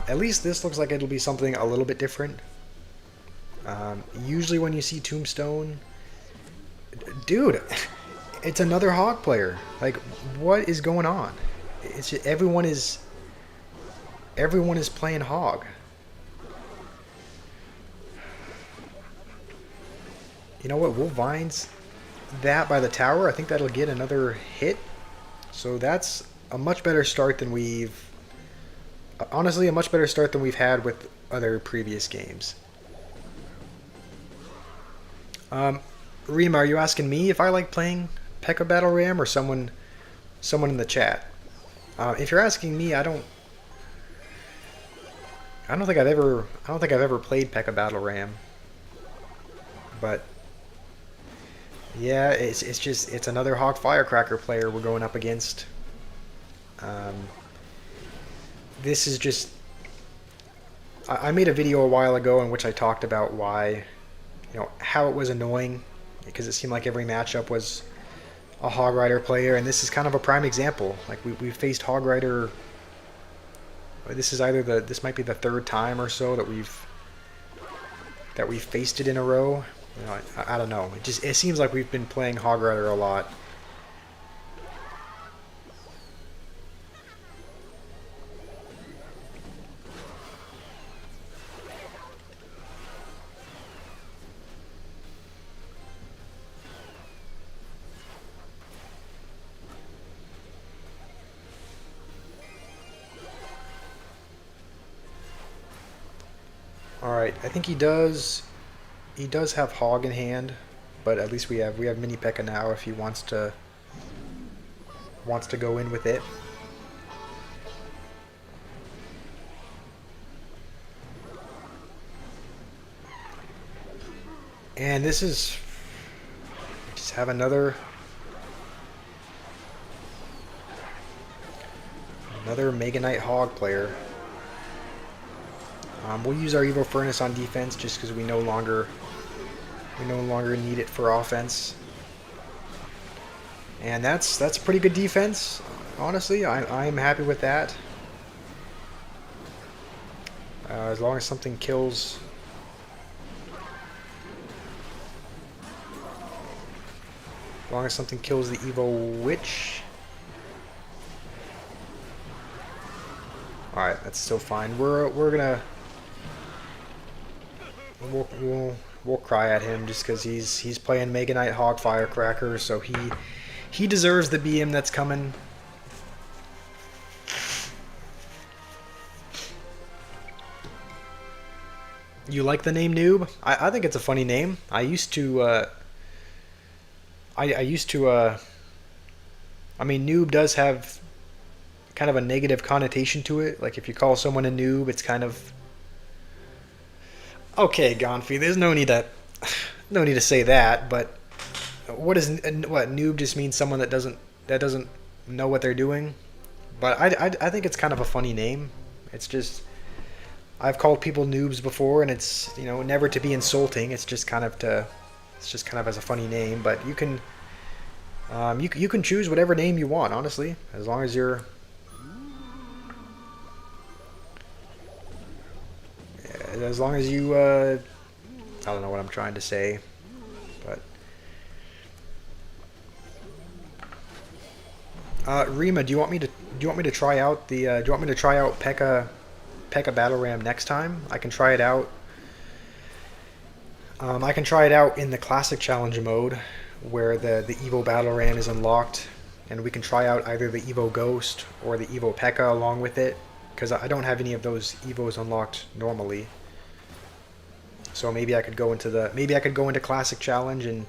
At least this looks like it'll be something a little bit different. Usually when you see Tombstone... Dude, it's another Hog player. Like, what is going on? It's just, everyone is playing Hog. You know what? We'll Vines that by the tower. I think that'll get another hit. So that's a much better start than we've... Honestly, a much better start than we've had with other previous games. Reem, are you asking me if I like playing P.E.K.K.A. Battle Ram or someone in the chat? If you're asking me, I don't think I've ever played P.E.K.K.A. Battle Ram. But yeah, it's another Hog Firecracker player we're going up against. This is just... I made a video a while ago in which I talked about why, how it was annoying, because it seemed like every matchup was a Hog Rider player, and this is kind of a prime example. Like, we've faced Hog Rider... This might be the third time or so that we've faced it in a row. I don't know. It seems like we've been playing Hog Rider a lot. Alright, I think he does have Hog in hand, but at least we have Mini P.E.K.K.A. now if he wants to go in with it. And this is... Just have another Mega Knight Hog player. We'll use our Evo Furnace on defense just because we no longer need it for offense. And that's pretty good defense. Honestly, I am happy with that. As long as something kills. As long as something kills the Evo Witch. Alright, that's still fine. We're gonna we'll cry at him just because he's playing Mega Knight Hog Firecracker, so he deserves the BM that's coming. You like the name Noob? I think it's a funny name. I used to I mean, noob does have kind of a negative connotation to it. Like if you call someone a noob, it's kind of okay, Gonfi. There's no need to say that. But what noob just means someone that doesn't know what they're doing. But I think it's kind of a funny name. It's just I've called people noobs before, and it's never to be insulting. It's just kind of as a funny name. But you can you can choose whatever name you want, honestly, as long as you're. As long as you, I don't know what I'm trying to say, but Rima, do you want me to try out the? Do you want me to try out P.E.K.K.A. Battle Ram next time? I can try it out. I can try it out in the Classic Challenge mode, where the Evo Battle Ram is unlocked, and we can try out either the Evo Ghost or the Evo P.E.K.K.A. along with it, because I don't have any of those Evos unlocked normally. So maybe I could go into Classic Challenge and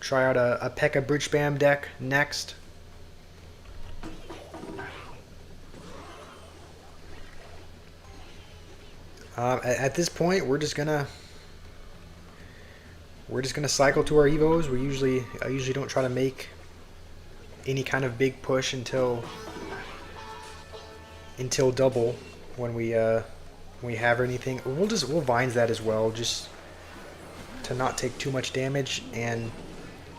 try out a P.E.K.K.A. Bridge Spam deck next. At this point, we're just gonna cycle to our Evos. I usually don't try to make any kind of big push until double when we have anything. We'll Vines that as well, just to not take too much damage, and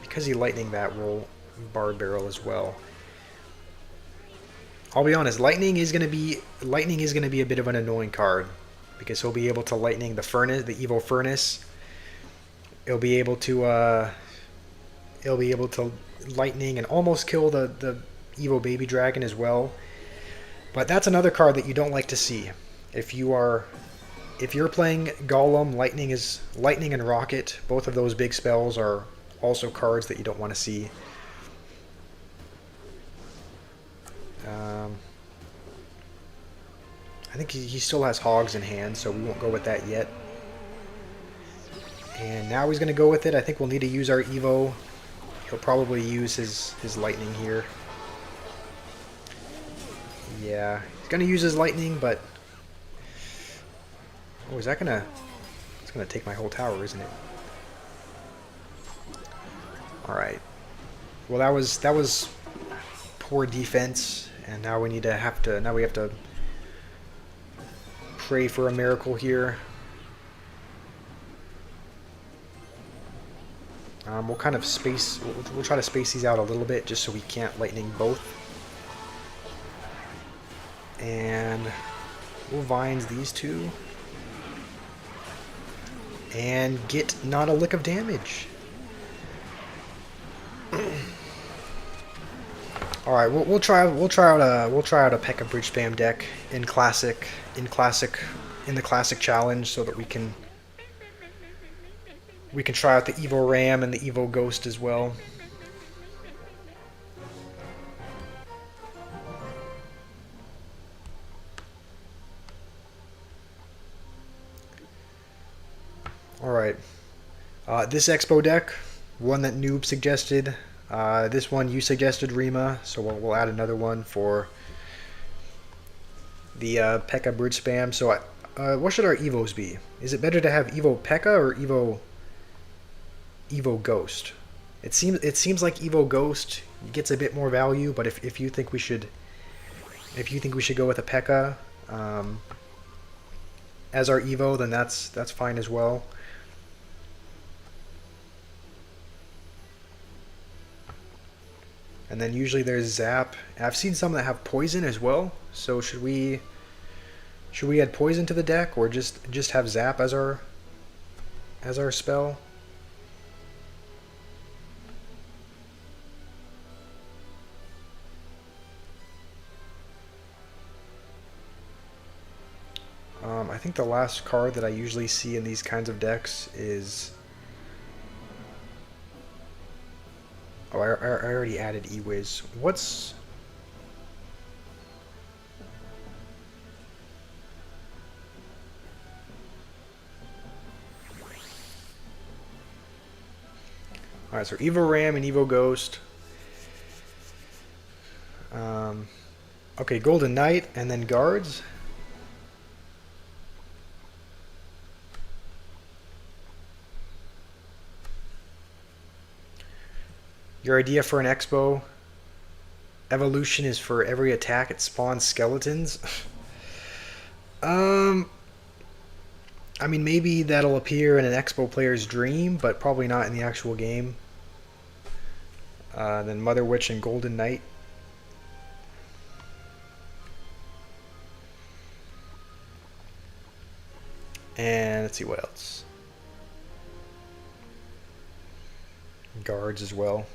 because he lightning that, we'll Bard Barrel as well. I'll be honest, lightning is gonna be a bit of an annoying card, because he'll be able to lightning the furnace, the Evo Furnace. He'll be able to lightning and almost kill the Evo Baby Dragon as well. But that's another card that you don't like to see. If you're playing Golem, Lightning and Rocket, both of those big spells are also cards that you don't want to see. I think he still has Hogs in hand, so we won't go with that yet. And now he's going to go with it. I think we'll need to use our Evo. He'll probably use his Lightning here. Yeah, he's going to use his Lightning, but... Oh, is that going to... It's going to take my whole tower, isn't it? Alright. Well, that was poor defense, and now we have to pray for a miracle here. We'll kind of we'll try to space these out a little bit just so we can't lightning both. And we'll Vines these two. And get not a lick of damage. All right, we'll try out a P.E.K.K.A. Bridge Spam deck in the Classic Challenge, so that we can try out the Evo Ram and the Evo Ghost as well. Alright. This Expo deck, one that Noob suggested. This one you suggested, Rima, so we'll add another one for the P.E.K.K.A. Bridge Spam. So what should our Evos be? Is it better to have Evo P.E.K.K.A. or Evo Ghost? It seems like Evo Ghost gets a bit more value, but if you think we should If you think we should go with a P.E.K.K.A. As our Evo, then that's fine as well. And then usually there's Zap. I've seen some that have Poison as well. So should we add Poison to the deck, or just have Zap as our spell? I think the last card that I usually see in these kinds of decks is... Oh, I already added E-Wiz. What's... Alright, so Evo Ram and Evo Ghost. Okay, Golden Knight and then Guards. Your idea for an Expo evolution is for every attack it spawns skeletons. I mean, maybe that'll appear in an Expo player's dream, but probably not in the actual game. Then Mother Witch and Golden Knight. And let's see what else. Guards as well.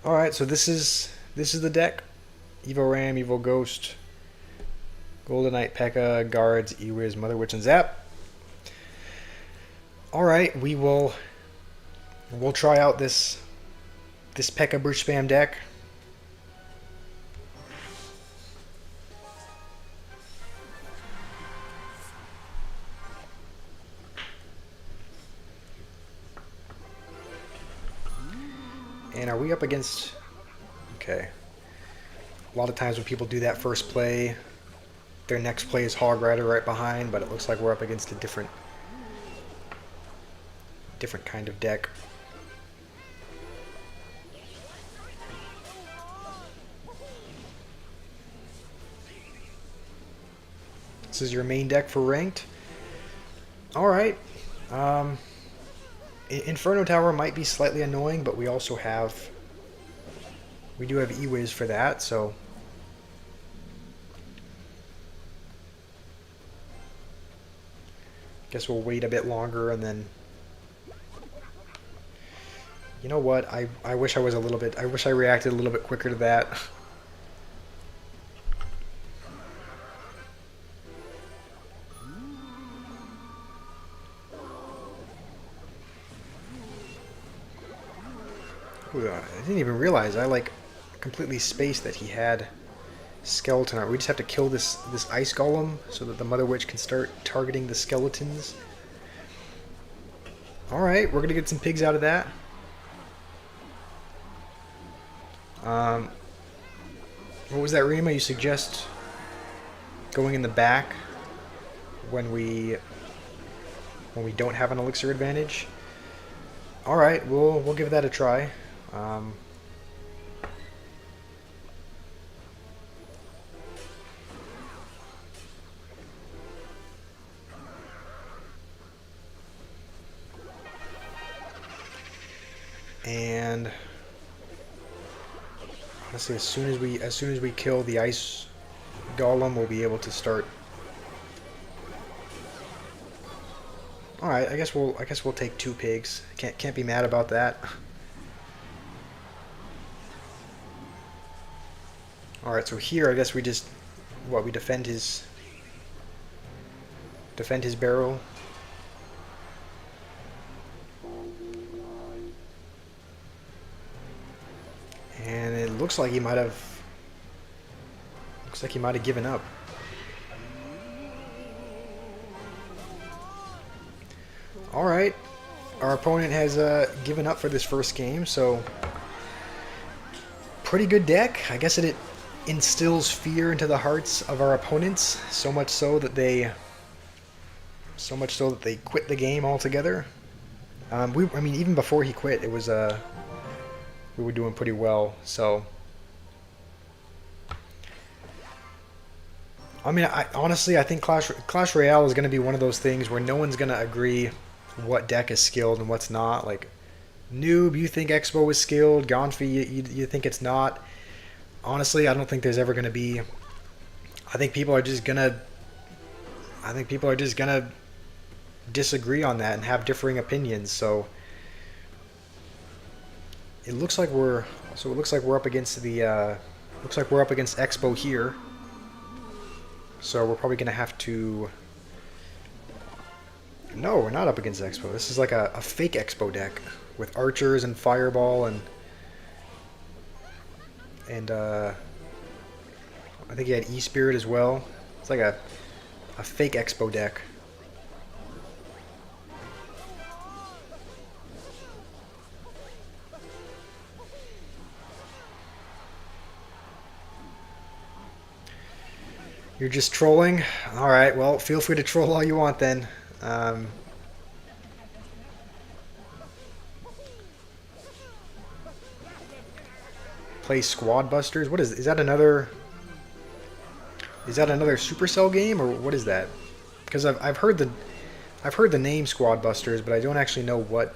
Alright, so this is the deck. Evo Ram, Evo Ghost, Golden Knight, P.E.K.K.A, Guards, E-Wiz, Mother Witch, and Zap. Alright, we'll try out this P.E.K.K.A Brute Spam deck. And are we up against... Okay. A lot of times when people do that first play, their next play is Hog Rider right behind, but it looks like we're up against a different kind of deck. This is your main deck for ranked. Alright. Inferno Tower might be slightly annoying, but we do have E-Wiz for that, so guess we'll wait a bit longer and then... You know what? I wish I reacted a little bit quicker to that. Ooh, I didn't even realize I completely spaced that he had skeleton art. We just have to kill this ice golem so that the Mother Witch can start targeting the skeletons. Alright, we're gonna get some pigs out of that. What was that, Rima? You suggest going in the back when we don't have an elixir advantage? Alright, we'll give that a try. And honestly, as soon as we kill the ice golem, we'll be able to start. All right, I guess we'll take 2 pigs. Can't be mad about that. All right, so here I guess we just we defend his barrel. And it looks like he might have given up. All right, our opponent has given up for this first game, so pretty good deck. I guess it instills fear into the hearts of our opponents, so much so that they So much so that they quit the game altogether. I mean, even before he quit, it was we were doing pretty well. So, I mean, honestly, I think Clash Royale is going to be one of those things where no one's going to agree what deck is skilled and what's not. Like, Noob, you think Expo is skilled. Gonfi, you think it's not. Honestly, I don't think there's ever going to be. I think people are just gonna. I think people are just gonna disagree on that and have differing opinions. So it looks like we're. So it looks like we're up against the. Looks like we're up against Expo here. So we're probably gonna have to. No, we're not up against Expo. This is like a fake Expo deck with archers and fireball and I think he had E-Spirit as well. It's like a fake Expo deck. You're just trolling? Alright, well, feel free to troll all you want then. Play Squad Busters? What is that another... Is that another Supercell game, or what is that? Because I've heard the name Squad Busters, but I don't actually know what.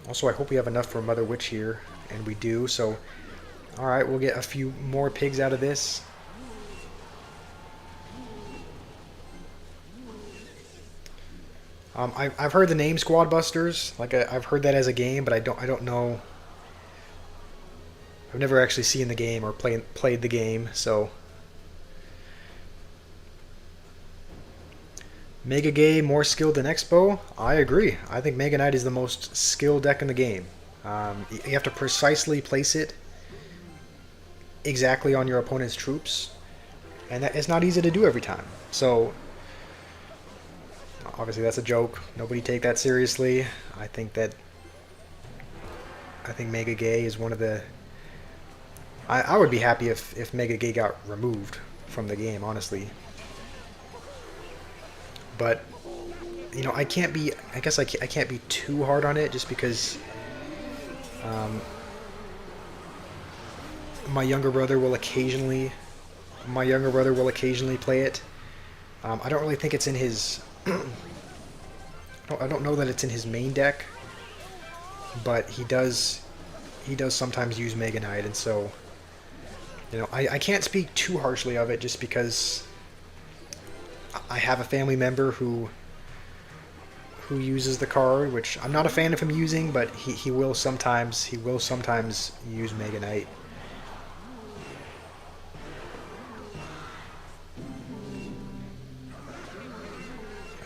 Also, I hope we have enough for Mother Witch here, and we do. So, all right, we'll get a few more pigs out of this. I've heard the name Squad Busters, like I've heard that as a game, but I don't know. I've never actually seen the game or played the game, so. Mega Gay more skilled than Expo? I agree. I think Mega Knight is the most skilled deck in the game. You have to precisely place it exactly on your opponent's troops, and that is not easy to do every time. So, obviously that's a joke. Nobody take that seriously. I think Mega Gay is one of the... I would be happy if Mega Gay got removed from the game, honestly. But, you know, I guess I can't be too hard on it just because my younger brother will occasionally play it. I don't really think it's in his... I don't know that it's in his main deck, but he does sometimes use Mega Knight, and so... You know, I can't speak too harshly of it just because I have a family member who uses the card, which I'm not a fan of him using, but he will sometimes use Mega Knight.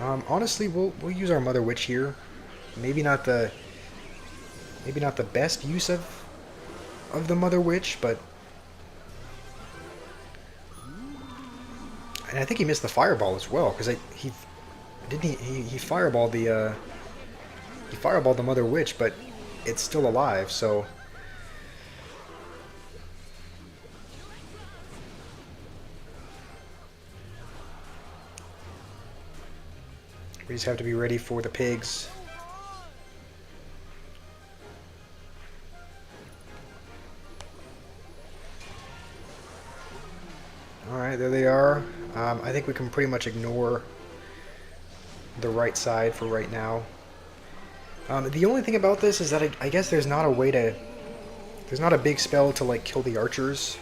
Honestly, we'll use our Mother Witch here. Maybe not the best use of the Mother Witch, but. And I think he missed the fireball as well, because he fireballed the Mother Witch, but it's still alive. So we just have to be ready for the pigs. Alright, there they are. I think we can pretty much ignore the right side for right now. The only thing about this is that I guess there's not a way to... There's not a big spell to, like, kill the archers.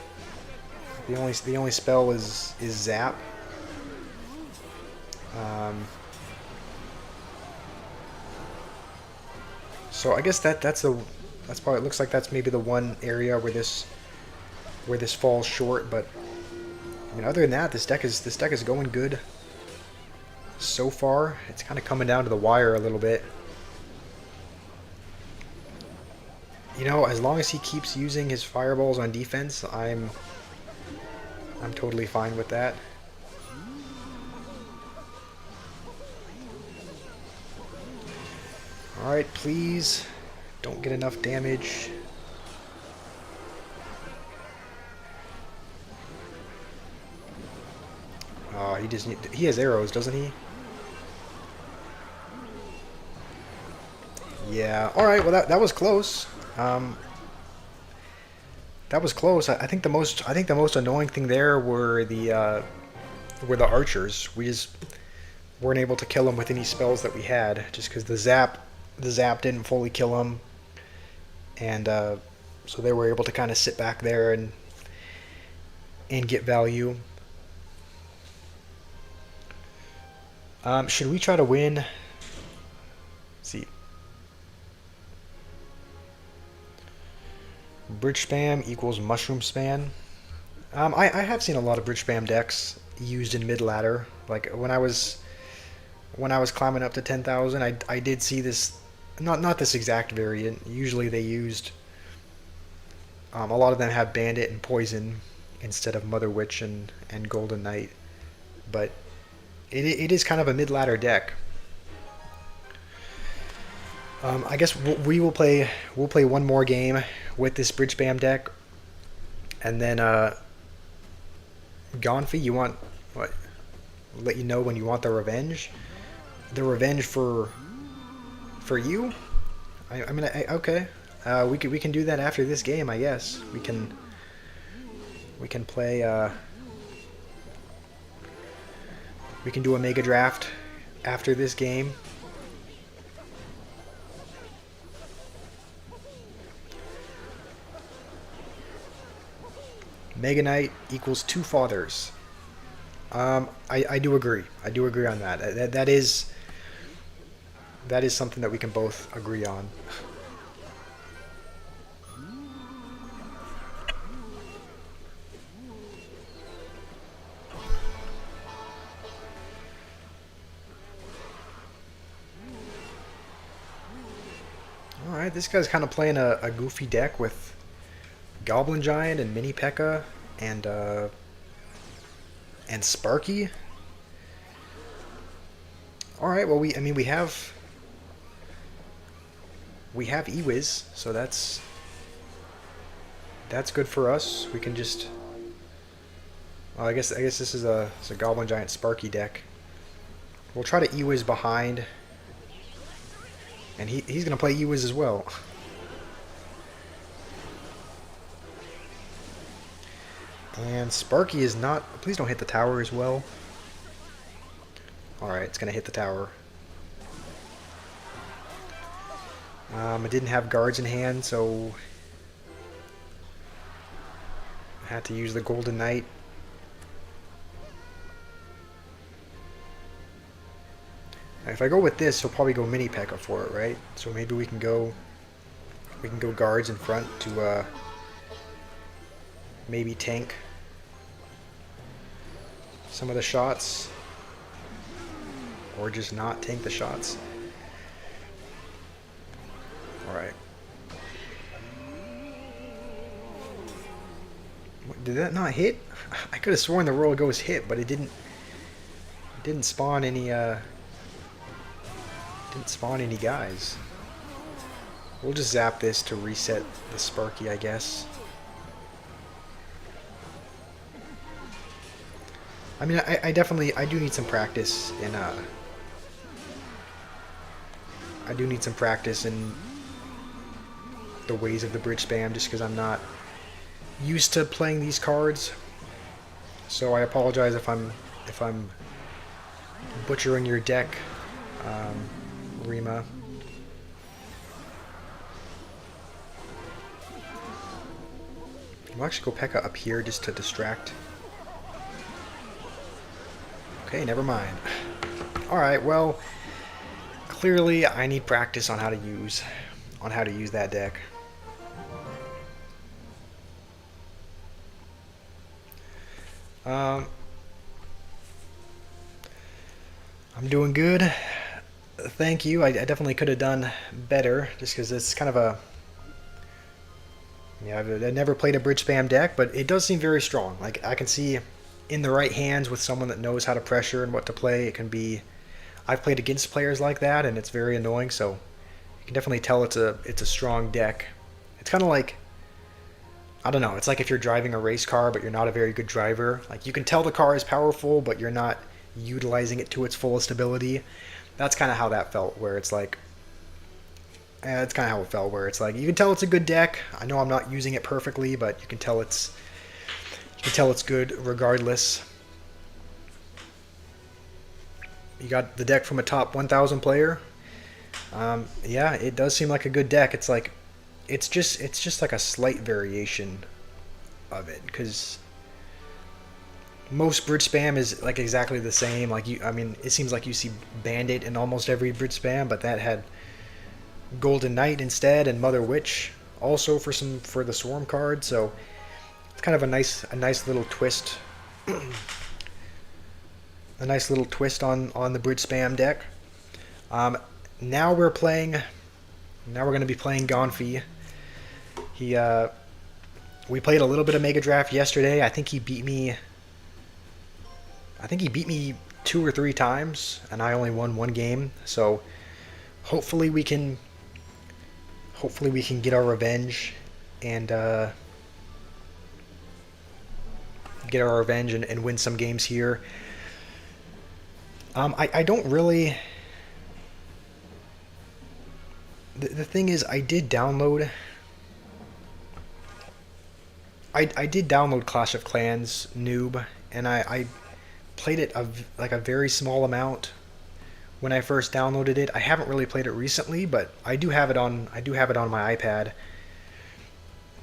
The only spell is Zap. So I guess that's probably... It looks like that's maybe the one area where this falls short, but... I mean, other than that, this deck is going good so far. It's kind of coming down to the wire a little bit. You know, as long as he keeps using his fireballs on defense, I'm totally fine with that. All right, please don't get enough damage. Oh, he has arrows, doesn't he? Yeah. All right. Well, that was close. Um, that was close. I think the most annoying thing there were the archers. We just weren't able to kill them with any spells that we had, just because the zap didn't fully kill them, and so they were able to kind of sit back there and get value. Should we try to win? Let's see, bridge spam equals mushroom spam. I have seen a lot of bridge spam decks used in mid ladder. Like when I was climbing up to 10,000, I did see this, not this exact variant. Usually they used a lot of them have bandit and poison instead of mother witch and golden knight, but it is kind of a mid ladder deck. I guess we'll play one more game with this bridge spam deck, and then Gonfi, you want what? Let you know when you want the revenge. The revenge for you. I mean, okay. We can do that after this game, I guess. We can play. We can do a mega draft after this game. Mega Knight equals two fathers. I do agree. I do agree on that. That is something that we can both agree on. Alright, this guy's kind of playing a goofy deck with Goblin Giant and Mini P.E.K.K.A. And Sparky. Alright, well I mean we have Ewiz, so that's good for us. We can just well, I guess this is a Goblin Giant Sparky deck. We'll try to Ewiz behind. And he's gonna play Ewiz as well. And Sparky is not... Please don't hit the tower as well. Alright, it's going to hit the tower. I didn't have guards in hand, so... I had to use the Golden Knight. If I go with this, he'll probably go Mini P.E.K.K.A. for it, right? So maybe we can go guards in front to maybe tank some of the shots, or just not tank the shots. Alright. Did that not hit? I could have sworn the Royal Ghost hit, but it didn't spawn any guys. We'll just zap this to reset the Sparky, I guess. I mean, I definitely do need some practice in I do need some practice in the ways of the bridge spam, just because I'm not used to playing these cards. So I apologize if I'm butchering your deck, Rima. We'll actually go P.E.K.K.A. up here just to distract. Okay, never mind. Alright, well, clearly I need practice on how to use that deck. I'm doing good. Thank you. I definitely could have done better, just because it's kind of a... Yeah, I've never played a bridge spam deck, but it does seem very strong. Like, I can see in the right hands with someone that knows how to pressure and what to play, it can be... I've played against players like that, and it's very annoying, so you can definitely tell it's a strong deck. It's kind of like... I don't know. It's like if you're driving a race car, but you're not a very good driver. Like you can tell the car is powerful, but you're not utilizing it to its fullest ability. That's kind of how that felt. Where it's like, it's kind of how it felt. Where it's like you can tell it's a good deck. I know I'm not using it perfectly, but you can tell it's good regardless. You got the deck from a top 1,000 player. Yeah, it does seem like a good deck. It's like it's just like a slight variation of it because most bridge spam is like exactly the same. Like I mean, it seems like you see Bandit in almost every bridge spam, but that had Golden Knight instead and Mother Witch also for the Swarm card. So it's kind of a nice little twist, a nice little twist on the bridge spam deck. Um, now we're playing. Now we're going to be playing Gonfi. He we played a little bit of Mega Draft yesterday. I think he beat me. I think he beat me 2 or 3 times, and I only won one game. So hopefully we can. Hopefully we can get our revenge, and and win some games here. I don't really. The thing is, I did download. I did download Clash of Clans Noob, and I played it like a very small amount when I first downloaded it. I haven't really played it recently, but I do have it on. I do have it on my iPad.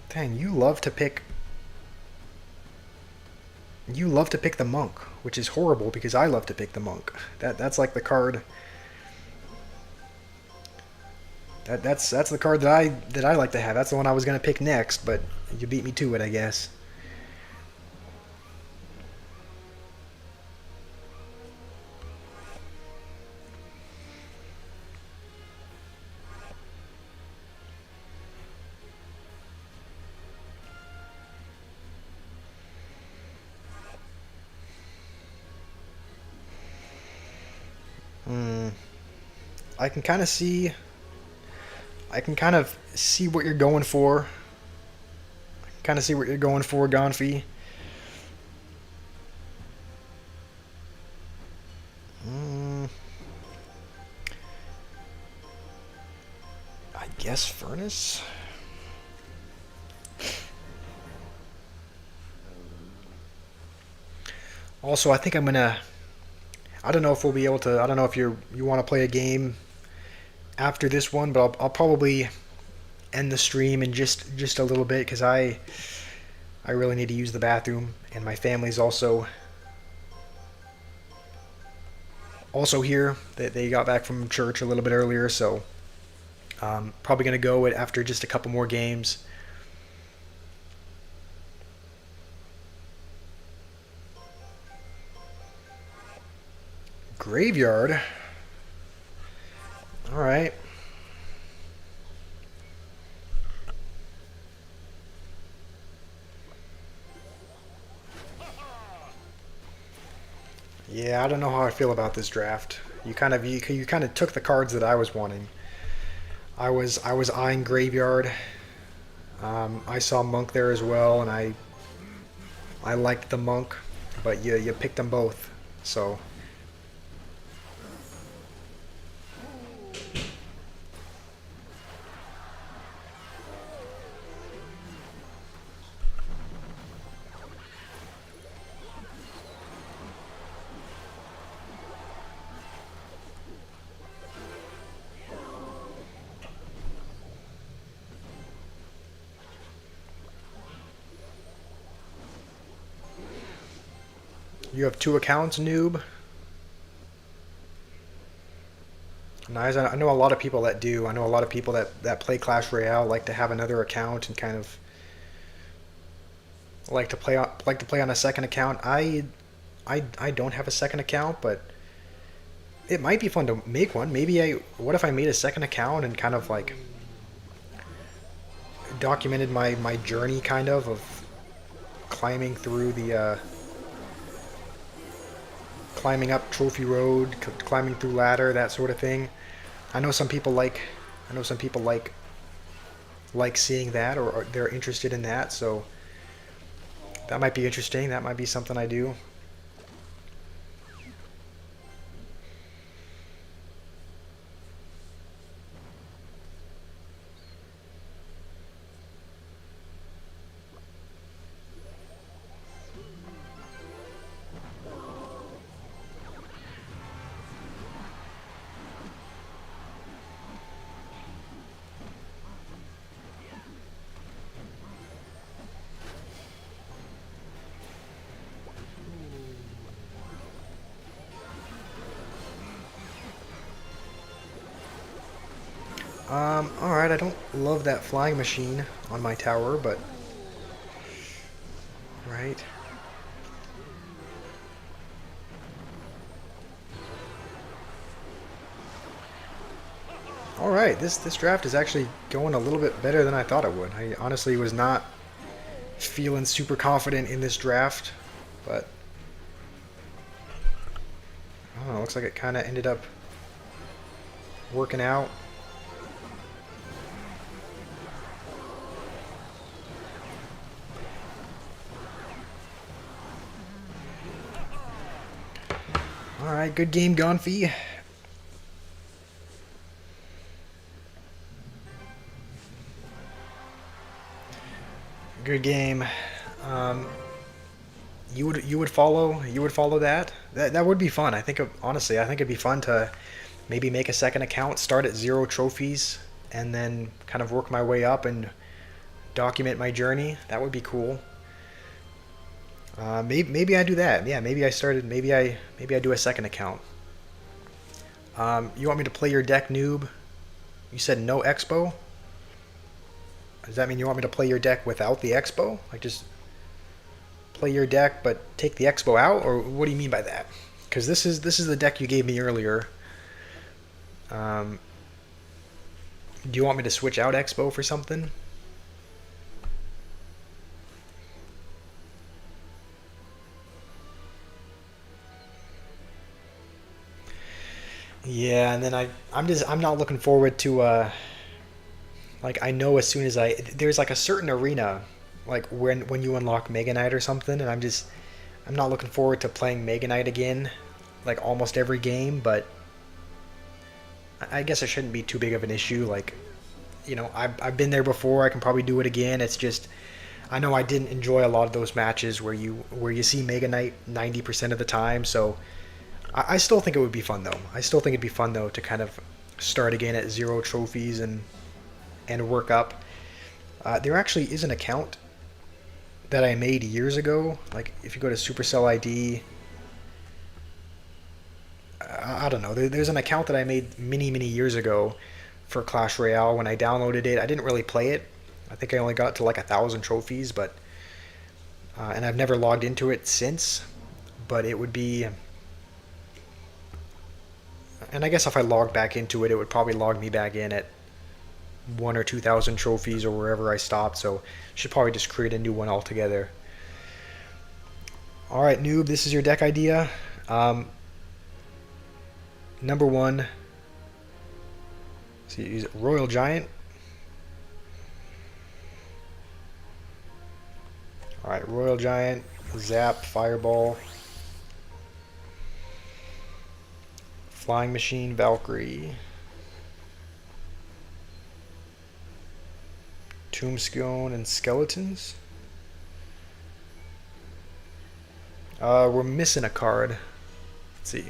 Dang, you love to pick. You love to pick the monk, which is horrible because I love to pick the monk. That's like the card. That's the card that I like to have. That's the one I was gonna pick next, but you beat me to it, I guess. Hmm. I can kind of see. I can kind of see what you're going for. Kind of see what you're going for, Gonfi. Mm, I guess Furnace. Also, I think I'm gonna. I don't know if we'll be able to. I don't know if you want to play a game after this one, but I'll probably end the stream in just a little bit because I really need to use the bathroom, and my family's also here. They got back from church a little bit earlier, so probably gonna go after just a couple more games. Graveyard. All right. Yeah, I don't know how I feel about this draft. You kind of took the cards that I was wanting. I was eyeing Graveyard. I saw Monk there as well, and I liked the Monk, but you picked them both. So you have 2 accounts, noob. Nice. I know a lot of people that do. I know a lot of people that play Clash Royale like to have another account and kind of like to play on a second account. I don't have a second account, but it might be fun to make one. What if I made a second account and kind of like documented my journey of climbing through the climbing up Trophy Road, climbing through ladder, that sort of thing. I know some people like like seeing that, or they're interested in that. So that might be interesting. That might be something I do. Alright, I don't love that flying machine on my tower, but... Right. Alright, this draft is actually going a little bit better than I thought it would. I honestly was not feeling super confident in this draft, but... I don't know, looks like it kind of ended up working out. Alright, good game, Gonfi. Good game. Um, you would follow that? That would be fun. I think honestly, I think it'd be fun to maybe make a second account, start at 0 trophies, and then kind of work my way up and document my journey. That would be cool. Maybe I do that. Yeah, maybe I started. Maybe I do a second account. You want me to play your deck, noob? You said no expo. Does that mean you want me to play your deck without the expo? Like just play your deck but take the expo out, or what do you mean by that? Because this is the deck you gave me earlier. Um, do you want me to switch out expo for something? Yeah, and then I'm not looking forward to like I know as soon as there's like a certain arena like when you unlock Mega Knight or something, and I'm not looking forward to playing Mega Knight again like almost every game, but I guess it shouldn't be too big of an issue. Like, I've been there before. I can probably do it again. It's just I know I didn't enjoy a lot of those matches where you see Mega Knight 90% of the time. So I still think it would be fun though. I still think it'd be fun though to kind of start again at 0 trophies and work up. There actually is an account that I made years ago. Like if you go to Supercell ID, I don't know. There's an account that I made many years ago for Clash Royale. When I downloaded it, I didn't really play it. I think I only got to like 1,000 trophies, but and I've never logged into it since. But it would be, and I guess if I logged back into it, it would probably log me back in at 1 or 2,000 trophies or wherever I stopped. So should probably just create a new one altogether. All right, noob, this is your deck idea. Number one, so you use Royal Giant. All right, Royal Giant, Zap, Fireball, Flying Machine, Valkyrie, Tombstone, and Skeletons. We're missing a card. Let's see.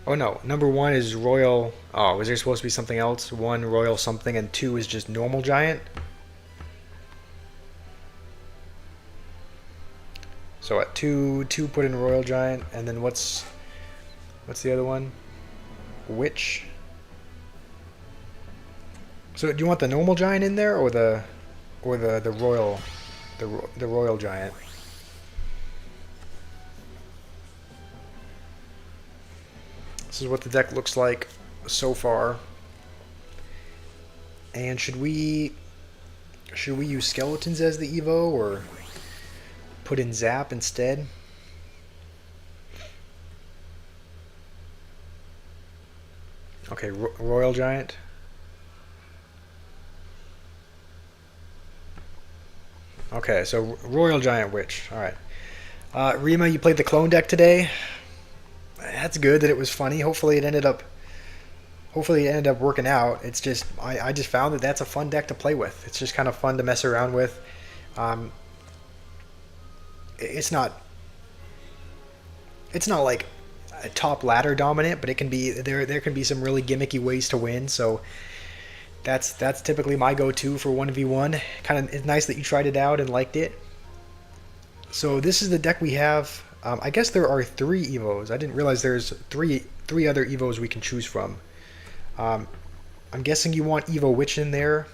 Oh no, number one is Royal. Oh, was there supposed to be something else? One Royal something, and two is just normal giant. So at two put in Royal Giant, and then what's the other one? Witch. So do you want the normal giant in there, or the royal, the Royal Giant? This is what the deck looks like so far. And should we use Skeletons as the Evo, or put in Zap instead? Okay, Royal Giant. Okay, so Royal Giant Witch. All right. Rima, you played the clone deck today. That's good that it was funny. Hopefully it ended up working out. It's just I just found that that's a fun deck to play with. It's just kind of fun to mess around with. Um, it's not like a top ladder dominant, but it can be there can be some really gimmicky ways to win. So that's typically my go-to for 1v1. Kind of it's nice that you tried it out and liked it. So this is the deck we have. I guess there are 3 Evos. I didn't realize there's three other Evos we can choose from. Um, I'm guessing you want Evo Witch in there.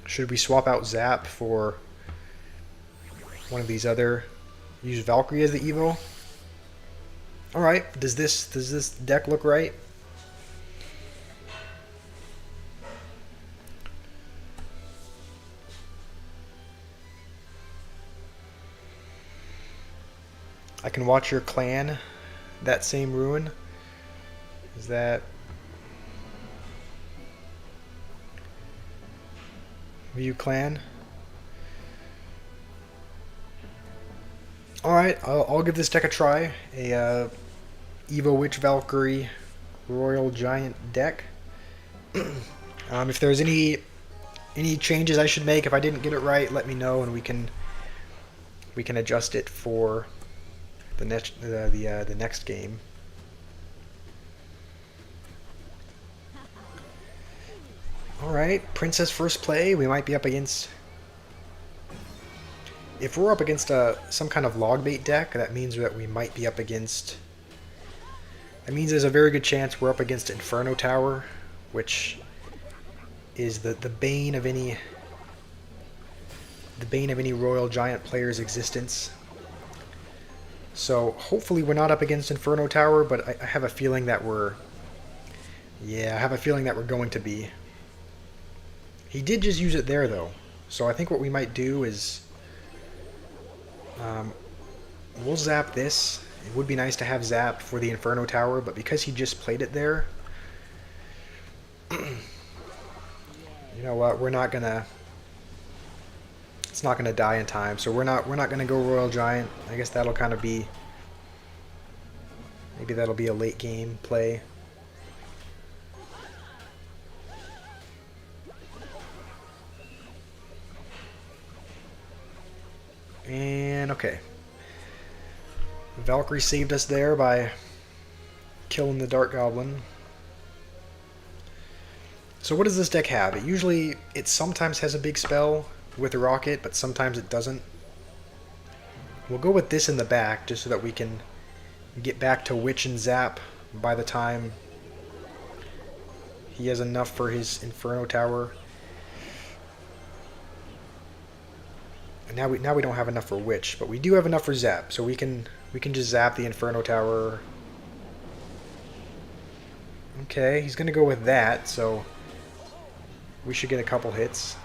Should we swap out Zap for one of these other? Use Valkyrie as the Evo. All right. Does this deck look right? I can watch your clan. That same ruin. Is that View clan? All right. I'll give this deck a try. A Evo Witch Valkyrie Royal Giant deck. If there's any changes I should make, if I didn't get it right, let me know and we can adjust it for the next game. All right, Princess first play. We might be up against. If we're up against some kind of log bait deck, that means that we might be up against. That means there's a very good chance we're up against Inferno Tower, which is the bane of any Royal Giant player's existence. So hopefully we're not up against Inferno Tower, but I have a feeling that we're. Yeah, I have a feeling that we're going to be. He did just use it there though, so I think what we might do is. We'll zap this. It would be nice to have zap for the Inferno Tower, but because he just played it there, you know what? We're not gonna. It's not gonna die in time, so we're not gonna go Royal Giant. I guess that'll kind of be. Maybe that'll be a late game play. And okay. Valkyrie saved us there by killing the Dark Goblin. So what does this deck have? It sometimes has a big spell with a rocket, but sometimes it doesn't. We'll go with this in the back just so that we can get back to Witch and Zap by the time he has enough for his Inferno Tower. And now we don't have enough for Witch, but we do have enough for Zap, so we can just zap the Inferno Tower. Okay, he's gonna go with that, so we should get a couple hits.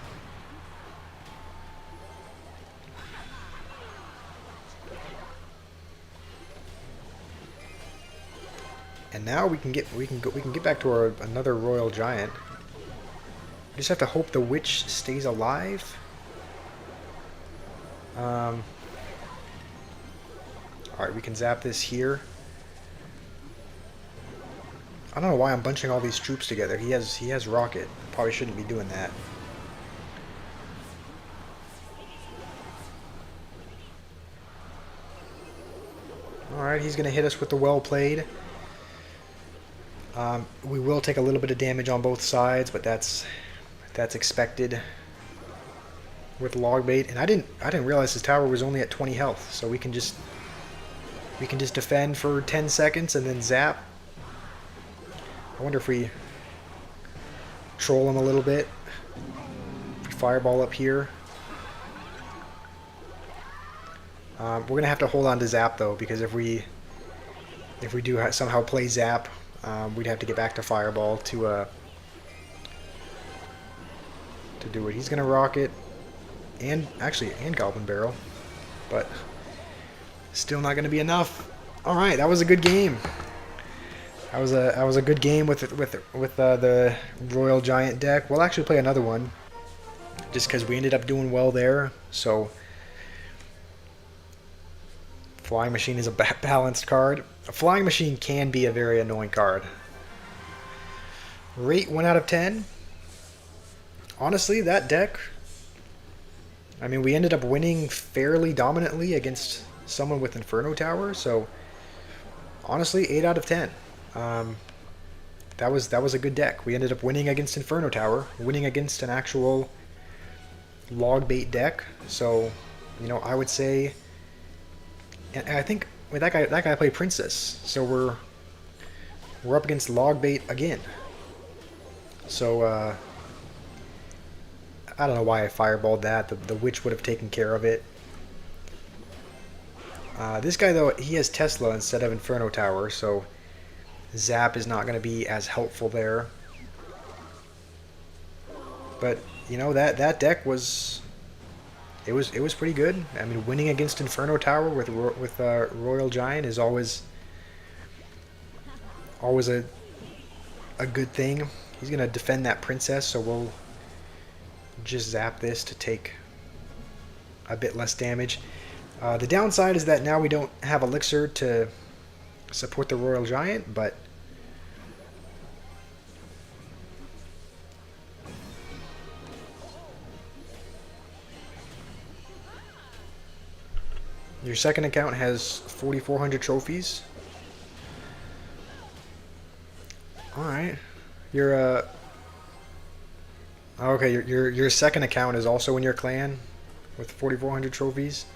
And now we can get back to another Royal Giant. We just have to hope the Witch stays alive. Alright, we can zap this here. I don't know why I'm bunching all these troops together. He has rocket. Probably shouldn't be doing that. Alright, he's going to hit us with the well played. We will take a little bit of damage on both sides, but that's expected with log bait. And I didn't realize his tower was only at 20 health, so we can just defend for 10 seconds and then zap. I wonder if we troll him a little bit. If we fireball up here. We're gonna have to hold on to zap though, because if we do somehow play zap, we'd have to get back to fireball to do it. He's gonna rocket and Goblin Barrel, but still not gonna be enough. All right, that was a good game. That was a good game with the Royal Giant deck. We'll actually play another one just because we ended up doing well there. So Flying Machine is a balanced card. A Flying Machine can be a very annoying card. Rate 1 out of 10. Honestly, that deck, I mean, we ended up winning fairly dominantly against someone with Inferno Tower, so honestly, 8 out of 10. Um, that was a good deck. We ended up winning against Inferno Tower, winning against an actual log bait deck. So, I would say, and I think that guy played Princess, so we're up against log bait again. So I don't know why I fireballed that. The witch would have taken care of it. This guy though, he has Tesla instead of Inferno Tower, so Zap is not going to be as helpful there. But that deck was pretty good. I mean, winning against Inferno Tower with Royal Giant is always a good thing. He's going to defend that princess, so we'll just zap this to take a bit less damage. The downside is that now we don't have Elixir to support the Royal Giant, but your second account has 4,400 trophies. Alright. Your okay, your second account is also in your clan with 4,400 trophies.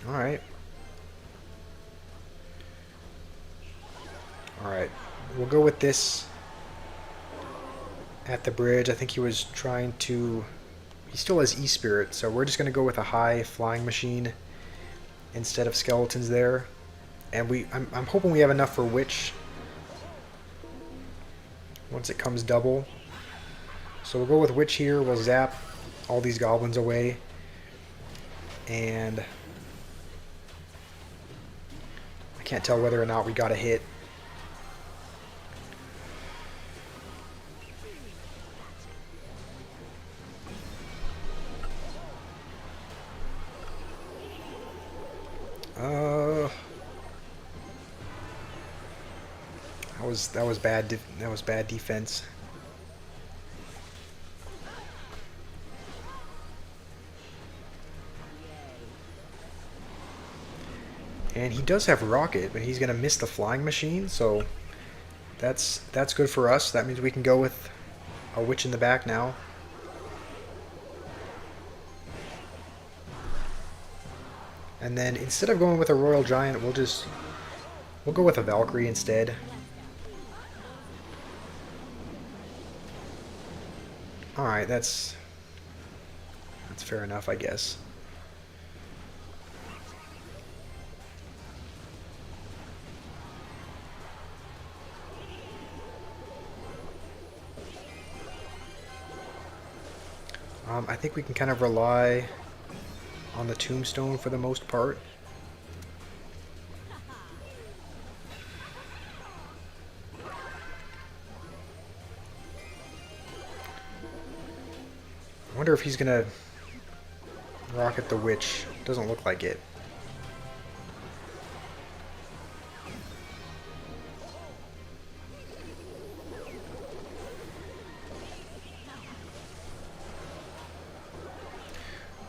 Alright. Alright. We'll go with this at the bridge. I think he was trying to... He still has E-Spirit, so we're just going to go with a high Flying Machine instead of skeletons there. And I'm hoping we have enough for Witch once it comes double. So we'll go with Witch here. We'll zap all these goblins away. And I can't tell whether or not we got a hit. That was bad. That was bad defense. And he does have Rocket, but he's gonna miss the Flying Machine, so that's good for us. That means we can go with a Witch in the back now. And then instead of going with a Royal Giant, we'll go with a Valkyrie instead. Alright, that's fair enough, I guess. I think we can kind of rely on the Tombstone for the most part. I wonder if he's gonna rocket the Witch. Doesn't look like it.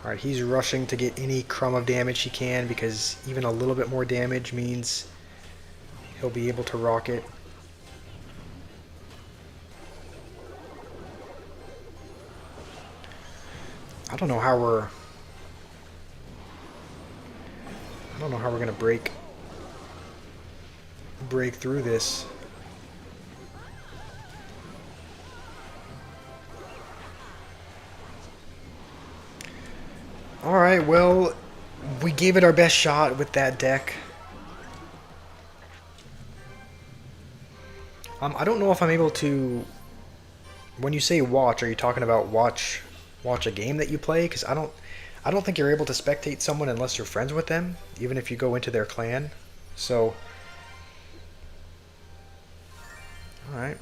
Alright, he's rushing to get any crumb of damage he can because even a little bit more damage means he'll be able to rocket. I don't know how we're gonna break through this. Alright, well, we gave it our best shot with that deck. I don't know if I'm able to... When you say watch, are you talking about watch a game that you play? Because I don't think you're able to spectate someone unless you're friends with them, even if you go into their clan. So Alright.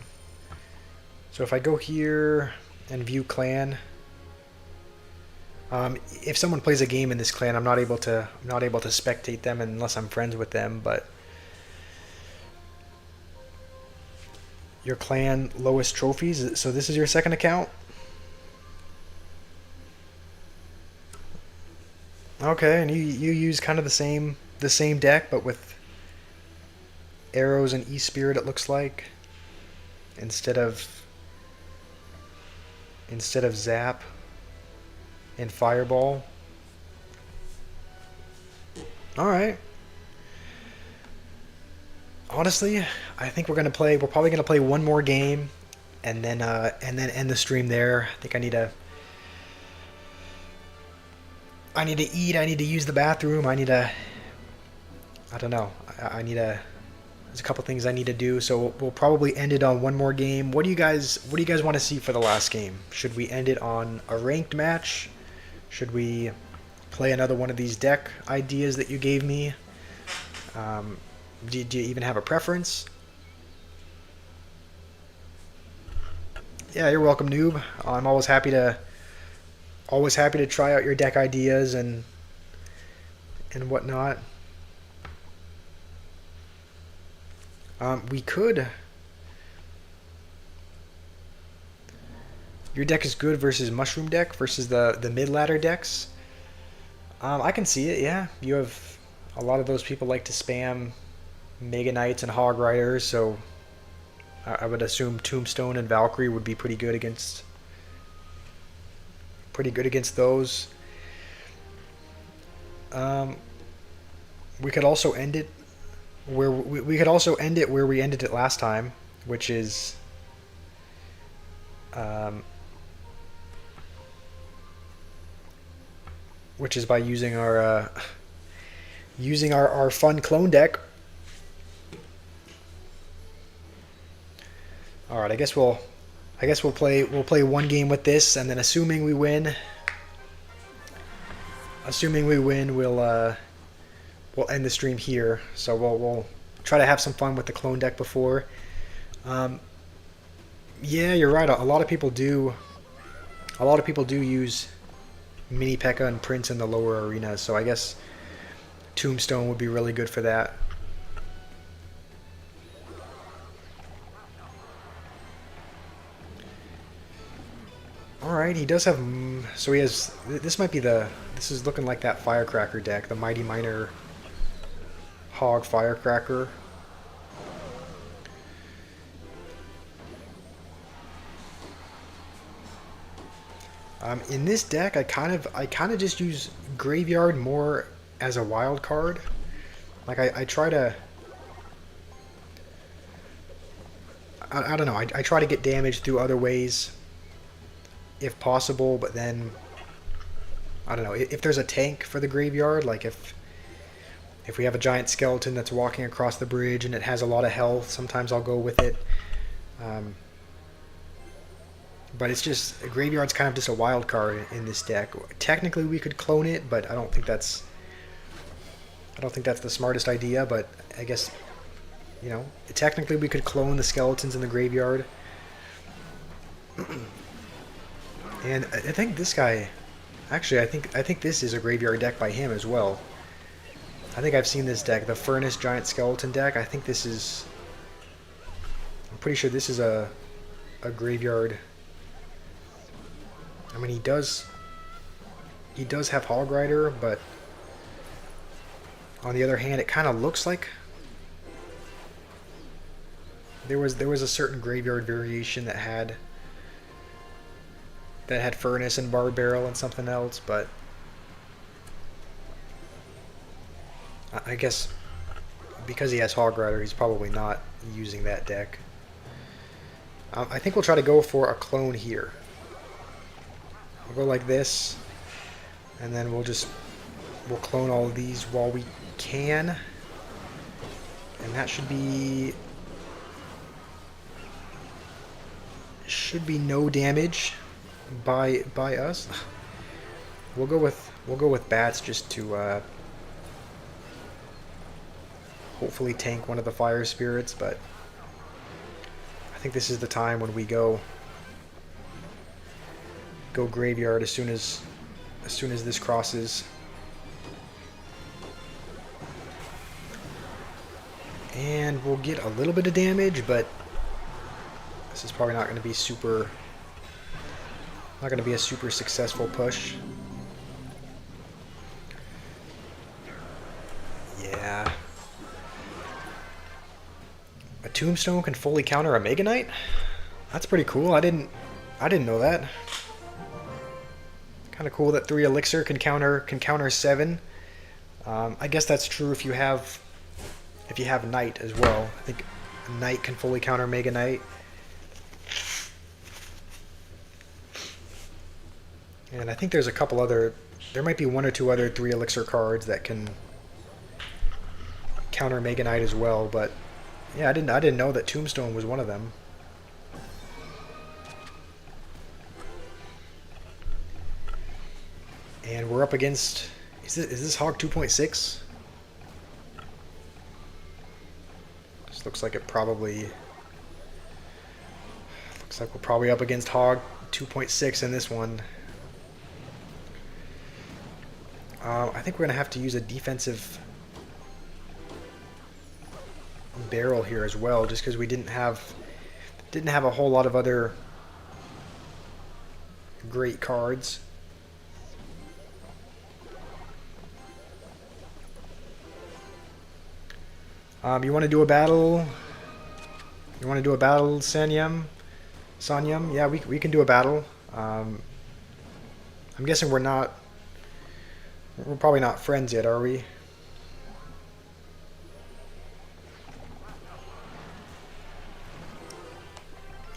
So if I go here and view clan, if someone plays a game in this clan, I'm not able to spectate them unless I'm friends with them. But your clan lowest trophies. So this is your second account. Okay, and you use kind of the same deck, but with arrows and E-Spirit. It looks like instead of Zap and Fireball. All right. Honestly, I think we're probably gonna play one more game, and then end the stream there. I think I need to eat. I need to use the bathroom. I don't know. There's a couple things I need to do. So we'll probably end it on one more game. What do you guys want to see for the last game? Should we end it on a ranked match? Should we play another one of these deck ideas that you gave me? Do you even have a preference? Yeah, you're welcome, noob. I'm always happy to try out your deck ideas and whatnot. We could. Your deck is good versus Mushroom deck versus the mid ladder decks. I can see it. Yeah, you have a lot of those people like to spam Mega Knights and Hog Riders, so I would assume Tombstone and Valkyrie would be pretty good against those. We could also end it where we ended it last time, which is by using our fun clone deck. All right, I guess we'll play one game with this, and then assuming we win, we'll end the stream here. So we'll try to have some fun with the clone deck before. Yeah, you're right. A lot of people do use Mini P.E.K.K.A. and Prince in the lower arenas, so I guess Tombstone would be really good for that. Alright, he does have... So he has... This is looking like that Firecracker deck, the Mighty Miner Hog Firecracker. In this deck, I kind of just use Graveyard more as a wild card. Like I try to... I don't know, I try to get damage through other ways if possible, but then I don't know, if there's a tank for the Graveyard, like if we have a giant skeleton that's walking across the bridge and it has a lot of health, sometimes I'll go with it. But it's just, Graveyard's kind of just a wild card in this deck. Technically we could clone it, but I don't think that's the smartest idea, but I guess, you know, technically we could clone the skeletons in the Graveyard. And I think this guy, actually, I think this is a Graveyard deck by him as well. I think I've seen this deck, the Furnace Giant Skeleton deck. I'm pretty sure this is a Graveyard. I mean, he does have Hog Rider, but on the other hand, it kind of looks like there was a certain Graveyard variation that had Furnace and Bar Barrel and something else, but I guess because he has Hog Rider, he's probably not using that deck. I think we'll try to go for a clone here. We'll go like this, and then we'll clone all of these while we can, and that should be no damage by us. We'll go with bats just to hopefully tank one of the fire spirits, but I think this is the time when we go graveyard as soon as this crosses. And we'll get a little bit of damage, but this is probably not going to be a super successful push. Yeah. A tombstone can fully counter a Mega Knight? That's pretty cool. I didn't know that. Kind of cool that 3 elixir can counter 7. I guess that's true if you have Knight as well. I think Knight can fully counter Mega Knight. And I think there's a couple other, there might be 1 or 2 other 3 elixir cards that can counter Mega Knight as well, but yeah, I didn't know that Tombstone was one of them. And we're up against, is this Hog 2.6? This looks like we're probably up against Hog 2.6 in this one. I think we're gonna have to use a defensive barrel here as well, just because we didn't have a whole lot of other great cards. You want to do a battle? You want to do a battle, Sanyam? Yeah, we can do a battle. I'm guessing we're probably not friends yet, are we?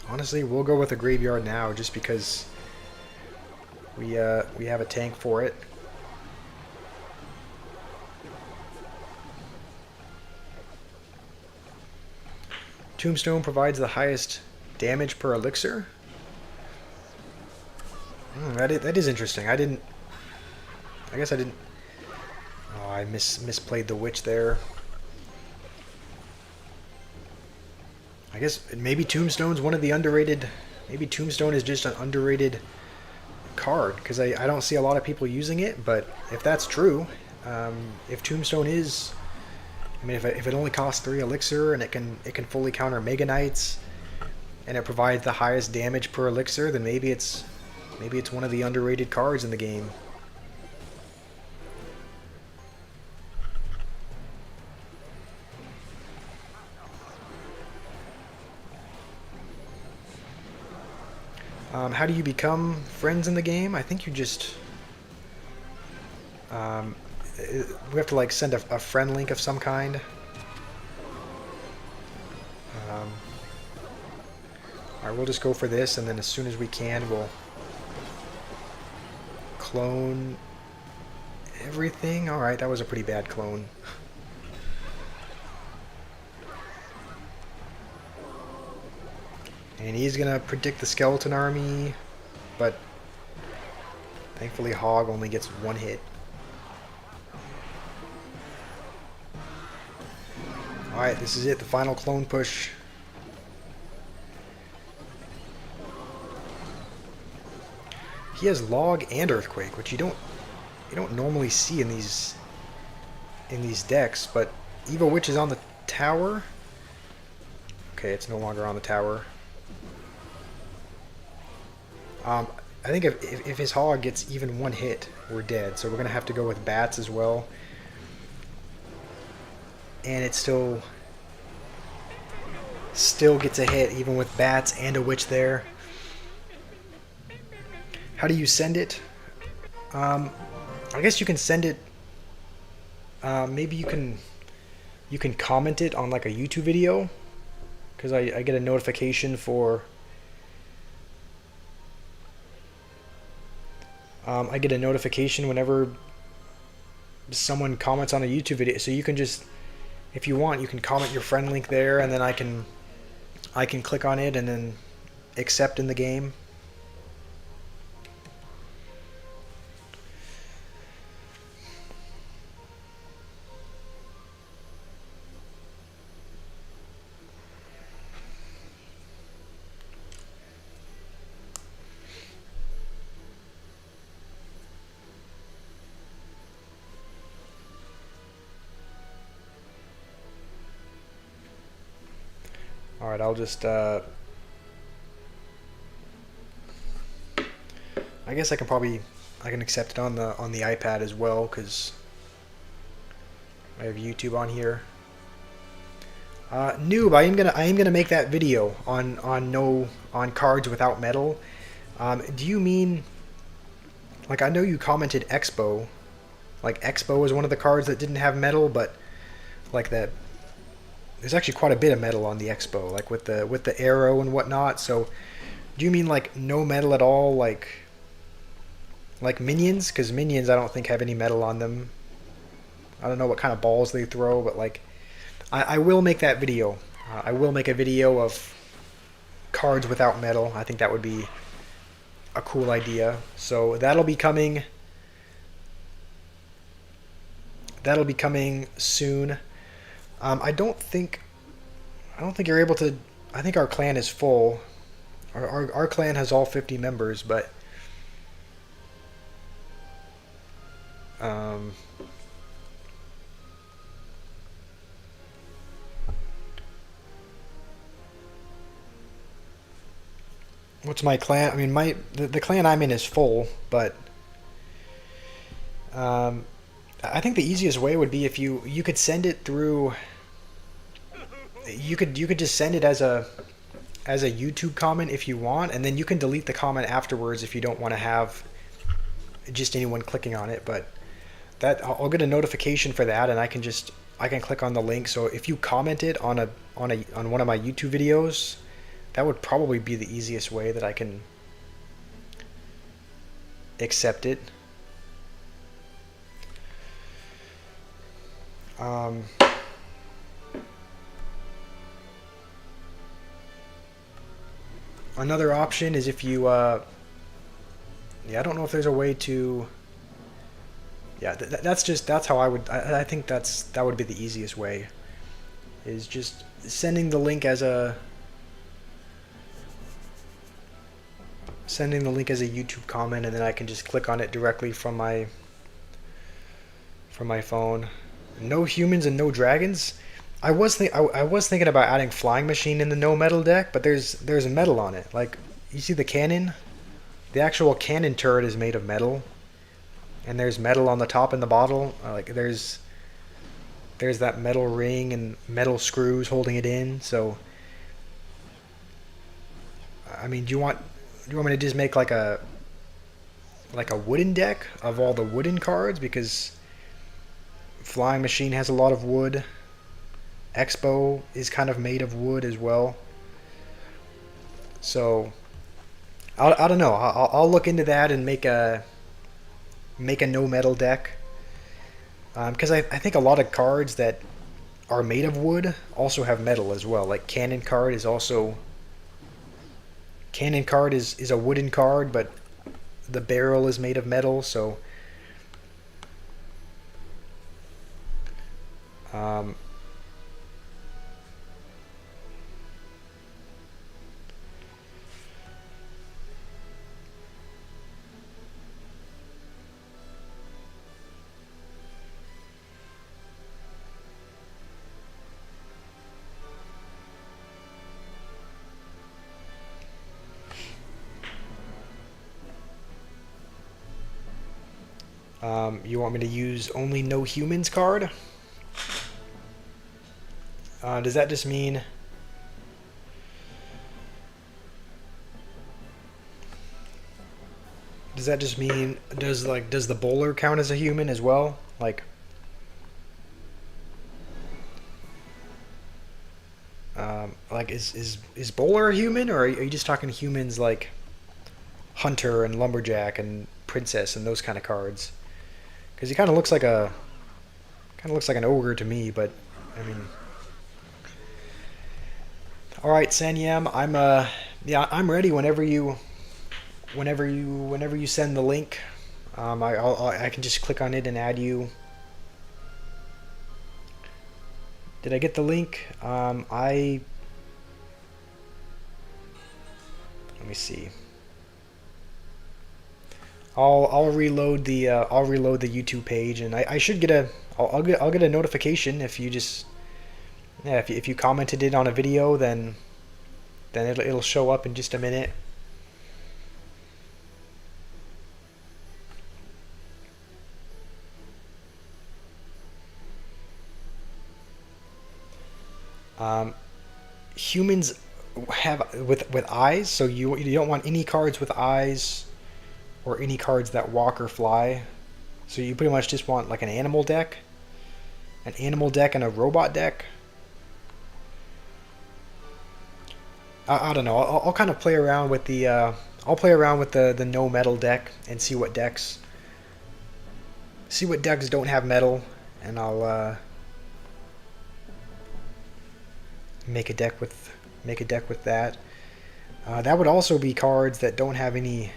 Honestly, we'll go with a graveyard now, just because we have a tank for it. Tombstone provides the highest damage per elixir. That is interesting. I guess I didn't. Oh, I misplayed the witch there. I guess maybe Tombstone's one of the underrated. Maybe Tombstone is just an underrated card, because I don't see a lot of people using it. But if that's true, if Tombstone is, I mean, if it only costs 3 elixir and it can fully counter Mega Knights, and it provides the highest damage per elixir, then maybe it's one of the underrated cards in the game. How do you become friends in the game? I think you just we have to like send a friend link of some kind. Alright, we'll just go for this, and then as soon as we can, we'll clone everything. Alright, that was a pretty bad clone. And he's gonna predict the skeleton army, but thankfully Hog only gets 1 hit. Alright, this is it, the final clone push. He has Log and Earthquake, which you don't normally see in these decks, but Evil Witch is on the tower. Okay, it's no longer on the tower. I think if his Hog gets even 1 hit, we're dead. So we're going to have to go with Bats as well. And it still gets a hit, even with Bats and a Witch there. How do you send it? I guess you can send it... maybe you can comment it on like a YouTube video. Because I get a notification for... I get a notification whenever someone comments on a YouTube video, so you can just, if you want, you can comment your friend link there, and then I can click on it and then accept in the game. All right, I'll just. I guess I can accept it on the iPad as well because I have YouTube on here. Noob, I am gonna make that video on cards without metal. Do you mean like I know you commented Expo, like Expo was one of the cards that didn't have metal, but like that there's actually quite a bit of metal on the Expo, like with the arrow and whatnot. So do you mean like no metal at all, like minions? Because minions I don't think have any metal on them. I don't know what kind of balls they throw, but like I will make that video. I will make a video of cards without metal. I think that would be a cool idea. So that'll be coming. That'll be coming soon. I don't think you're able to. I think our clan is full. Our clan has all 50 members, but um, what's my clan? I mean, the clan I'm in is full, but um, I think the easiest way would be if you could send it through. You could just send it as a YouTube comment if you want, and then you can delete the comment afterwards if you don't want to have just anyone clicking on it. But that I'll get a notification for that, and I can click on the link. So if you commented on one of my YouTube videos, that would probably be the easiest way that I can accept it. Um, Another option is if you, yeah, I don't know if there's a way to, yeah, that's how I think that would be the easiest way, is just sending the link as a YouTube comment, and then I can just click on it directly from my phone. No humans and no dragons. I was thinking about adding flying machine in the no metal deck, but there's metal on it. Like you see the cannon, the actual cannon turret is made of metal, and there's metal on the top in the bottle. Like there's that metal ring and metal screws holding it in. So I mean, do you want me to just make like a wooden deck of all the wooden cards, because flying machine has a lot of wood. Expo is kind of made of wood as well. So I don't know. I'll look into that and make a no metal deck. Because I think a lot of cards that are made of wood also have metal as well. Like Cannon card is a wooden card, but the barrel is made of metal. So um, you want me to use only no humans card? Does that just mean... Does that just mean does the bowler count as a human as well? Like is bowler a human, or are you just talking humans like hunter and lumberjack and princess and those kind of cards? Because he kind of looks like an ogre to me, but I mean, all right, Sanyam, I'm ready whenever you send the link. I can just click on it and add you. Did I get the link? Let me see. I'll reload the YouTube page, and I should get I'll get a notification if you just, yeah, if you commented it on a video, then then it'll show up in just a minute. Um, Humans have with eyes, so you don't want any cards with eyes or any cards that walk or fly. So you pretty much just want like an animal deck, and a robot deck. I don't know. I'll kind of play around with the I'll play around with the no metal deck and see what decks don't have metal, and I'll make a deck with that. That would also be cards that don't have any.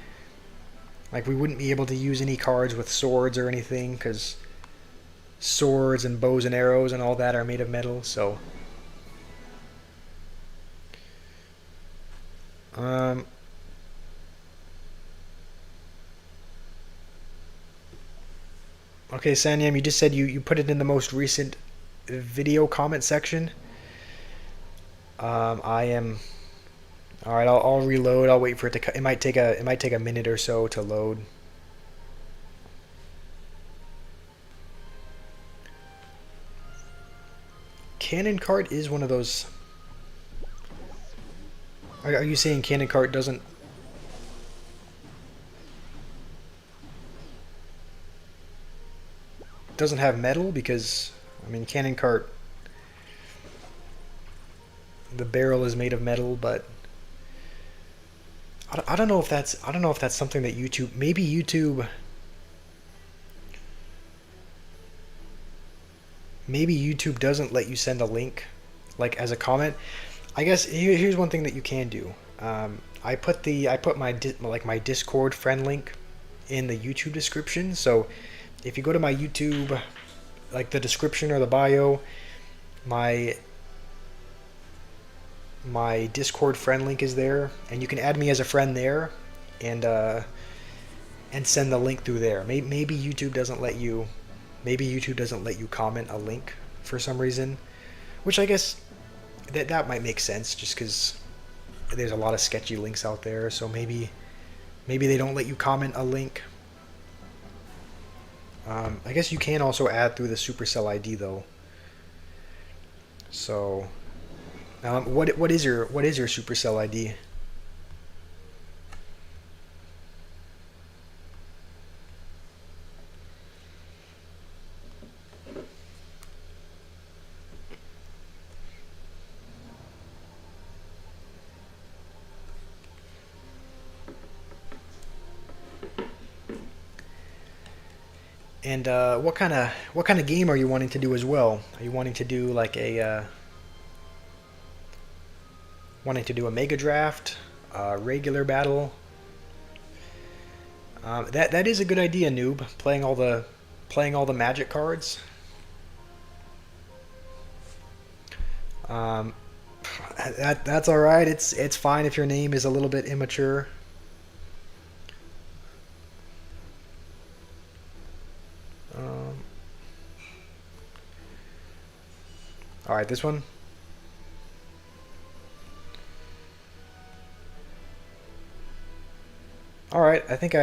Like we wouldn't be able to use any cards with swords or anything because swords and bows and arrows and all that are made of metal. So, um, okay, Sanyam, you just said you put it in the most recent video comment section. I am. All right, I'll reload. I'll wait for it to. It might take a minute or so to load. Cannon cart is one of those. Are you saying cannon cart doesn't have metal? Because I mean, cannon cart, the barrel is made of metal, but I don't know if that's something that maybe YouTube doesn't let you send a link like as a comment. I guess here's one thing that you can do. I put my Discord friend link in the YouTube description. So if you go to my YouTube, like the description or the bio, my my Discord friend link is there, and you can add me as a friend there, and send the link through there. Maybe YouTube doesn't let you. Maybe YouTube doesn't let you comment a link for some reason, which I guess that might make sense just because there's a lot of sketchy links out there. So maybe they don't let you comment a link. I guess you can also add through the Supercell ID though. So, what is your Supercell ID? And what kind of game are you wanting to do as well? Are you wanting to do like a mega draft, regular battle? That is a good idea, noob. Playing all the magic cards. Um, that's all right. It's fine if your name is a little bit immature. Um, all right, this one. All right, I think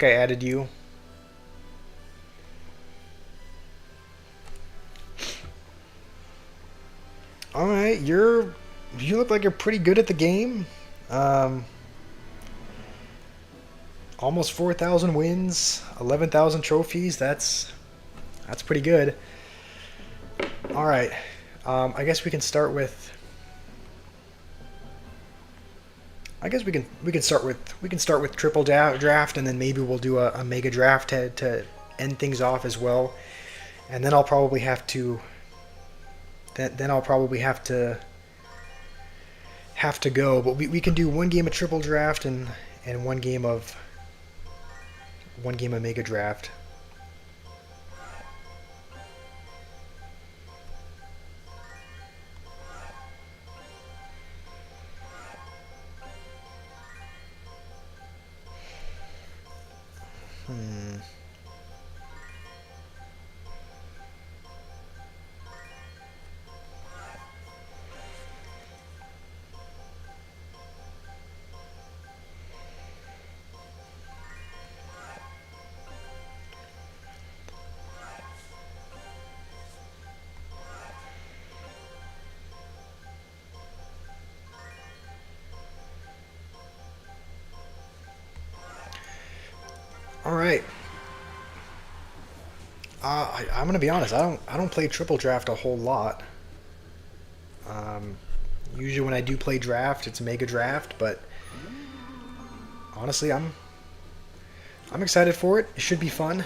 I added you. All right, you look like you're pretty good at the game. Um, Almost 4,000 wins, 11,000 trophies. That's pretty good. All right, I guess we can start with. I guess we can start with triple draft, and then maybe we'll do a mega draft to end things off as well. And then I'll probably have to. Then I'll probably have to go. But we can do one game of triple draft and one game of mega draft. Hmm. All right. I'm gonna be honest. I don't play triple draft a whole lot. Um, Usually when I do play draft, it's mega draft. But honestly, I'm excited for it. It should be fun.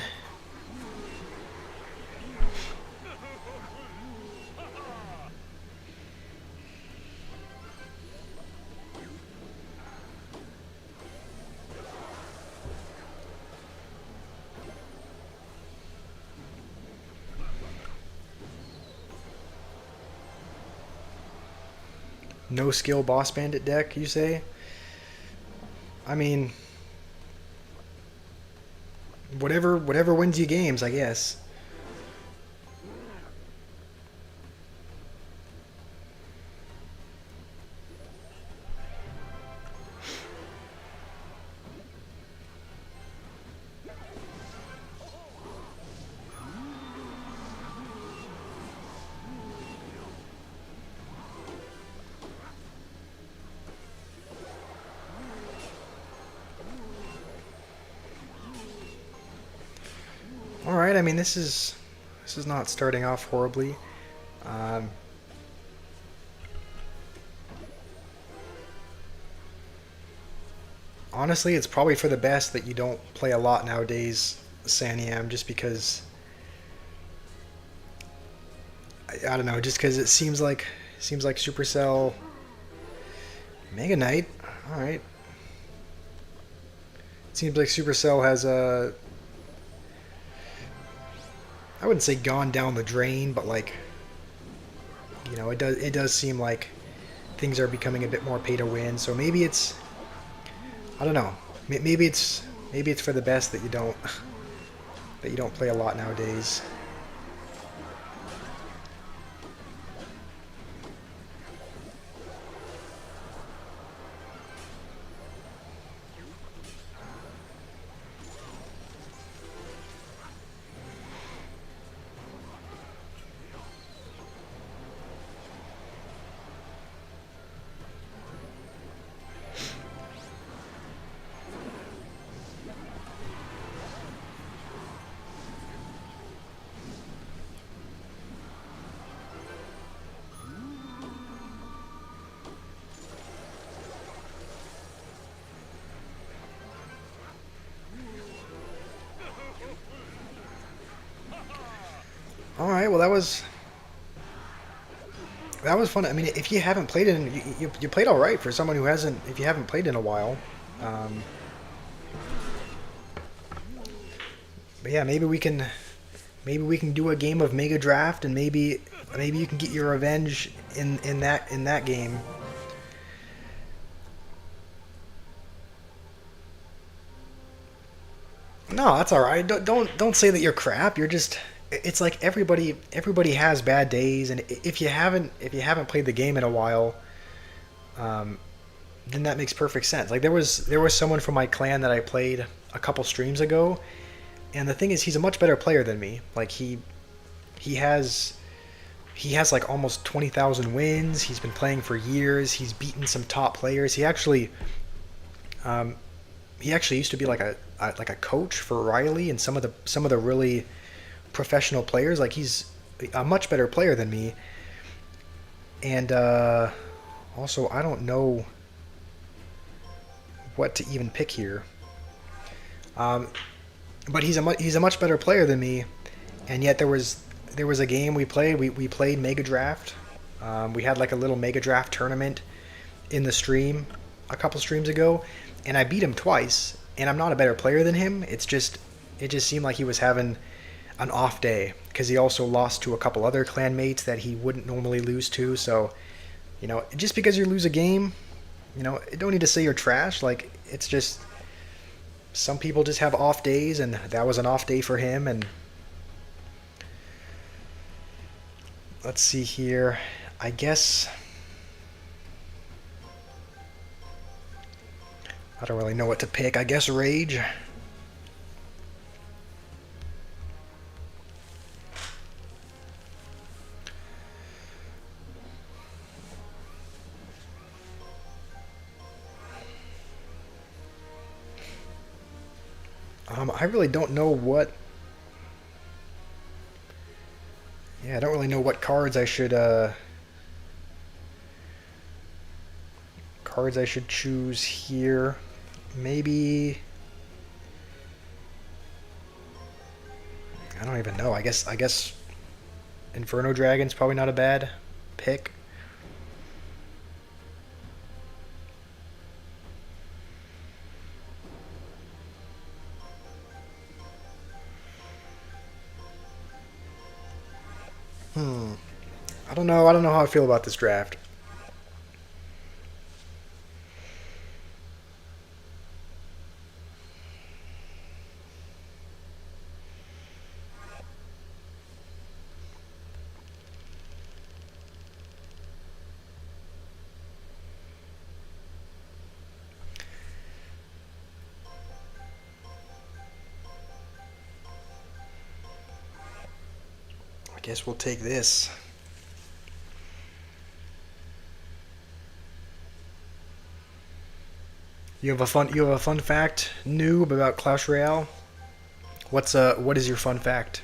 No skill boss bandit deck, you say? I mean, whatever wins you games, I guess. All right. I mean, this is not starting off horribly. Um, Honestly, it's probably for the best that you don't play a lot nowadays, Sanyam, just because I don't know, just because it seems like Supercell Mega Knight. All right, seems like Supercell has I wouldn't say gone down the drain, but like it does seem like things are becoming a bit more pay to win. So maybe it's I don't know. Maybe it's for the best that you don't play a lot nowadays. All right, well that was fun. I mean, if you haven't played it, you played all right for someone who hasn't. If you haven't played in a while, um, but yeah, maybe we can do a game of Mega Draft, and maybe you can get your revenge in that game. No, that's all right. Don't say that you're crap. You're just. It's like everybody has bad days, and if you haven't played the game in a while, um, then that makes perfect sense. Like there was someone from my clan that I played a couple streams ago, and the thing is, he's a much better player than me. Like he has he has like almost 20,000 wins. He's been playing for years. He's beaten some top players. Um, he actually used to be like a coach for Riley and some of the really professional players. Like he's a much better player than me. And also, I don't know what to even pick here. Um, but he's a much better player than me. And yet there was a game we played. We played Mega Draft. We had like a little Mega Draft tournament in the stream a couple streams ago, and I beat him twice. And I'm not a better player than him. It just seemed like he was having an off day because he also lost to a couple other clanmates that he wouldn't normally lose to. So, just because you lose a game, you don't need to say you're trash. Like it's just some people just have off days, and that was an off day for him. And let's see here. I guess I don't really know what to pick. I guess Rage. I really don't know what. Yeah, I don't really know what cards I should choose here. Maybe I don't even know. I guess Inferno Dragon's probably not a bad pick. I don't know. I don't know how I feel about this draft. I guess we'll take this. You have a fun fact, noob, about Clash Royale? What is your fun fact?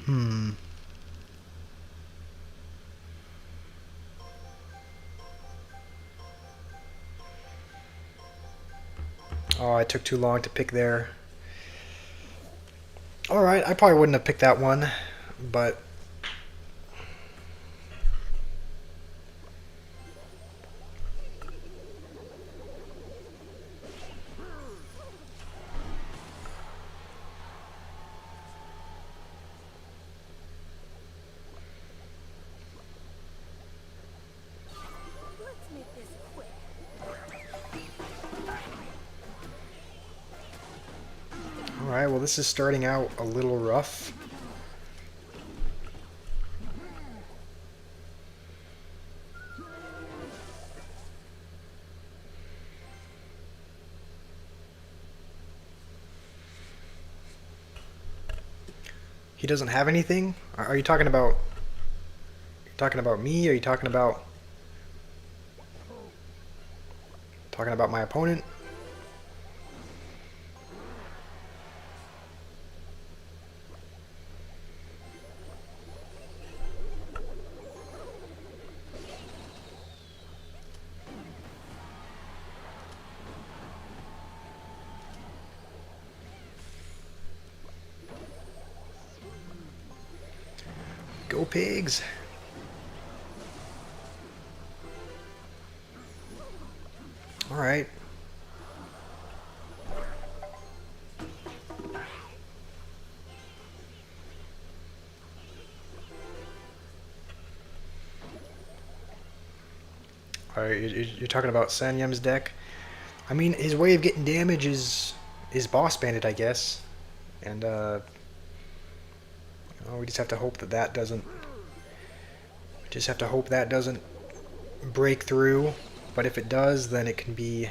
Hmm. Oh, I took too long to pick there. Alright, I probably wouldn't have picked that one, but alright, well this is starting out a little rough. He doesn't have anything? Are you talking about me? Are you talking about my opponent? Go pigs! Alright. Alright, you're talking about Sanyem's deck? I mean, his way of getting damage is Boss Bandit, I guess. And, we just have to hope that doesn't... Just have to hope that doesn't break through. But if it does, then it can be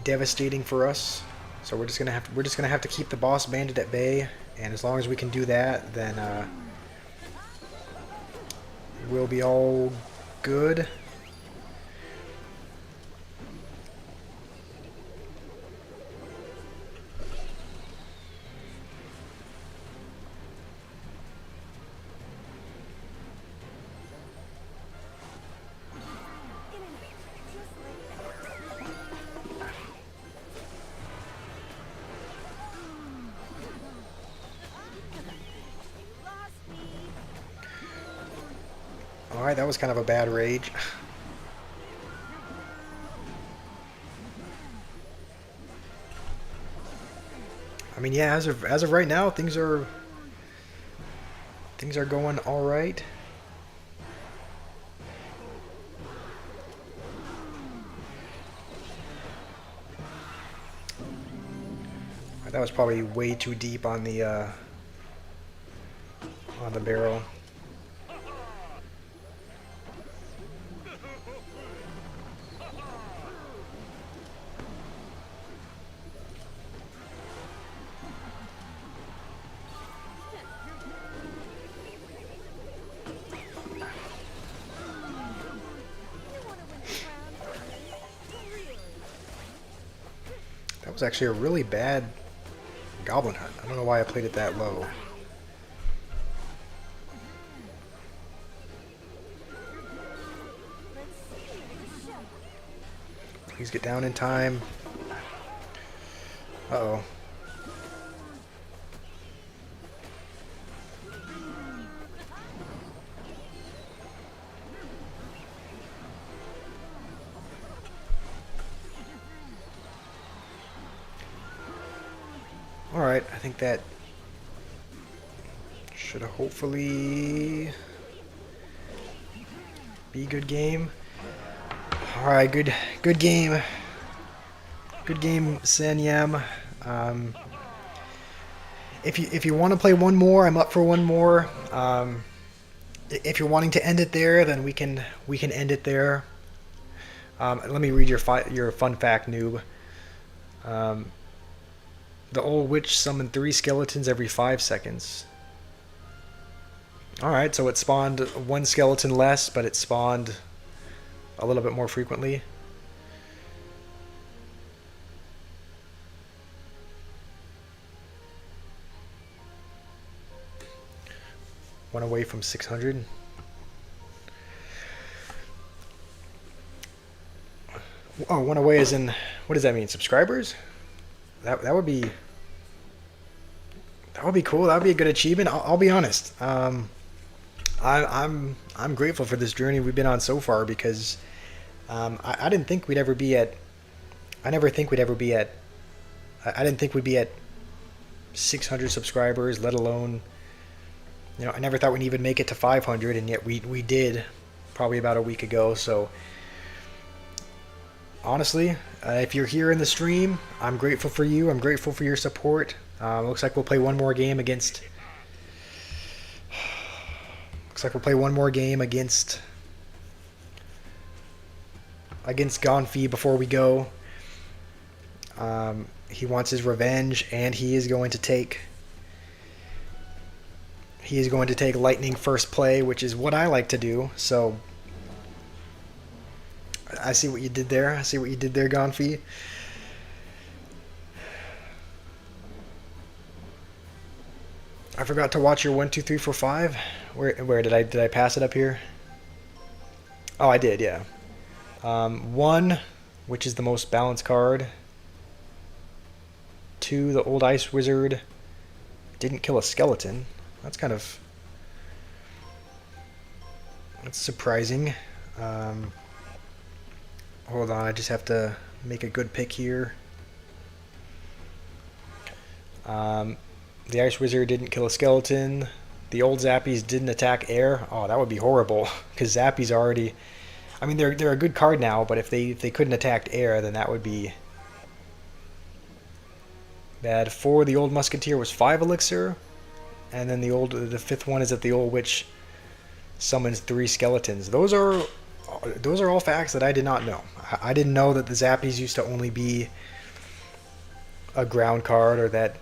devastating for us. So we're just gonna have to keep the Boss Bandit at bay, and as long as we can do that, then we'll be all good. Alright, that was kind of a bad rage. I mean, yeah, as of right now, things are going all right. That was probably way too deep on the barrel. was actually a really bad Goblin Hunt. I don't know why I played it that low. Please get down in time. Uh-oh. Alright, I think that should hopefully be a good game. Alright, good game. Good game, Sanyam. If you want to play one more, I'm up for one more. If you're wanting to end it there, then we can end it there. Let me read your fun fact, noob. The old witch summoned 3 skeletons every 5 seconds. Alright, so it spawned 1 skeleton less, but it spawned a little bit more frequently. One away from 600. Oh, one away is in... What does that mean? Subscribers? That would be... That would be cool. That would be a good achievement. I'll be honest. I'm grateful for this journey we've been on so far because I didn't think we'd ever be at. I never think we'd ever be at. I didn't think we'd be at 600 subscribers, let alone. You know, I never thought we'd even make it to 500, and yet we did, probably about a week ago. So honestly, if you're here in the stream, I'm grateful for you. I'm grateful for your support. Looks like we'll play one more game against. Looks like we'll play one more game against Gonfi before we go. He wants his revenge, and he is going to take. He is going to take lightning first play, which is what I like to do. So I see what you did there. I see what you did there, Gonfi. I forgot to watch your 1, 2, 3, 4, 5. Where did I pass it up here? Oh, I did, yeah. 1, which is the most balanced card. 2, the old ice wizard didn't kill a skeleton. That's kind of surprising. Hold on, I just have to make a good pick here. The Ice Wizard didn't kill a skeleton. The old Zappies didn't attack air. Oh, that would be horrible. Because Zappies already... I mean, they're a good card now, but if they couldn't attack air, then that would be bad. 4, the old Musketeer was 5 elixir. And then the 5th one is that the old Witch summons 3 skeletons. Those are all facts that I did not know. I didn't know that the Zappies used to only be a ground card, or that...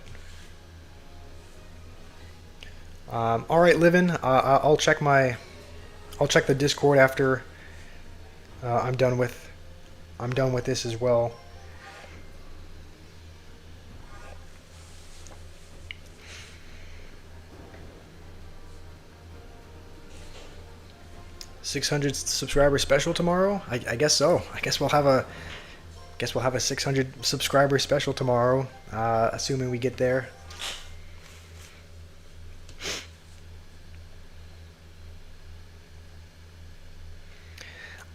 all right, Livin. I'll check the Discord after I'm done with this as well. $600 subscriber special tomorrow? I guess so. I guess we'll have a 600 subscriber special tomorrow, assuming we get there.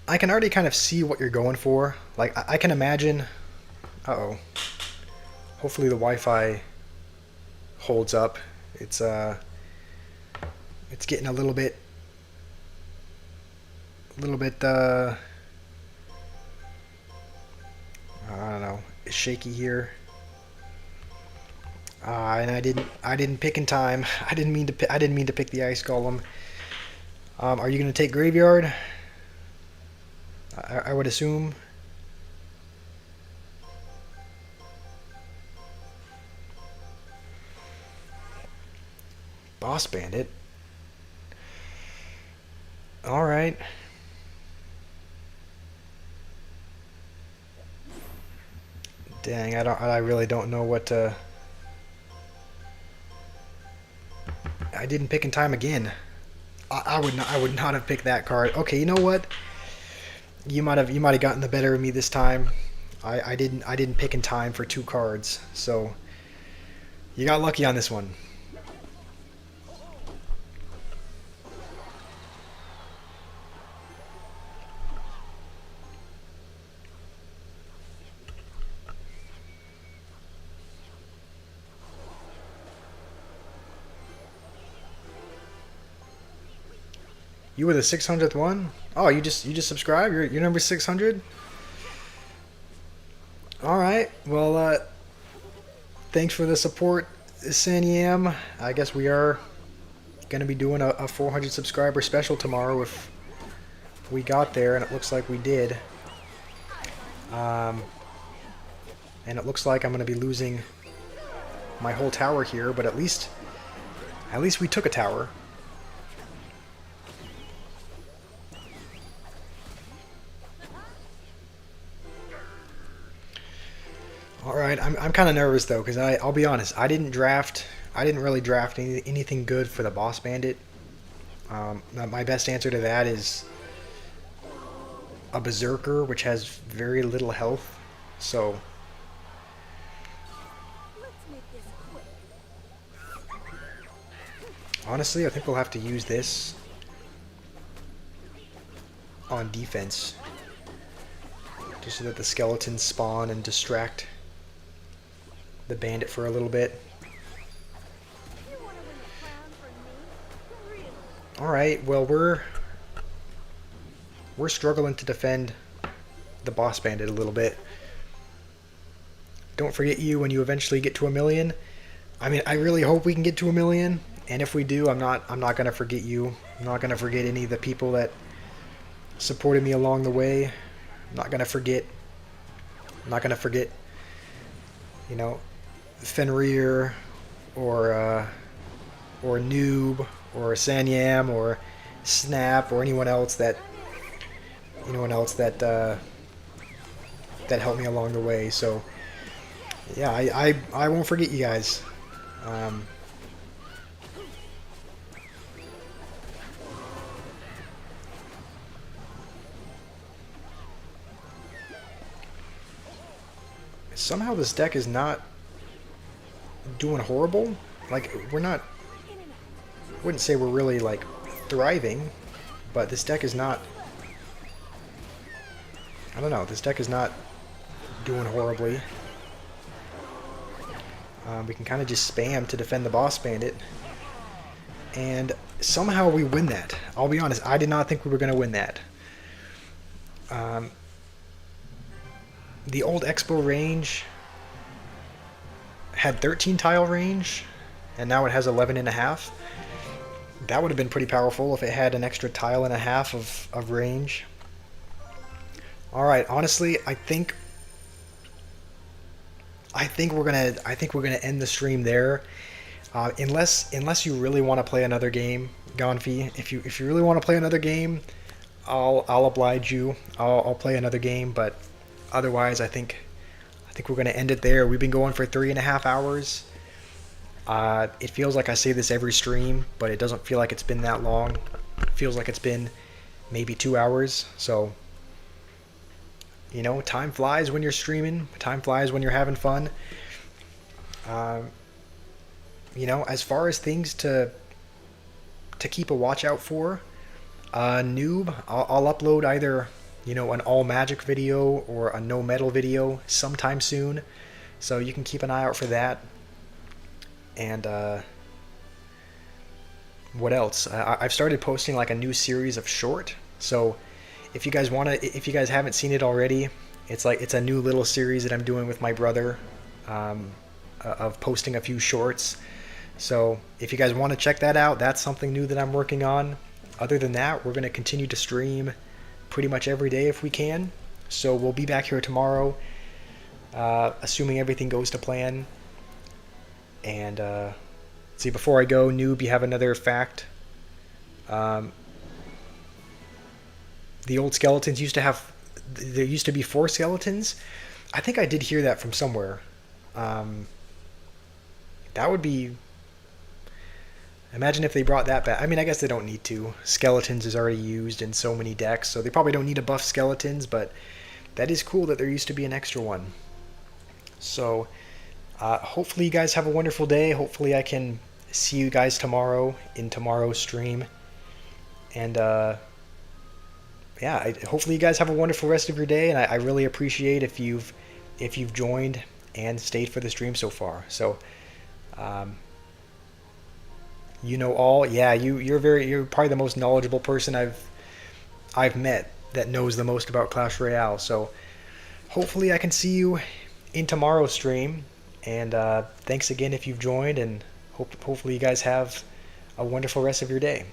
I can already kind of see what you're going for. Like, I can imagine... Uh-oh. Hopefully the Wi-Fi holds up. It's getting a little bit... I don't know, shaky here. And I didn't pick in time. I didn't mean to pick the Ice Golem. Are you going to take Graveyard? I would assume. Boss Bandit. All right. Dang, I really don't know what to. I didn't pick in time again. I would not have picked that card. Okay, you know what? You might have gotten the better of me this time. I didn't pick in time for 2 cards, so you got lucky on this one. You were the 600th one? Oh, you just subscribed? You're number 600? All right. Well, thanks for the support, Sanyam. I guess we are going to be doing a 400 subscriber special tomorrow if we got there, and it looks like we did. And it looks like I'm going to be losing my whole tower here, but at least we took a tower. All right, I'm kind of nervous though, because I'll be honest, I didn't really draft anything good for the boss bandit. My best answer to that is a berserker, which has very little health. So honestly, I think we'll have to use this on defense, just so that the skeletons spawn and distract the bandit for a little bit. Alright, well we're struggling to defend the boss bandit a little bit. Don't forget you when you eventually get to 1,000,000. I mean, I really hope we can get to 1,000,000, and if we do, I'm not gonna forget you. I'm not gonna forget any of the people that supported me along the way. I'm not gonna forget, you know, Fenrir or Noob or Sanyam or Snap or anyone else that that helped me along the way. So yeah, I won't forget you guys. Somehow this deck is not doing horrible. Like, we're not, I wouldn't say we're really like thriving, but this deck is not, I don't know, this deck is not doing horribly. We can kind of just spam to defend the boss bandit, and somehow we win that. I'll be honest, I did not think we were going to win that. The old Expo range had 13 tile range, and now it has 11.5. That would have been pretty powerful if it had an extra tile and a half of range. Alright, honestly, I think we're gonna end the stream there. Unless you really want to play another game, Gonfi. If you really want to play another game, I'll oblige you. I'll play another game, but otherwise, I think we're gonna end it there. We've been going for 3.5 hours. It feels like I say this every stream, but it doesn't feel like it's been that long. It feels like it's been maybe 2 hours. So, you know, time flies when you're streaming. Time flies when you're having fun. You know, as far as things to keep a watch out for, Noob, I'll upload either, you know, an all magic video or a no metal video sometime soon, so you can keep an eye out for that. And what else? I've started posting like a new series of short. So if you guys haven't seen it already, it's a new little series that I'm doing with my brother, of posting a few shorts. So if you guys want to check that out, that's something new that I'm working on. Other than that, we're going to continue to stream pretty much every day if we can. So we'll be back here tomorrow, assuming everything goes to plan. And see, before I go, Noob, you have another fact. The old skeletons there used to be 4 skeletons. I think I did hear that from somewhere. Um, that would be. Imagine if they brought that back. I mean, I guess they don't need to. Skeletons is already used in so many decks, so they probably don't need to buff skeletons, but that is cool that there used to be an extra one. So, hopefully, you guys have a wonderful day. Hopefully, I can see you guys tomorrow in tomorrow's stream. And, yeah, hopefully, you guys have a wonderful rest of your day. And I really appreciate if you've joined and stayed for the stream so far. So, um, you know all. Yeah, you're probably the most knowledgeable person I've met that knows the most about Clash Royale. So hopefully I can see you in tomorrow's stream. And thanks again if you've joined, and hopefully you guys have a wonderful rest of your day.